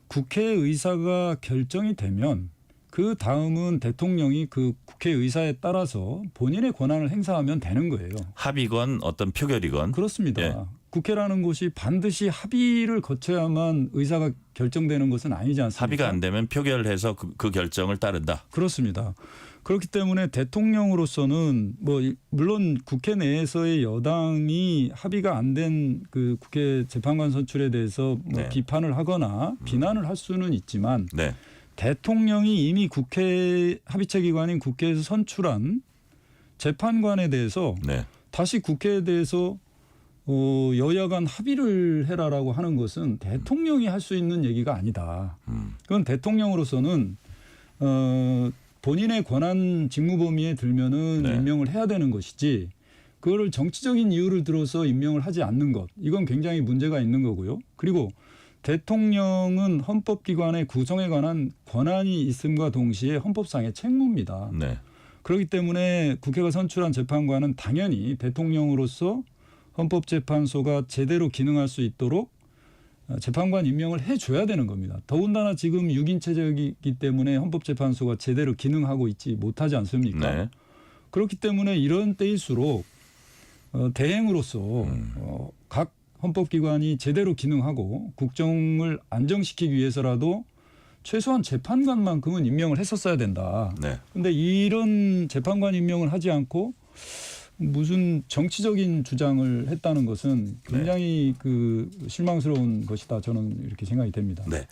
국회의사가 결정이 되면 그 다음은 대통령이 그 국회의사에 따라서 본인의 권한을 행사하면 되는 거예요. 합의건 어떤 표결이건. 그렇습니다. 예. 국회라는 곳이 반드시 합의를 거쳐야만 의사가 결정되는 것은 아니지 않습니까? 합의가 안 되면 표결해서 그 결정을 따른다. 그렇습니다. 그렇기 때문에 대통령으로서는 뭐 물론 국회 내에서의 여당이 합의가 안 된 그 국회 재판관 선출에 대해서 뭐 네. 비판을 하거나 비난을 할 수는 있지만 네. 대통령이 이미 국회 합의체 기관인 국회에서 선출한 재판관에 대해서 네. 다시 국회에 대해서 여야 간 합의를 해라라고 하는 것은 대통령이 할 수 있는 얘기가 아니다. 그건 대통령으로서는 본인의 권한 직무 범위에 들면은 네. 임명을 해야 되는 것이지 그거를 정치적인 이유를 들어서 임명을 하지 않는 것 이건 굉장히 문제가 있는 거고요. 그리고 대통령은 헌법기관의 구성에 관한 권한이 있음과 동시에 헌법상의 책무입니다. 네. 그렇기 때문에 국회가 선출한 재판관은 당연히 대통령으로서 헌법재판소가 제대로 기능할 수 있도록 재판관 임명을 해줘야 되는 겁니다. 더군다나 지금 6인 체제이기 때문에 헌법재판소가 제대로 기능하고 있지 못하지 않습니까? 네. 그렇기 때문에 이런 때일수록 대행으로서 각 헌법기관이 제대로 기능하고 국정을 안정시키기 위해서라도 최소한 재판관만큼은 임명을 했었어야 된다. 네. 그런데 이런 재판관 임명을 하지 않고 무슨 정치적인 주장을 했다는 것은 굉장히 그 실망스러운 것이다. 저는 이렇게 생각이 됩니다. 네.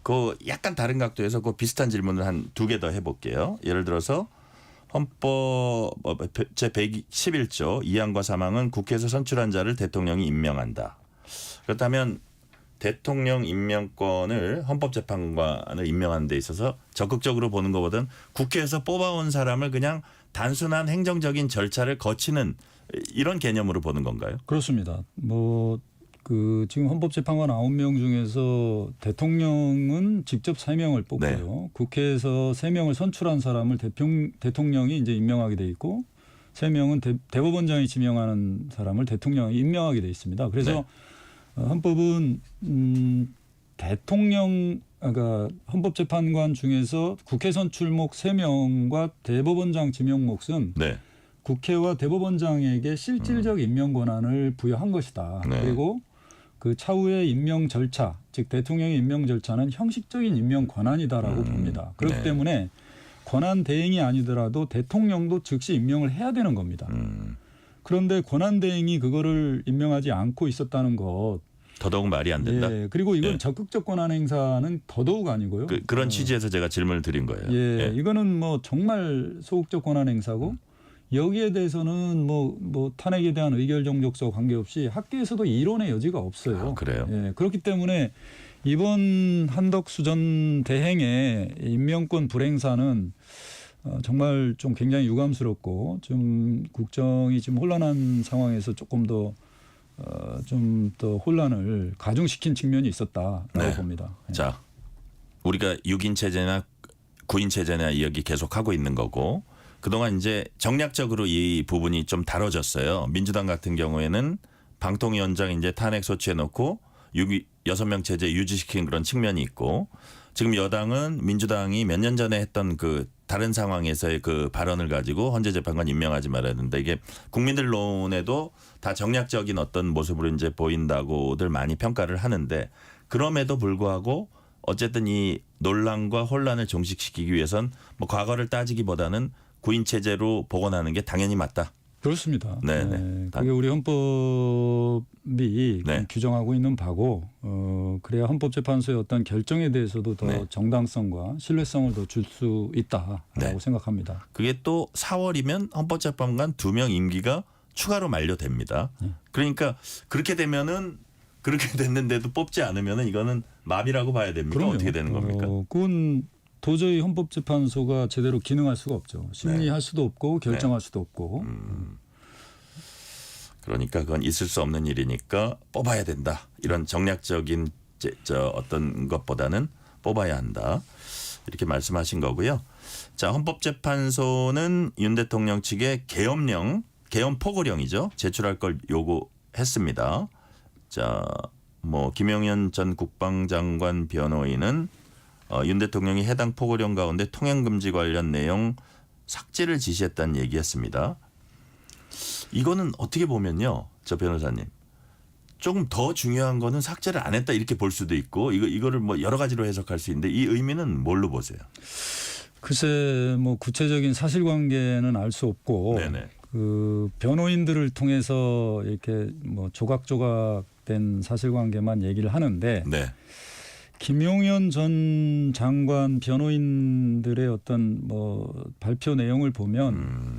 그 약간 다른 각도에서 그 비슷한 질문을 한 2개 더 해볼게요. 예를 들어서 헌법 제 111조 2항과 3항은 국회에서 선출한 자를 대통령이 임명한다. 그렇다면 대통령 임명권을 헌법재판관을 임명하는 데 있어서 적극적으로 보는 것보다는 국회에서 뽑아온 사람을 그냥 단순한 행정적인 절차를 거치는 이런 개념으로 보는 건가요? 그렇습니다. 지금 헌법재판관 9명 중에서 대통령은 직접 3명을 뽑고요. 국회에서 3명을 선출한 사람을 대통령이 이제 임명하게 돼 있고 3명은 대법원장이 지명하는 사람을 대통령이 임명하게 돼 있습니다. 그래서 헌법은 그러니까 헌법재판관 중에서 국회 선출목 3명과 대법원장 지명 몫은 네. 국회와 대법원장에게 실질적 임명 권한을 부여한 것이다. 네. 그리고 그 차후의 임명 절차, 즉 대통령의 임명 절차는 형식적인 임명 권한이다라고 봅니다. 그렇기 네. 때문에 권한 대행이 아니더라도 대통령도 즉시 임명을 해야 되는 겁니다. 그런데 권한 대행이 그거를 임명하지 않고 있었다는 것. 더더욱 말이 안 된다. 예, 그리고 이건 예. 적극적 권한 행사는 더더욱 아니고요. 그런 취지에서 제가 질문을 드린 거예요. 예, 이거는 정말 소극적 권한 행사고 여기에 대해서는 탄핵에 대한 의결 정족서 관계없이 학계에서도 이론의 여지가 없어요. 그래요? 예, 그렇기 때문에 이번 한덕수 전 대행의 임명권 불행사는 정말 좀 굉장히 유감스럽고 좀 국정이 지금 혼란한 상황에서 조금 더 혼란을 가중시킨 측면이 있었다라고 봅니다. 예. 자, 우리가 6인 체제나 9인 체제나 이야기 계속하고 있는 거고 그동안 이제 정략적으로 이 부분이 좀 다뤄졌어요. 민주당 같은 경우에는 방통위원장 이제 탄핵 소추해 놓고 6명 체제 유지시킨 그런 측면이 있고 지금 여당은 민주당이 몇 년 전에 했던 그 다른 상황에서의 그 발언을 가지고 헌재 재판관 임명하지 말아야 된다. 이게 국민들론에도 다 정략적인 어떤 모습으로 이제 보인다고들 많이 평가를 하는데 그럼에도 불구하고 어쨌든 이 논란과 혼란을 종식시키기 위해선 과거를 따지기보다는 9인 체제로 복원하는 게 당연히 맞다. 그렇습니다. 네네. 네, 그게 우리 헌법이 네. 규정하고 있는 바고 그래야 헌법재판소의 어떤 결정에 대해서도 더 네. 정당성과 신뢰성을 더 줄 수 있다라고 네. 생각합니다. 그게 또 4월이면 헌법재판관 2명 임기가 추가로 만료됩니다. 그러니까 그렇게 되면은 그렇게 됐는데도 뽑지 않으면은 이거는 마비라고 봐야 됩니까? 그럼요. 어떻게 되는 겁니까? 그건 도저히 헌법재판소가 제대로 기능할 수가 없죠. 심리할 수도 없고 결정할 수도 없고. 그러니까 그건 있을 수 없는 일이니까 뽑아야 된다. 이런 정략적인 어떤 것보다는 뽑아야 한다. 이렇게 말씀하신 거고요. 자, 헌법재판소는 윤 대통령 측에 계엄 포고령이죠. 제출할 걸 요구했습니다. 자, 김용현 전 국방장관 변호인은 윤 대통령이 해당 포고령 가운데 통행금지 관련 내용 삭제를 지시했다는 얘기했습니다. 이거는 어떻게 보면요, 저 변호사님, 조금 더 중요한 거는 삭제를 안 했다 이렇게 볼 수도 있고 이거를 여러 가지로 해석할 수 있는데 이 의미는 뭘로 보세요? 글쎄 구체적인 사실관계는 알 수 없고 네네. 그 변호인들을 통해서 이렇게 조각조각된 사실관계만 얘기를 하는데 네. 김용현 전 장관 변호인들의 어떤 발표 내용을 보면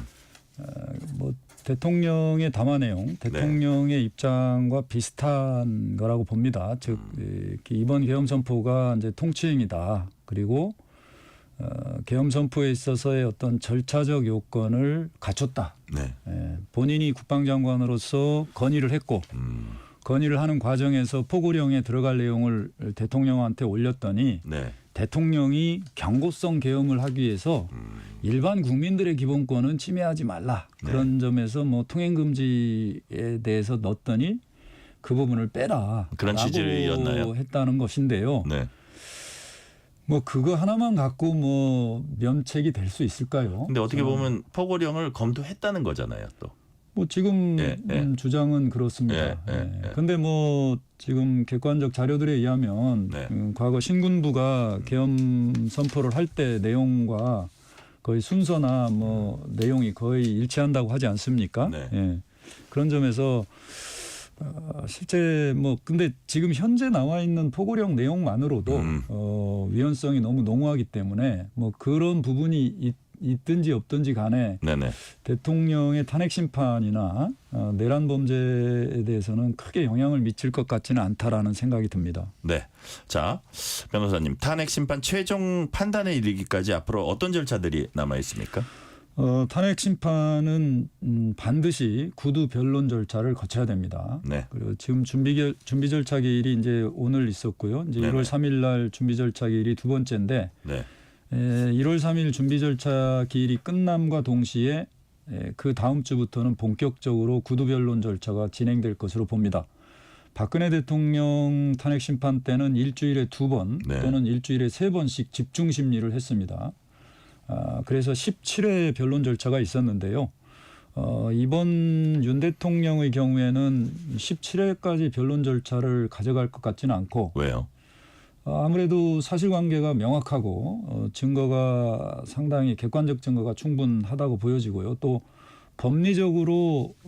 뭐 대통령의 담화 내용, 대통령의 입장과 비슷한 거라고 봅니다. 즉 이번 계엄 선포가 이제 통치행위다. 그리고 계엄 선포에 있어서의 어떤 절차적 요건을 갖췄다. 네. 본인이 국방장관으로서 건의를 했고 건의를 하는 과정에서 포고령에 들어갈 내용을 대통령한테 올렸더니 네. 대통령이 경고성 계엄을 하기 위해서 일반 국민들의 기본권은 침해하지 말라. 그런 점에서 뭐 통행금지에 대해서 넣었더니 그 부분을 빼라. 그런 취지였나요? 했다는 것인데요. 네. 뭐 그거 하나만 갖고 뭐 면책이 될 수 있을까요? 근데 어떻게 보면 포고령을 검토했다는 거잖아요, 또. 뭐 지금 예. 주장은 그렇습니다. 예. 근데 뭐 지금 객관적 자료들에 의하면 네. 과거 신군부가 계엄 선포를 할 때 내용과 거의 순서나 뭐 내용이 거의 일치한다고 하지 않습니까? 네. 예. 그런 점에서 실제 뭐 근데 지금 현재 나와 있는 포고령 내용만으로도 위헌성이 너무 농후하기 때문에 뭐 그런 부분이 있든지 없든지 간에 네네. 대통령의 탄핵 심판이나 내란 범죄에 대해서는 크게 영향을 미칠 것 같지는 않다라는 생각이 듭니다. 네. 자, 변호사님, 탄핵 심판 최종 판단에 이르기까지 앞으로 어떤 절차들이 남아 있습니까? 탄핵 심판은 반드시 구두 변론 절차를 거쳐야 됩니다. 네. 그리고 지금 준비 절차 기일이 이제 오늘 있었고요. 이제 네네. 1월 3일 날 준비 절차 기일이 두 번째인데 네. 1월 3일 준비 절차 기일이 끝남과 동시에 그 다음 주부터는 본격적으로 구두 변론 절차가 진행될 것으로 봅니다. 박근혜 대통령 탄핵 심판 때는 일주일에 2번 네. 또는 일주일에 3번씩 집중 심리를 했습니다. 그래서 17회 변론 절차가 있었는데요. 이번 윤 대통령의 경우에는 17회까지 변론 절차를 가져갈 것 같지는 않고 왜요? 아무래도 사실관계가 명확하고 증거가 상당히 객관적 증거가 충분하다고 보여지고요. 또 법리적으로도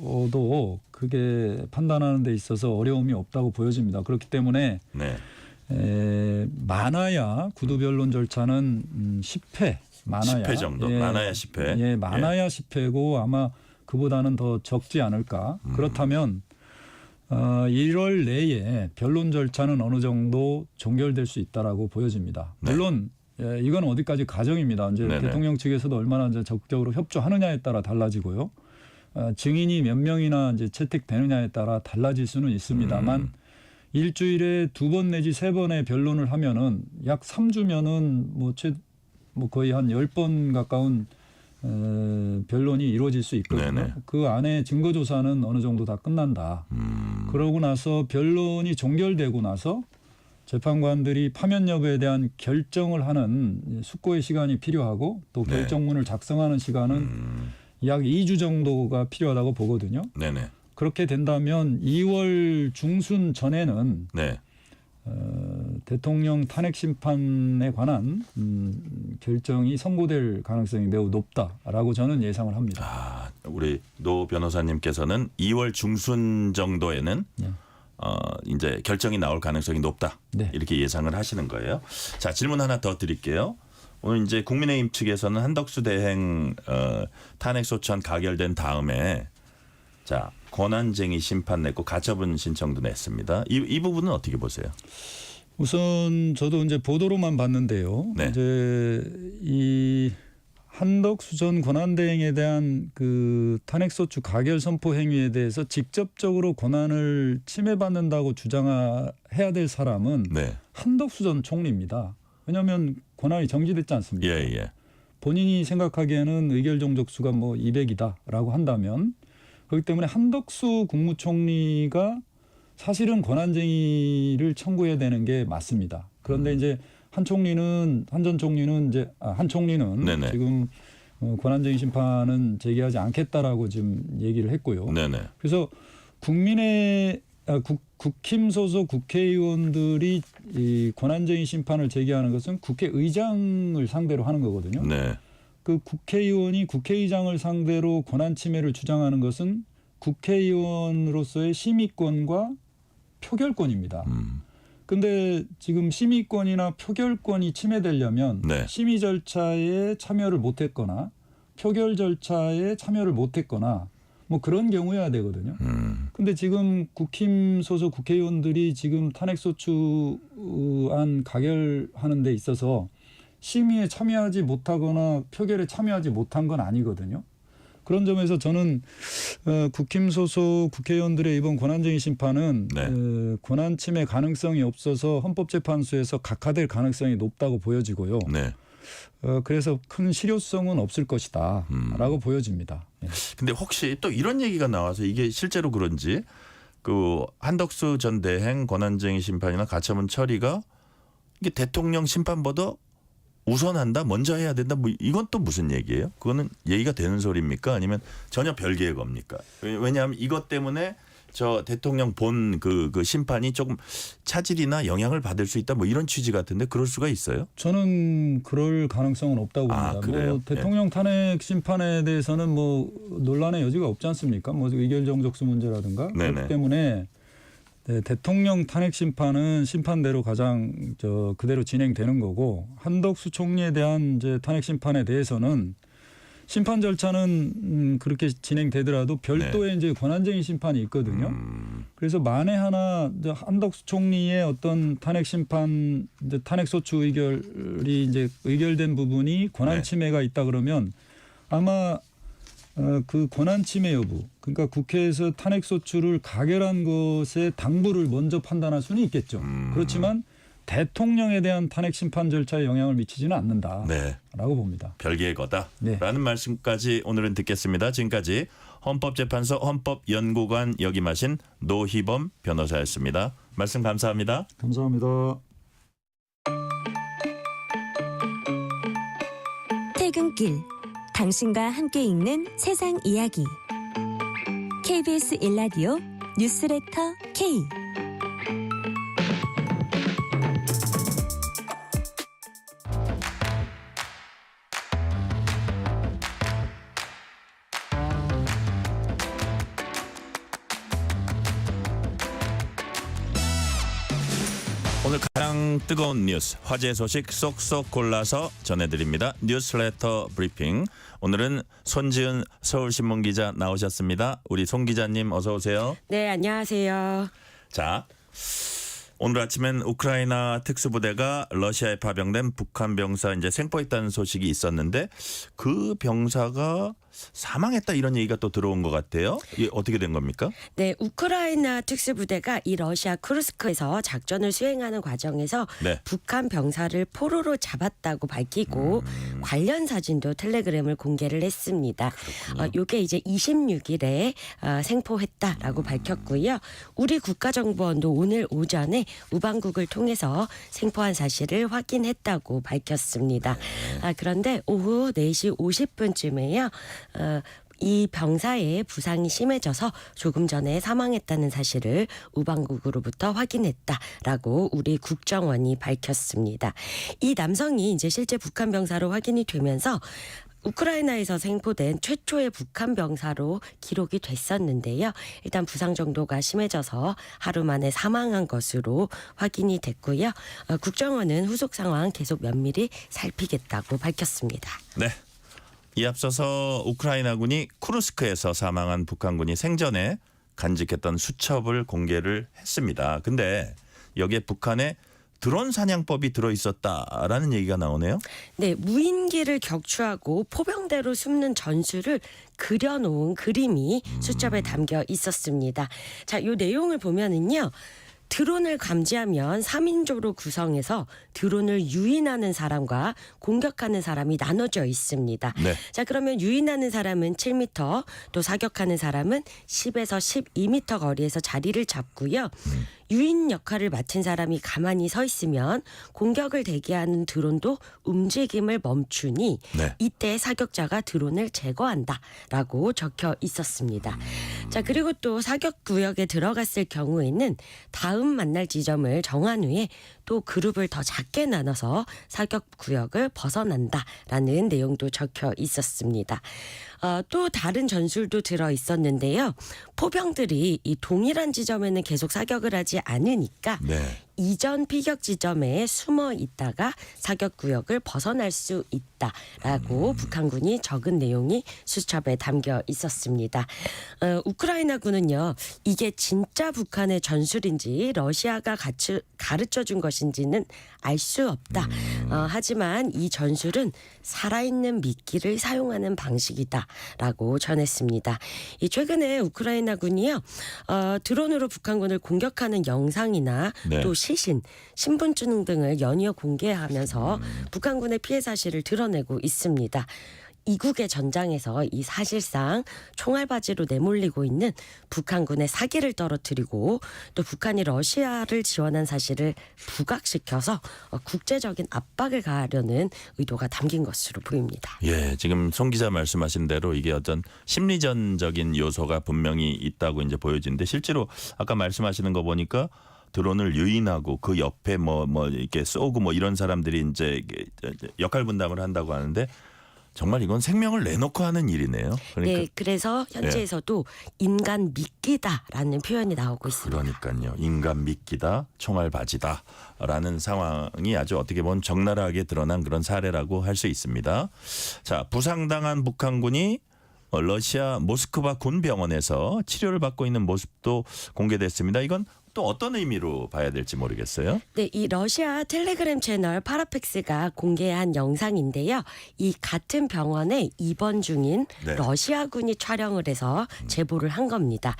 그게 판단하는 데 있어서 어려움이 없다고 보여집니다. 그렇기 때문에 네. 많아야 구두 변론 절차는 10회. 많아야 10회 정도. 많아야 10회. 예, 많아야 10회고 아마 그보다는 더 적지 않을까. 그렇다면 1월 내에 변론 절차는 어느 정도 종결될 수 있다라고 보여집니다. 네. 물론 이건 어디까지 가정입니다. 이제 네네. 대통령 측에서도 얼마나 이제 적극적으로 협조하느냐에 따라 달라지고요. 증인이 몇 명이나 이제 채택되느냐에 따라 달라질 수는 있습니다만 일주일에 2번 내지 3번의 변론을 하면은 약 3주면은 뭐 거의 한 10번 가까운 변론이 이루어질 수 있거든요. 네네. 그 안에 증거 조사는 어느 정도 다 끝난다. 그러고 나서 변론이 종결되고 나서 재판관들이 파면 여부에 대한 결정을 하는 숙고의 시간이 필요하고 또 네. 결정문을 작성하는 시간은 약 2주 정도가 필요하다고 보거든요. 네네. 그렇게 된다면 2월 중순 전에는 네. 대통령 탄핵 심판에 관한 결정이 선고될 가능성이 매우 높다라고 저는 예상을 합니다. 우리 노 변호사님께서는 2월 중순 정도에는 네. 이제 결정이 나올 가능성이 높다. 네. 이렇게 예상을 하시는 거예요. 자, 질문 하나 더 드릴게요. 오늘 이제 국민의힘 측에서는 한덕수 대행 탄핵 소추안 가결된 다음에 자, 권한쟁의 심판 냈고 가처분 신청도 냈습니다. 이 부분은 어떻게 보세요? 우선 저도 이제 보도로만 봤는데요. 네. 이제 이 한덕수 전 권한대행에 대한 그 탄핵소추 가결 선포 행위에 대해서 직접적으로 권한을 침해받는다고 주장해야 될 사람은 네. 한덕수 전 총리입니다. 왜냐하면 권한이 정지됐지 않습니까? 예. 본인이 생각하기에는 의결 종족수가 뭐 200이다라고 한다면 그렇기 때문에 한덕수 국무총리가 사실은 권한쟁의를 청구해야 되는 게 맞습니다. 그런데 이제 한 총리는 네네. 지금 권한쟁의 심판은 제기하지 않겠다라고 지금 얘기를 했고요. 네네. 그래서 국힘 소속 국회의원들이 이 권한쟁의 심판을 제기하는 것은 국회의장을 상대로 하는 거거든요. 네. 그 국회의원이 국회의장을 상대로 권한 침해를 주장하는 것은 국회의원으로서의 심의권과 표결권입니다. 근데 지금 심의권이나 표결권이 침해되려면 네. 심의 절차에 참여를 못했거나 표결 절차에 참여를 못했거나 뭐 그런 경우여야 되거든요. 근데 지금 국힘 소속 국회의원들이 지금 탄핵소추안 가결하는 데 있어서 심의에 참여하지 못하거나 표결에 참여하지 못한 건 아니거든요. 그런 점에서 저는 국힘 소속 국회의원들의 이번 권한쟁의 심판은 네. 권한 침해 가능성이 없어서 헌법재판소에서 각하될 가능성이 높다고 보여지고요. 네. 그래서 큰 실효성은 없을 것이다라고 보여집니다. 예. 근데 혹시 또 이런 얘기가 나와서 이게 실제로 그런지 그 한덕수 전 대행 권한쟁의 심판이나 가처분 처리가 이게 대통령 심판보다 우선한다, 먼저 해야 된다, 뭐 이건 또 무슨 얘기예요? 그거는 얘기가 되는 소리입니까? 아니면 전혀 별개의 겁니까? 왜냐하면 이것 때문에 저 대통령 본 그 심판이 조금 차질이나 영향을 받을 수 있다, 뭐 이런 취지 같은데 그럴 수가 있어요? 저는 그럴 가능성은 없다고 봅니다. 그래요? 뭐 대통령 탄핵 심판에 대해서는 뭐 논란의 여지가 없지 않습니까? 뭐 의결 정족수 문제라든가 네네. 그렇기 때문에 네, 대통령 탄핵 심판은 심판대로 가장 그대로 진행되는 거고 한덕수 총리에 대한 이제 탄핵 심판에 대해서는 심판 절차는 그렇게 진행되더라도 별도의 이제 권한쟁의 심판이 있거든요. 그래서 만에 하나 이제 한덕수 총리의 어떤 탄핵 심판, 이제 탄핵 소추 의결이 이제 의결된 부분이 권한 침해가 있다 그러면 아마 그 권한 침해 여부, 그러니까 국회에서 탄핵 소추를 가결한 것의 당부를 먼저 판단할 수는 있겠죠. 그렇지만 대통령에 대한 탄핵 심판 절차에 영향을 미치지는 않는다라고 네. 봅니다. 별개의 거다라는 네. 말씀까지 오늘은 듣겠습니다. 지금까지 헌법재판소 헌법연구관 역임하신 노희범 변호사였습니다. 말씀 감사합니다. 감사합니다. 퇴근길 당신과 함께 읽는 세상 이야기 KBS 일라디오 뉴스레터 K 오늘 가장 뜨거운 뉴스, 화제 소식 쏙쏙 골라서 전해드립니다. 뉴스레터 브리핑. 오늘은 손지은 서울신문 기자 나오셨습니다. 우리 송 기자님 어서 오세요. 네, 안녕하세요. 자, 오늘 아침엔 우크라이나 특수부대가 러시아에 파병된 북한 병사 이제 생포했다는 소식이 있었는데 그 병사가 사망했다 이런 얘기가 또 들어온 것 같아요. 이게 어떻게 된 겁니까? 네, 우크라이나 특수부대가 이 러시아 쿠르스크에서 작전을 수행하는 과정에서 네. 북한 병사를 포로로 잡았다고 밝히고 관련 사진도 텔레그램을 공개를 했습니다. 이게 이제 26일에 생포했다라고 밝혔고요. 우리 국가정보원도 오늘 오전에 우방국을 통해서 생포한 사실을 확인했다고 밝혔습니다. 그런데 오후 4시 50분쯤에요. 이 병사의 부상이 심해져서 조금 전에 사망했다는 사실을 우방국으로부터 확인했다라고 우리 국정원이 밝혔습니다. 이 남성이 이제 실제 북한 병사로 확인이 되면서 우크라이나에서 생포된 최초의 북한 병사로 기록이 됐었는데요. 일단 부상 정도가 심해져서 하루 만에 사망한 것으로 확인이 됐고요. 국정원은 후속 상황 계속 면밀히 살피겠다고 밝혔습니다. 네. 이 앞서서 우크라이나군이 쿠르스크에서 사망한 북한군이 생전에 간직했던 수첩을 공개를 했습니다. 근데 여기에 북한의 드론 사냥법이 들어있었다라는 얘기가 나오네요. 네, 무인기를 격추하고 포병대로 숨는 전술을 그려놓은 그림이 수첩에 담겨 있었습니다. 자, 이 내용을 보면은요. 드론을 감지하면 3인조로 구성해서 드론을 유인하는 사람과 공격하는 사람이 나눠져 있습니다. 네. 자, 그러면 유인하는 사람은 7m, 또 사격하는 사람은 10에서 12m 거리에서 자리를 잡고요. 유인 역할을 맡은 사람이 가만히 서 있으면 공격을 대기하는 드론도 움직임을 멈추니 네. 이때 사격자가 드론을 제거한다라고 적혀 있었습니다. 자, 그리고 또 사격 구역에 들어갔을 경우에는 다음 만날 지점을 정한 후에 또 그룹을 더 작게 나눠서 사격 구역을 벗어난다라는 내용도 적혀 있었습니다. 또 다른 전술도 들어 있었는데요. 포병들이 이 동일한 지점에는 계속 사격을 하지 않으니까 네. 이전 피격 지점에 숨어 있다가 사격 구역을 벗어날 수 있다라고 북한군이 적은 내용이 수첩에 담겨 있었습니다. 우크라이나군은요, 이게 진짜 북한의 전술인지 러시아가 가르쳐 준 것인지는 알 수 없다. 하지만 이 전술은 살아있는 미끼를 사용하는 방식이다라고 전했습니다. 이 최근에 우크라이나군이요, 드론으로 북한군을 공격하는 영상이나 네. 또 시신, 신분증 등을 연이어 공개하면서 북한군의 피해 사실을 드러내고 있습니다. 이국의 전장에서 이 사실상 총알바지로 내몰리고 있는 북한군의 사기를 떨어뜨리고 또 북한이 러시아를 지원한 사실을 부각시켜서 국제적인 압박을 가하려는 의도가 담긴 것으로 보입니다. 예, 지금 송 기자 말씀하신 대로 이게 어떤 심리전적인 요소가 분명히 있다고 이제 보여지는데 실제로 아까 말씀하시는 거 보니까 드론을 유인하고 그 옆에 뭐 이렇게 쏘고 뭐 이런 사람들이 이제 역할 분담을 한다고 하는데 정말 이건 생명을 내놓고 하는 일이네요. 그러니까 네, 그래서 현지에서도 인간 미끼다라는 표현이 나오고 있습니다. 그러니까요. 인간 미끼다, 총알바지다라는 상황이 아주 어떻게 보면 적나라하게 드러난 그런 사례라고 할 수 있습니다. 자, 부상당한 북한군이 러시아 모스크바 군병원에서 치료를 받고 있는 모습도 공개됐습니다. 이건 또 어떤 의미로 봐야 될지 모르겠어요. 네, 이 러시아 텔레그램 채널 파라펙스가 공개한 영상인데요. 이 같은 병원에 입원 중인 네. 러시아군이 촬영을 해서 제보를 한 겁니다.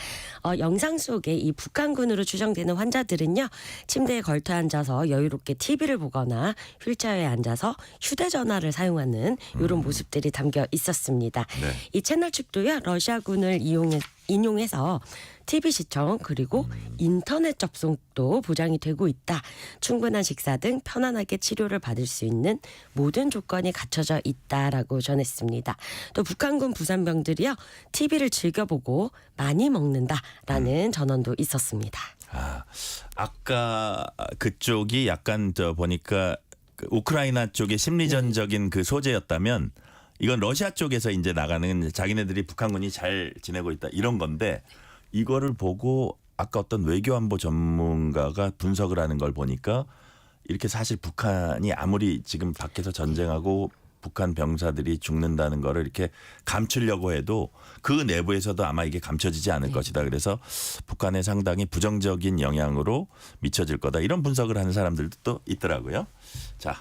영상 속에 이 북한군으로 추정되는 환자들은요, 침대에 걸터 앉아서 여유롭게 TV를 보거나 휠체어에 앉아서 휴대전화를 사용하는 이런 모습들이 담겨 있었습니다. 네. 이 채널 측도요, 러시아군을 인용해서 TV 시청 그리고 인터넷 접속도 보장이 되고 있다. 충분한 식사 등 편안하게 치료를 받을 수 있는 모든 조건이 갖춰져 있다라고 전했습니다. 또 북한군 부산병들이요, TV를 즐겨보고 많이 먹는다라는 전언도 있었습니다. 아까 그쪽이 약간 보니까 그 우크라이나 쪽의 심리전적인 그 소재였다면 이건 러시아 쪽에서 이제 나가는 자기네들이 북한군이 잘 지내고 있다 이런 건데 이거를 보고 아까 어떤 외교안보 전문가가 분석을 하는 걸 보니까 이렇게 사실 북한이 아무리 지금 밖에서 전쟁하고 북한 병사들이 죽는다는 거를 이렇게 감추려고 해도 그 내부에서도 아마 이게 감춰지지 않을 것이다. 그래서 북한에 상당히 부정적인 영향으로 미쳐질 거다. 이런 분석을 하는 사람들도 또 있더라고요. 자,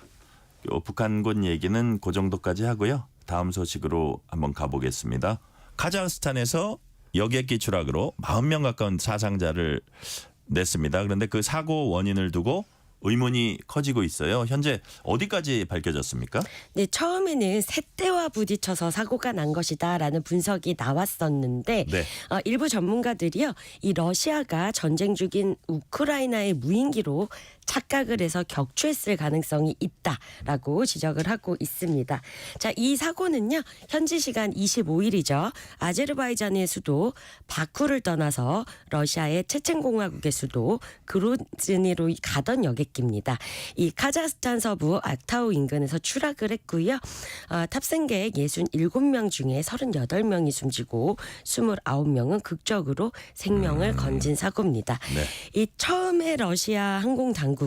요 북한군 얘기는 그 정도까지 하고요. 다음 소식으로 한번 가보겠습니다. 카자흐스탄에서 여객기 추락으로 40명 가까운 사상자를 냈습니다. 그런데 그 사고 원인을 두고 의문이 커지고 있어요. 현재 어디까지 밝혀졌습니까? 네, 처음에는 셋대와 부딪혀서 사고가 난 것이다라는 분석이 나왔었는데 네. 일부 전문가들이요, 이 러시아가 전쟁 중인 우크라이나의 무인기로 착각을 해서 격추했을 가능성이 있다라고 지적을 하고 있습니다. 자, 이 사고는요, 현지 시간 25일이죠. 아제르바이잔의 수도 바쿠를 떠나서 러시아의 체첸공화국의 수도 그로즈니로 가던 여객기입니다. 이 카자흐스탄 서부 악타우 인근에서 추락을 했고요. 탑승객 67명 중에 38명이 숨지고 29명은 극적으로 생명을 건진 사고입니다. 네. 이 처음에 러시아 항공 당국은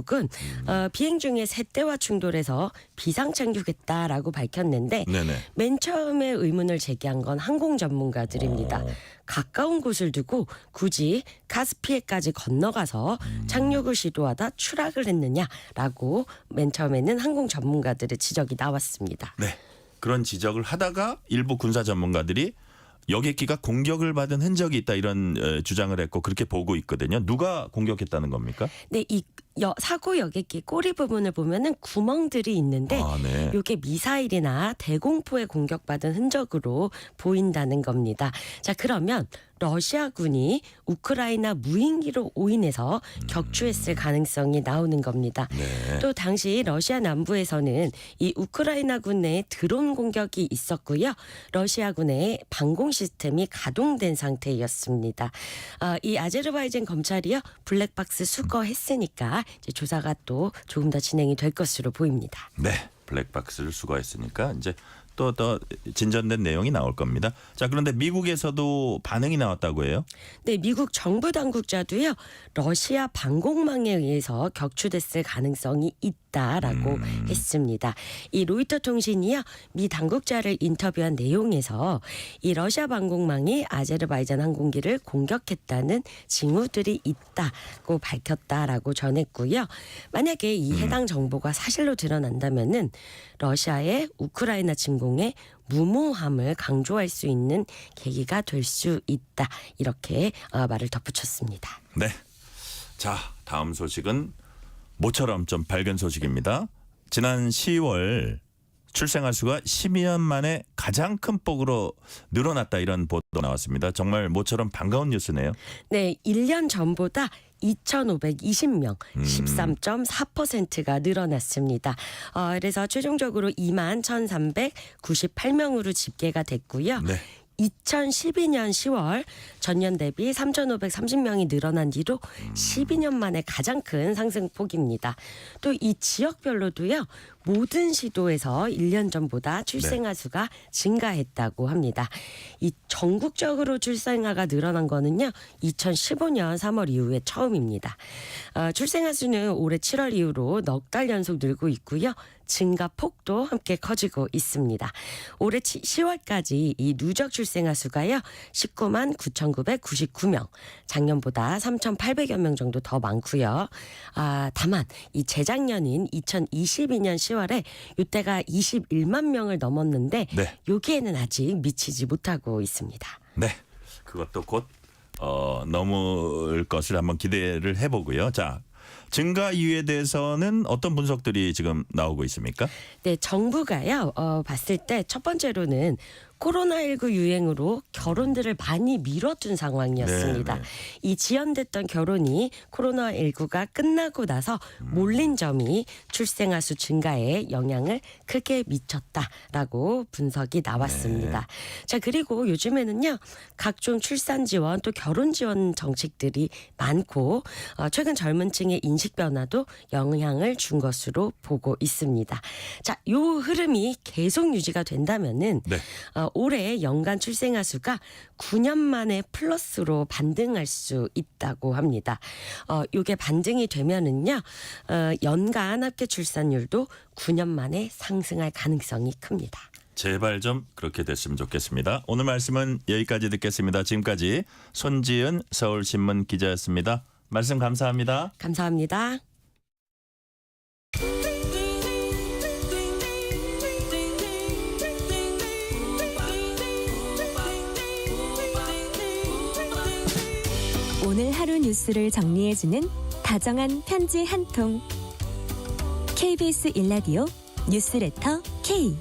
비행 중에 셋대와 충돌해서 비상 착륙했다라고 밝혔는데 네네. 맨 처음에 의문을 제기한 건 항공 전문가들입니다. 가까운 곳을 두고 굳이 카스피해까지 건너가서 착륙을 시도하다 추락을 했느냐라고 맨 처음에는 항공 전문가들의 지적이 나왔습니다. 네. 그런 지적을 하다가 일부 군사 전문가들이 여객기가 공격을 받은 흔적이 있다 이런 주장을 했고 그렇게 보고 있거든요. 누가 공격했다는 겁니까? 네, 이 사고 여객기 꼬리 부분을 보면은 구멍들이 있는데 네. 이게 미사일이나 대공포에 공격받은 흔적으로 보인다는 겁니다. 자, 그러면 러시아군이 우크라이나 무인기로 오인해서 격추했을 가능성이 나오는 겁니다. 네. 또 당시 러시아 남부에서는 이 우크라이나군 내 드론 공격이 있었고요. 러시아군의 방공 시스템이 가동된 상태였습니다. 이 아제르바이잔 검찰이요 블랙박스 수거했으니까 이제 조사가 또 조금 더 진행이 될 것으로 보입니다. 네, 블랙박스를 수거했으니까 이제 또 더 진전된 내용이 나올 겁니다. 자, 그런데 미국에서도 반응이 나왔다고 해요? 네, 미국 정부 당국자도요. 러시아 방공망에 의해서 격추됐을 가능성이 있다라고 했습니다. 이 로이터 통신이요. 미 당국자를 인터뷰한 내용에서 이 러시아 방공망이 아제르바이잔 항공기를 공격했다는 징후들이 있다고 밝혔다라고 전했고요. 만약에 이 해당 정보가 사실로 드러난다면은 러시아의 우크라이나 침공에 무모함을 강조할 수 있는 계기가 될 수 있다. 이렇게 말을 덧붙였습니다. 네. 자, 다음 소식은 모처럼 좀 밝은 소식입니다. 지난 10월 출생아 수가 12년 만에 가장 큰 폭으로 늘어났다 이런 보도 나왔습니다. 정말 모처럼 반가운 뉴스네요. 네, 1년 전보다 2,520명, 13.4%가 늘어났습니다. 그래서 최종적으로 21,398명으로 집계가 됐고요. 네. 2012년 10월 전년 대비 3,530명이 늘어난 뒤로 12년 만에 가장 큰 상승폭입니다. 또 이 지역별로도요. 모든 시도에서 1년 전보다 출생아 수가 증가했다고 합니다. 이 전국적으로 출생아가 늘어난 거는요. 2015년 3월 이후에 처음입니다. 출생아 수는 올해 7월 이후로 넉 달 연속 늘고 있고요. 증가폭도 함께 커지고 있습니다. 올해 10월까지 이 누적 출생아 수가요. 19만 9,999명, 작년보다 3,800여 명 정도 더 많고요. 다만 이 재작년인 2022년 10월에 이때가 21만 명을 넘었는데 네. 여기에는 아직 미치지 못하고 있습니다. 네. 그것도 곧 넘을 것을 한번 기대를 해보고요. 자, 증가 이유에 대해서는 어떤 분석들이 지금 나오고 있습니까? 네, 정부가요. 봤을 때 첫 번째로는 코로나19 유행으로 결혼들을 많이 미뤄둔 상황이었습니다. 네. 이 지연됐던 결혼이 코로나19가 끝나고 나서 몰린 점이 출생아 수 증가에 영향을 크게 미쳤다라고 분석이 나왔습니다. 네. 자, 그리고 요즘에는요. 각종 출산 지원 또 결혼 지원 정책들이 많고 최근 젊은 층의 인식 변화도 영향을 준 것으로 보고 있습니다. 자, 요 흐름이 계속 유지가 된다면은 네. 올해 연간 출생아 수가 9년 만에 플러스로 반등할 수 있다고 합니다. 요게 반등이 되면은요. 연간 합계 출산율도 9년 만에 상승할 가능성이 큽니다. 제발 좀 그렇게 됐으면 좋겠습니다. 오늘 말씀은 여기까지 듣겠습니다. 지금까지 손지은 서울신문 기자였습니다. 말씀 감사합니다. 감사합니다. 오늘 하루 뉴스를 정리해주는 다정한 편지 한 통. KBS 1라디오 뉴스레터 K.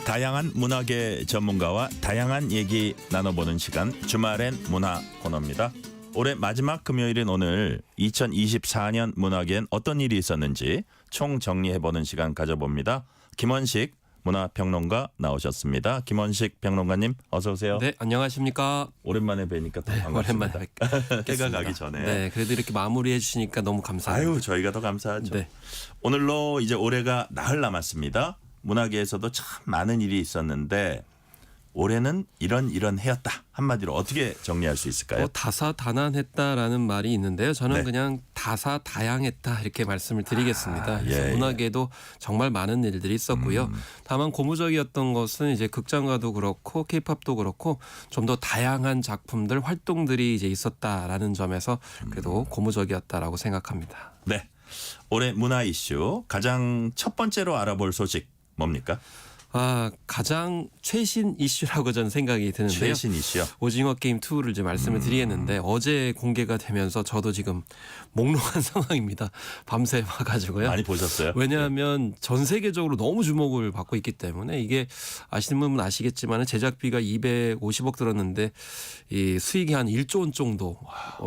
다양한 문화계 전문가와 다양한 얘기 나눠보는 시간, 주말엔 문화 코너입니다. 올해 마지막 금요일인 오늘 2024년 문화계엔 어떤 일이 있었는지 총정리해보는 시간 가져봅니다. 김원식 문화평론가 나오셨습니다. 김원식 평론가님 어서 오세요. 네, 안녕하십니까. 오랜만에 뵈니까 더 반갑습니다. 오랜만에 해가 가기 전에. 네, 그래도 이렇게 마무리해 주시니까 너무 감사합니다. 아유, 저희가 더 감사하죠. 네. 오늘로 이제 올해가 나흘 남았습니다. 문화계에서도 참 많은 일이 있었는데 올해는 이런 해였다. 한마디로 어떻게 정리할 수 있을까요? 다사다난했다라는 말이 있는데요. 저는 네. 그냥 다사다양했다 이렇게 말씀을 드리겠습니다. 그래서 예. 문화계도 정말 많은 일들이 있었고요. 다만 고무적이었던 것은 이제 극장가도 그렇고 K-팝도 그렇고 좀 더 다양한 작품들 활동들이 이제 있었다라는 점에서 그래도 고무적이었다라고 생각합니다. 네. 올해 문화 이슈 가장 첫 번째로 알아볼 소식 뭡니까? 가장 최신 이슈라고 저는 생각이 드는데요. 최신 이슈요? 오징어 게임 2를 이제 말씀을 드리겠는데 어제 공개가 되면서 저도 지금 몽롱한 상황입니다. 밤새 와가지고요. 많이 보셨어요? 왜냐하면 전 세계적으로 너무 주목을 받고 있기 때문에 이게 아시는 분은 아시겠지만 제작비가 250억 들었는데 이 수익이 한 1조 원 정도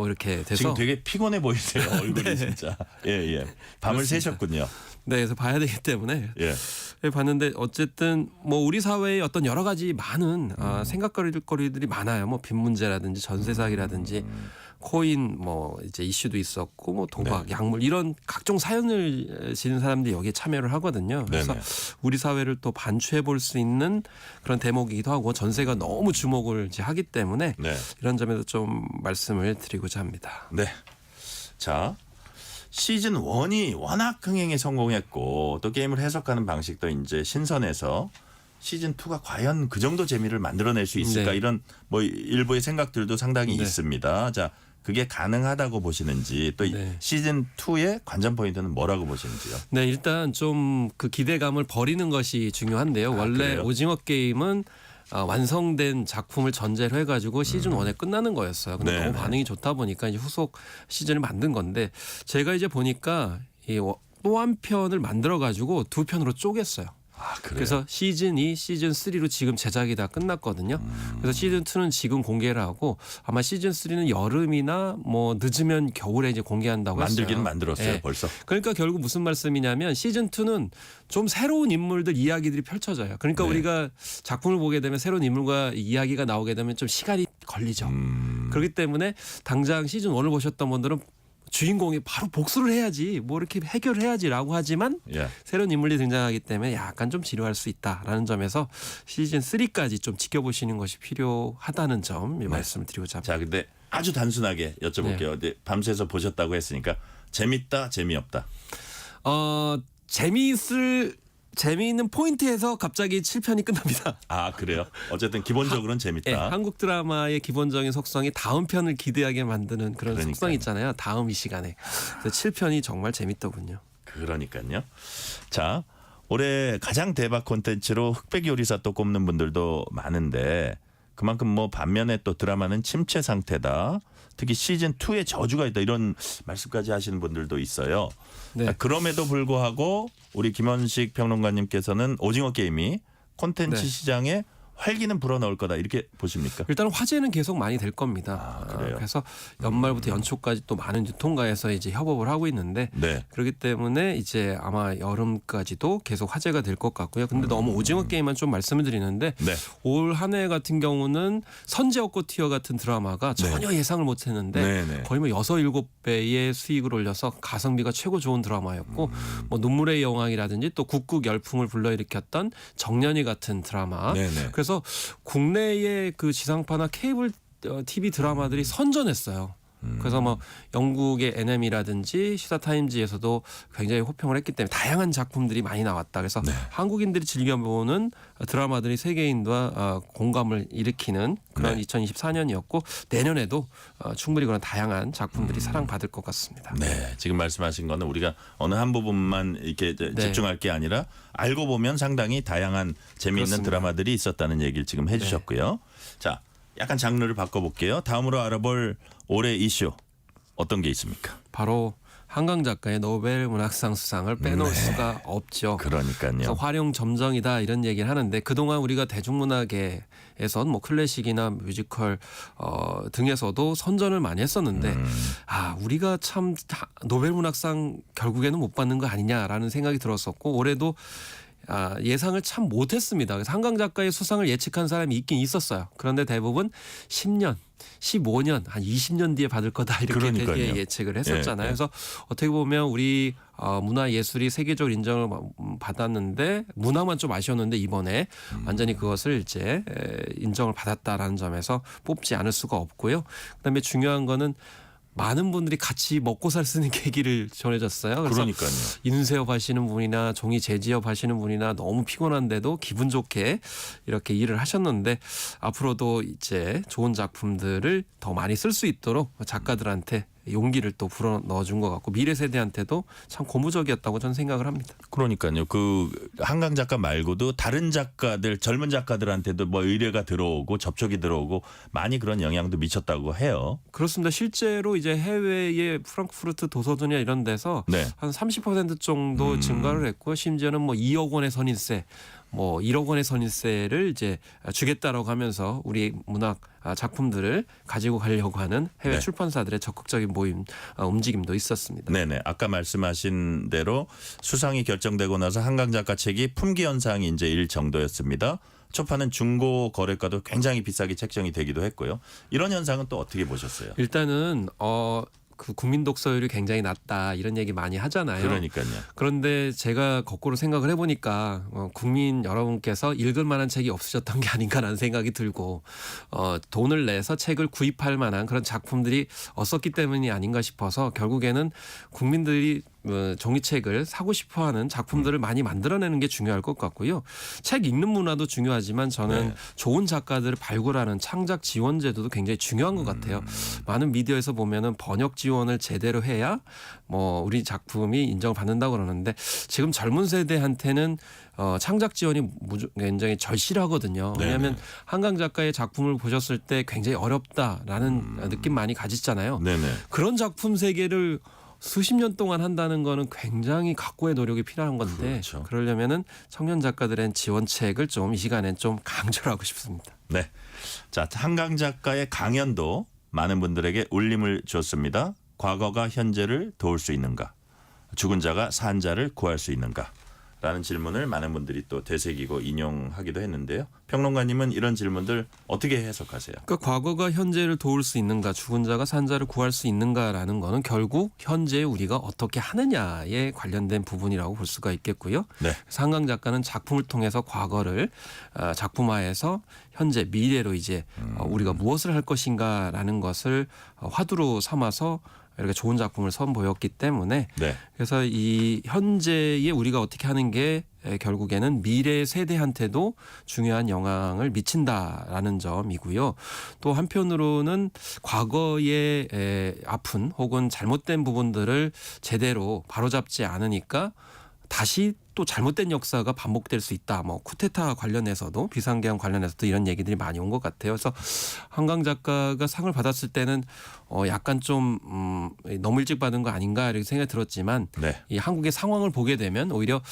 이렇게 돼서 지금 되게 피곤해 보이세요. 얼굴이 네. 진짜. 예. 밤을 그렇습니다. 새셨군요. 네, 그래서 봐야 되기 때문에 예. 봤는데 어쨌든 뭐 우리 사회에 어떤 여러 가지 많은 생각거리들이 많아요. 뭐 빚 문제라든지 전세 사기라든지 코인 뭐 이제 이슈도 있었고 뭐 도박, 약물 이런 각종 사연을 지닌 사람들이 여기에 참여를 하거든요. 그래서 네네. 우리 사회를 또 반추해 볼 수 있는 그런 대목이기도 하고 전세가 너무 주목을 이제 하기 때문에 네. 이런 점에서 좀 말씀을 드리고자 합니다. 네. 자, 시즌 1이 워낙 흥행에 성공했고 또 게임을 해석하는 방식도 이제 신선해서 시즌 2가 과연 그 정도 재미를 만들어낼 수 있을까 네. 이런 뭐 일부의 생각들도 상당히 네. 있습니다. 자, 그게 가능하다고 보시는지 또 네. 시즌 2의 관전 포인트는 뭐라고 보시는지요? 네, 일단 좀 그 기대감을 버리는 것이 중요한데요. 원래 그래요? 오징어 게임은 완성된 작품을 전제로 해가지고 시즌 1에 끝나는 거였어요. 근데 네네. 너무 반응이 좋다 보니까 이제 후속 시즌을 만든 건데 제가 이제 보니까 또 한 편을 만들어 가지고 두 편으로 쪼갰어요. 그래요? 그래서 시즌 2, 시즌 3로 지금 제작이 다 끝났거든요. 그래서 시즌 2는 지금 공개를 하고 아마 시즌 3는 여름이나 뭐 늦으면 겨울에 이제 공개한다고 했어요. 만들기는 만들었어요, 네. 벌써. 그러니까 결국 무슨 말씀이냐면 시즌 2는 좀 새로운 인물들 이야기들이 펼쳐져요. 그러니까 네. 우리가 작품을 보게 되면 새로운 인물과 이야기가 나오게 되면 좀 시간이 걸리죠. 그렇기 때문에 당장 시즌 1을 보셨던 분들은 주인공이 바로 복수를 해야지 뭐 이렇게 해결을 해야지라고 하지만 예. 새로운 인물이 등장하기 때문에 약간 좀 지루할 수 있다라는 점에서 시즌 3까지 좀 지켜보시는 것이 필요하다는 점 말씀을 드리고자 합니다. 자, 근데 아주 단순하게 여쭤볼게요. 네. 밤새서 보셨다고 했으니까 재밌다, 재미없다. 재미있는 포인트에서 갑자기 7편이 끝납니다. 아, 그래요? 어쨌든 기본적으로는 재밌다. 네, 한국 드라마의 기본적인 속성이 다음 편을 기대하게 만드는 그런 그러니까요. 속성이 있잖아요. 다음 이 시간에. 그래서 7편이 정말 재밌더군요. 그러니까요. 자, 올해 가장 대박 콘텐츠로 흑백 요리사 또 꼽는 분들도 많은데 그만큼 뭐 반면에 또 드라마는 침체 상태다. 특히 시즌 2의 저주가 있다. 이런 말씀까지 하시는 분들도 있어요. 네. 자, 그럼에도 불구하고 우리 김원식 평론가님께서는 오징어 게임이 콘텐츠 네. 시장에 활기는 불어넣을 거다 이렇게 보십니까? 일단 화제는 계속 많이 될 겁니다. 그래요? 그래서 연말부터 연초까지 또 많은 유통가에서 이제 협업을 하고 있는데 네. 그렇기 때문에 이제 아마 여름까지도 계속 화제가 될 것 같고요. 근데 너무 오징어 게임만 좀 말씀을 드리는데 네. 올 한 해 같은 경우는 선제업고 티어 같은 드라마가 전혀 예상을 못했는데 네. 거의 뭐 6, 7배의 수익을 올려서 가성비가 최고 좋은 드라마였고 뭐 눈물의 여왕이라든지 또 국국 열풍을 불러일으켰던 정년이 같은 드라마. 네네. 그래서 국내의 그 지상파나 케이블 TV 드라마들이 선전했어요. 그래서 뭐 영국의 NM이라든지 시사타임즈에서도 굉장히 호평을 했기 때문에 다양한 작품들이 많이 나왔다. 그래서 한국인들이 즐겨보는 드라마들이 세계인과 공감을 일으키는 그런 2024년이었고 내년에도 충분히 그런 다양한 작품들이 사랑받을 것 같습니다. 네, 지금 말씀하신 거는 우리가 어느 한 부분만 이렇게 집중할 게 아니라 알고 보면 상당히 다양한 재미있는 그렇습니다. 드라마들이 있었다는 얘기를 지금 해주셨고요. 자, 약간 장르를 바꿔볼게요. 다음으로 알아볼 올해 이슈 어떤 게 있습니까? 바로 한강 작가의 노벨 문학상 수상을 빼놓을 수가 없죠. 그러니까요. 그래서 활용 점정이다 이런 얘기를 하는데 그동안 우리가 대중문학에선 뭐 클래식이나 뮤지컬 등에서도 선전을 많이 했었는데 우리가 참 노벨 문학상 결국에는 못 받는 거 아니냐라는 생각이 들었었고 올해도 예상을 참 못했습니다. 그래서 한강 작가의 수상을 예측한 사람이 있긴 있었어요. 그런데 대부분 10년, 15년, 한 20년 뒤에 받을 거다 이렇게 그러니까요. 되게 예측을 했었잖아요. 예. 그래서 어떻게 보면 우리 문화예술이 세계적으로 인정을 받았는데 문화만 좀 아쉬웠는데 이번에 완전히 그것을 이제 인정을 받았다라는 점에서 뽑지 않을 수가 없고요. 그다음에 중요한 거는 많은 분들이 같이 먹고 살 수 있는 계기를 전해줬어요. 그래서 그러니까요. 인쇄업 하시는 분이나 종이 재지업 하시는 분이나 너무 피곤한데도 기분 좋게 이렇게 일을 하셨는데 앞으로도 이제 좋은 작품들을 더 많이 쓸 수 있도록 작가들한테 용기를 또 불어 넣어준 것 같고 미래 세대한테도 참 고무적이었다고 저는 생각을 합니다. 그러니까요. 그 한강 작가 말고도 다른 작가들, 젊은 작가들한테도 뭐 의뢰가 들어오고 접촉이 들어오고 많이 그런 영향도 미쳤다고 해요. 그렇습니다. 실제로 이제 해외의 프랑크푸르트 도서전이나 이런 데서 네. 한 30% 정도 증가를 했고 심지어는 뭐 2억 원의 선인세, 뭐 1억 원의 선인세를 이제 주겠다라고 하면서 우리 문학 작품들을 가지고 가려고 하는 해외 네. 출판사들의 적극적인 움직임도 있었습니다. 네네. 아까 말씀하신 대로 수상이 결정되고 나서 한강 작가 책이 품귀 현상이 이제 일 정도였습니다. 초판은 중고 거래가도 굉장히 비싸게 책정이 되기도 했고요. 이런 현상은 또 어떻게 보셨어요? 일단은 그 국민 독서율이 굉장히 낮다 이런 얘기 많이 하잖아요. 그러니까요. 그런데 제가 거꾸로 생각을 해보니까 국민 여러분께서 읽을 만한 책이 없으셨던 게 아닌가라는 생각이 들고 돈을 내서 책을 구입할 만한 그런 작품들이 없었기 때문이 아닌가 싶어서 결국에는 국민들이 종이책을 사고 싶어하는 작품들을 많이 만들어내는 게 중요할 것 같고요. 책 읽는 문화도 중요하지만 저는 좋은 작가들을 발굴하는 창작 지원 제도도 굉장히 중요한 것 같아요. 많은 미디어에서 보면은 번역 지원을 제대로 해야 뭐 우리 작품이 인정을 받는다고 그러는데 지금 젊은 세대한테는 창작 지원이 굉장히 절실하거든요. 왜냐하면 한강 작가의 작품을 보셨을 때 굉장히 어렵다라는 느낌 많이 가지잖아요. 네네. 그런 작품 세계를 수십 년 동안 한다는 거는 굉장히 각고의 노력이 필요한 건데 그렇죠. 그러려면은 청년 작가들의 지원책을 좀 이 시간엔 좀 강조를 하고 싶습니다. 네. 자, 한강 작가의 강연도 많은 분들에게 울림을 줬습니다. 과거가 현재를 도울 수 있는가? 죽은 자가 산 자를 구할 수 있는가? 라는 질문을 많은 분들이 또 되새기고 인용하기도 했는데요. 평론가님은 이런 질문들 어떻게 해석하세요? 그러니까 과거가 현재를 도울 수 있는가, 죽은 자가 산 자를 구할 수 있는가라는 거는 결국 현재 우리가 어떻게 하느냐에 관련된 부분이라고 볼 수가 있겠고요. 네. 그래서 한강 작가는 작품을 통해서 과거를 작품화해서 현재 미래로 이제 우리가 무엇을 할 것인가라는 것을 화두로 삼아서 이렇게 좋은 작품을 선보였기 때문에 네. 그래서 이 현재에 우리가 어떻게 하는 게 결국에는 미래 세대한테도 중요한 영향을 미친다라는 점이고요. 또 한편으로는 과거의 아픈 혹은 잘못된 부분들을 제대로 바로잡지 않으니까 다시 또 잘못된 역사가 반복될 수 있다. 뭐 쿠데타 관련해서도 비상계엄 관련해서도 이런 얘기들이 많이 온 것 같아요. 그래서 한강 작가가 상을 받았을 때는 약간 좀 너무 일찍 받은 거 아닌가 이렇게 생각이 들었지만 이 한국의 상황을 보게 되면 오히려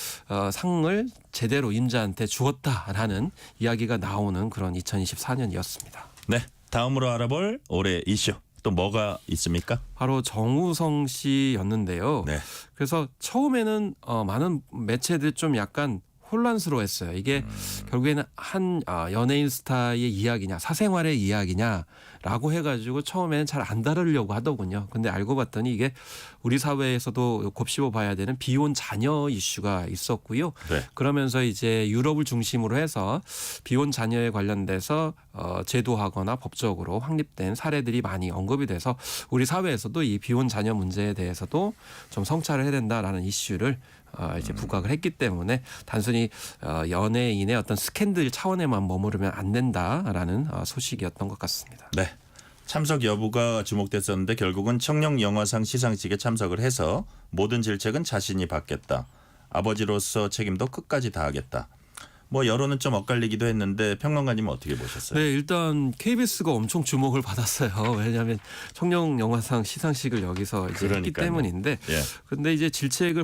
상을 제대로 임자한테 주었다라는 이야기가 나오는 그런 2024년이었습니다. 네. 다음으로 알아볼 올해 이슈. 또 뭐가 있습니까? 바로 정우성 씨였는데요. 네. 그래서 처음에는 많은 매체들이 좀 약간 혼란스러워했어요. 이게 결국에는 한 연예인 스타의 이야기냐 사생활의 이야기냐라고 해가지고 처음에는 잘 안 다루려고 하더군요. 근데 알고 봤더니 이게 우리 사회에서도 곱씹어 봐야 되는 비혼 자녀 이슈가 있었고요. 네. 그러면서 이제 유럽을 중심으로 해서 비혼 자녀에 관련돼서 제도하거나 법적으로 확립된 사례들이 많이 언급이 돼서 우리 사회에서도 이 비혼 자녀 문제에 대해서도 좀 성찰을 해야 된다라는 이슈를 이제 부각을 했기 때문에 단순히 연예인의 어떤 스캔들 차원에만 머무르면 안 된다라는 소식이었던 것 같습니다. 네. 참석 여부가 주목됐었는데 결국은 청룡 영화상 시상식에 참석을 해서 모든 질책은 자신이 받겠다. 아버지로서 책임도 끝까지 다하겠다. 뭐 여론은 좀 엇갈리기도 했는데 평론가님은 어떻게 보셨어요? 네, 일단 KBS가 엄청 주목을 받았어요. 왜냐하면 청룡 영화상 시상식을 여기서 이제 했기 때문인데, 근데 이제 질책을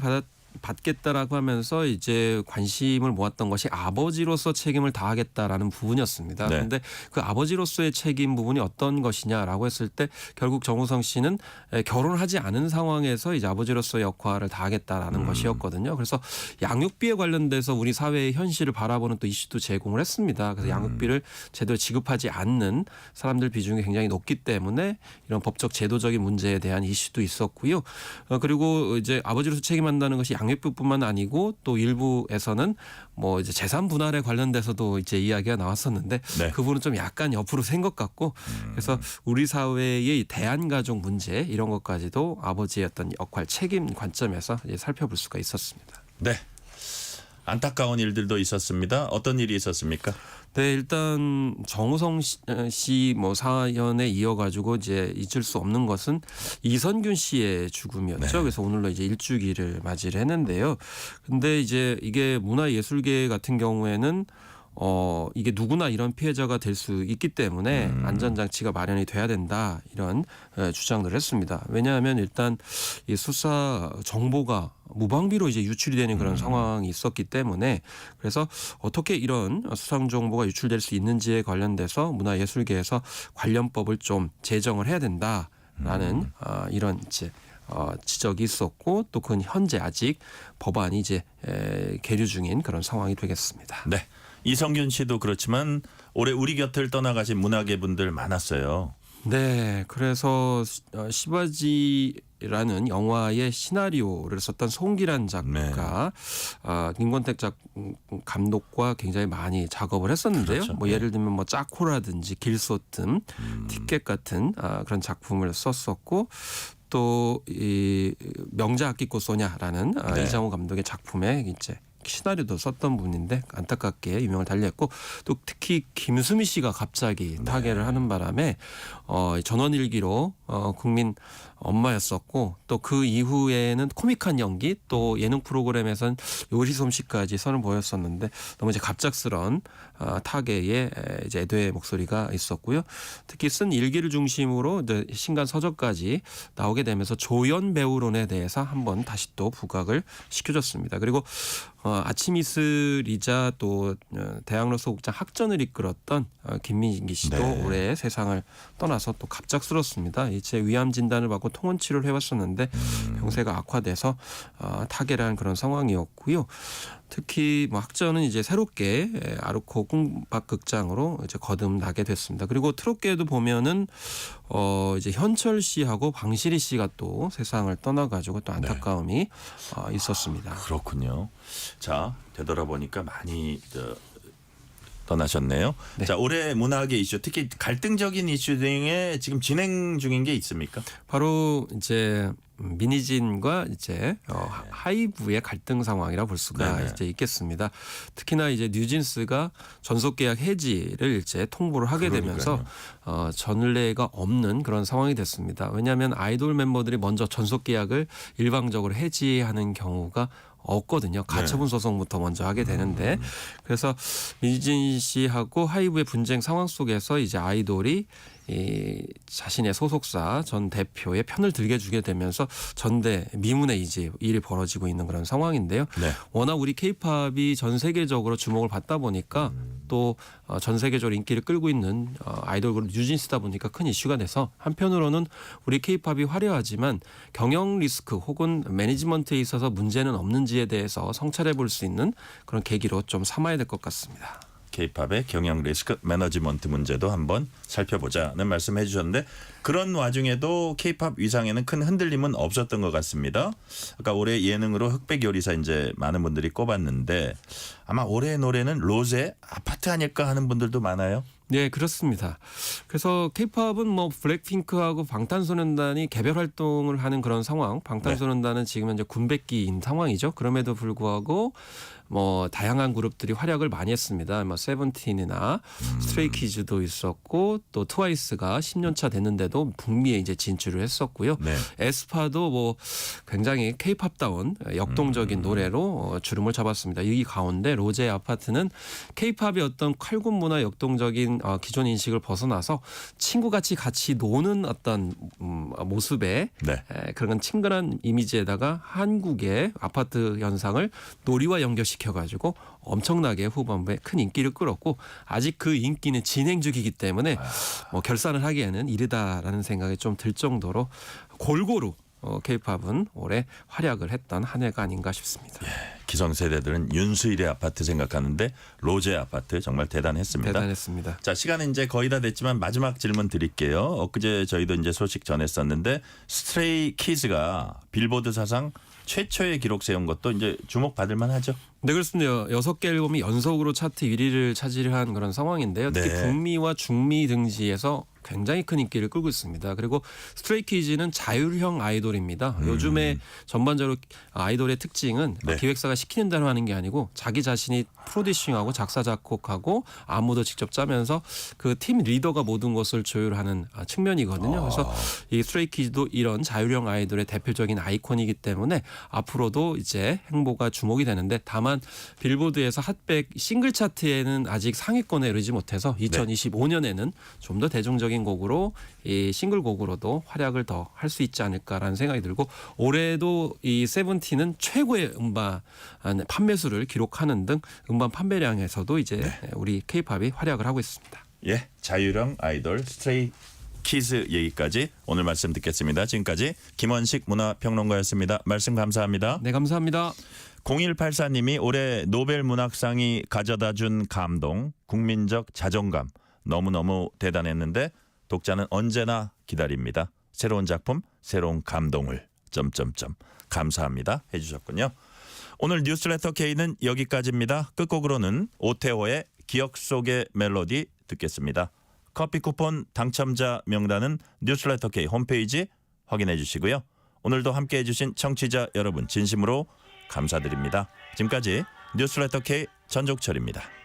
받겠다라고 하면서 이제 관심을 모았던 것이 아버지로서 책임을 다하겠다라는 부분이었습니다. 그런데 그 아버지로서의 책임 부분이 어떤 것이냐라고 했을 때 결국 정우성 씨는 결혼을 하지 않은 상황에서 이제 아버지로서의 역할을 다하겠다라는 것이었거든요. 그래서 양육비에 관련돼서 우리 사회의 현실을 바라보는 또 이슈도 제공을 했습니다. 그래서 양육비를 제대로 지급하지 않는 사람들 비중이 굉장히 높기 때문에 이런 법적 제도적인 문제에 대한 이슈도 있었고요. 그리고 이제 아버지로서 책임한다는 것이 양육비뿐만 아니고 또 일부에서는 뭐 이제 재산 분할에 관련돼서도 이제 이야기가 나왔었는데 그 부분은 좀 약간 옆으로 센 것 같고 그래서 우리 사회의 대한가족 문제 이런 것까지도 아버지의 어떤 역할 책임 관점에서 이제 살펴볼 수가 있었습니다. 네. 안타까운 일들도 있었습니다. 어떤 일이 있었습니까? 네, 일단 정우성 씨 뭐 사연에 이어가지고 이제 잊을 수 없는 것은 이선균 씨의 죽음이었죠. 네. 그래서 오늘로 이제 일주기를 맞이를 했는데요. 근데 이제 이게 문화예술계 같은 경우에는 이게 누구나 이런 피해자가 될 수 있기 때문에 안전장치가 마련이 돼야 된다 이런 주장을 했습니다. 왜냐하면 일단 이 수사 정보가 무방비로 이제 유출이 되는 그런 상황이 있었기 때문에 그래서 어떻게 이런 수상 정보가 유출될 수 있는지에 관련돼서 문화예술계에서 관련법을 좀 제정을 해야 된다라는 이런 이제 지적이 있었고 또 그건 현재 아직 법안이 이제 계류 중인 그런 상황이 되겠습니다. 네. 이성균 씨도 그렇지만 올해 우리 곁을 떠나가신 문화계 분들 많았어요. 네, 그래서 시바지라는 영화의 시나리오를 썼던 송기란 작가, 김권택 감독과 굉장히 많이 작업을 했었는데요. 그렇죠. 뭐 예를 들면 뭐 짜코라든지 길소뜸, 티켓 같은 그런 작품을 썼었고. 또 이 명자 아끼고 쏘냐라는 이장호 감독의 작품에 이제 시나리오도 썼던 분인데 안타깝게 유명을 달리했고 또 특히 김수미 씨가 갑자기 타계를 하는 바람에 전원일기로 국민 엄마였었고 또 그 이후에는 코믹한 연기 또 예능 프로그램에선 요리 솜씨까지 선을 보였었는데 너무 이제 갑작스런 타계의 이제 애도의 목소리가 있었고요. 특히 쓴 일기를 중심으로 이제 신간 서적까지 나오게 되면서 조연 배우론에 대해서 한번 다시 또 부각을 시켜줬습니다. 그리고 아침 이슬이자 또 대학로 소극장 학전을 이끌었던 김민기 씨도 올해 세상을 떠나서 또 갑작스럽습니다. 이제 위암 진단을 받고 통원 치료를 해왔었는데 병세가 악화돼서 타계라는 그런 상황이었고요. 특히 뭐 학전은 이제 새롭게 아르코 꿈박극장으로 이제 거듭나게 됐습니다. 그리고 트롯계에도 보면은 이제 현철 씨하고 방실이 씨가 또 세상을 떠나가지고 또 안타까움이 있었습니다. 그렇군요. 자, 되돌아보니까 많이 떠나셨네요. 네. 자, 올해 문화계 이슈, 특히 갈등적인 이슈 중에 지금 진행 중인 게 있습니까? 바로 이제 미니진과 이제 하이브의 갈등 상황이라 볼 수가 이제 있겠습니다. 특히나 이제 뉴진스가 전속 계약 해지를 이제 통보를 하게 되면서 전례가 없는 그런 상황이 됐습니다. 왜냐하면 아이돌 멤버들이 먼저 전속 계약을 일방적으로 해지하는 경우가 없거든요. 가처분 소송부터 먼저 하게 되는데 그래서 민진 씨하고 하이브의 분쟁 상황 속에서 이제 아이돌이 자신의 소속사 전 대표의 편을 들게 주게 되면서 전대 미문의 이제 일이 벌어지고 있는 그런 상황인데요. 워낙 우리 K-팝이 전 세계적으로 주목을 받다 보니까 또 전 세계적으로 인기를 끌고 있는 아이돌 그룹 뉴진스다 보니까 큰 이슈가 돼서 한편으로는 우리 K-팝이 화려하지만 경영 리스크 혹은 매니지먼트에 있어서 문제는 없는지에 대해서 성찰해 볼 수 있는 그런 계기로 좀 삼아야 될 것 같습니다. K-팝의 경영 리스크 매너지먼트 문제도 한번 살펴보자는 말씀해 주셨는데 그런 와중에도 K-팝 위상에는 큰 흔들림은 없었던 것 같습니다. 아까 올해 예능으로 흑백 요리사 이제 많은 분들이 꼽았는데 아마 올해 노래는 로제 아파트 아닐까 하는 분들도 많아요. 네, 그렇습니다. 그래서 K-팝은 뭐 블랙핑크하고 방탄소년단이 개별 활동을 하는 그런 상황. 방탄소년단은 지금 현재 군백기인 상황이죠. 그럼에도 불구하고 뭐 다양한 그룹들이 활약을 많이 했습니다. 뭐 세븐틴이나 스트레이키즈도 있었고 또 트와이스가 10년 차 됐는데도 북미에 이제 진출을 했었고요. 에스파도 뭐 굉장히 K-팝다운 역동적인 노래로 주름을 잡았습니다. 이 가운데 로제 아파트는 K-팝의 어떤 칼군 문화 역동적인 기존 인식을 벗어나서 친구같이 같이 노는 어떤 모습에 그런 친근한 이미지에다가 한국의 아파트 현상을 놀이와 연결시켜가지고 엄청나게 후반부에 큰 인기를 끌었고 아직 그 인기는 진행 중이기 때문에 뭐 결산을 하기에는 이르다라는 생각이 좀 들 정도로 골고루 K-팝은 올해 활약을 했던 한 해가 아닌가 싶습니다. 기성세대들은 윤수일의 아파트 생각하는데 로제 아파트 정말 대단했습니다. 대단했습니다. 자, 시간은 이제 거의 다 됐지만 마지막 질문 드릴게요. 엊그제 저희도 이제 소식 전했었는데 스트레이 키즈가 빌보드 사상 최초의 기록 세운 것도 이제 주목받을 만하죠. 네, 그렇습니다. 6개 앨범이 연속으로 차트 1위를 차지한 그런 상황인데요. 특히 북미와 중미 등지에서 굉장히 큰 인기를 끌고 있습니다. 그리고 스트레이키즈는 자율형 아이돌입니다. 요즘에 전반적으로 아이돌의 특징은 네. 기획사가 시키는 대로 하는 게 아니고 자기 자신이 프로듀싱하고 작사 작곡하고 안무도 직접 짜면서 그 팀 리더가 모든 것을 조율하는 측면이거든요. 그래서 이 스트레이키즈도 이런 자율형 아이돌의 대표적인 아이콘이기 때문에 앞으로도 이제 행보가 주목이 되는데 다만 빌보드에서 핫백 싱글 차트에는 아직 상위권에 이르지 못해서 2025년에는 좀 더 대중적인 곡으로 이 싱글곡으로도 활약을 더 할 수 있지 않을까라는 생각이 들고 올해도 이 세븐틴은 최고의 음반 판매 수를 기록하는 등 음반 판매량에서도 이제 우리 K-팝이 활약을 하고 있습니다. 예, 자율형 아이돌 스트레이 키즈 얘기까지 오늘 말씀 듣겠습니다. 지금까지 김원식 문화평론가였습니다. 말씀 감사합니다. 네, 감사합니다. 0184님이 올해 노벨 문학상이 가져다준 감동, 국민적 자존감 너무너무 대단했는데 독자는 언제나 기다립니다. 새로운 작품, 새로운 감동을 감사합니다 해주셨군요. 오늘 뉴스레터 K는 여기까지입니다. 끝곡으로는 오태호의 기억 속의 멜로디 듣겠습니다. 커피 쿠폰 당첨자 명단은 뉴스레터 K 홈페이지 확인해 주시고요. 오늘도 함께해 주신 청취자 여러분 진심으로 감사드립니다. 지금까지 뉴스레터 K 전종철입니다.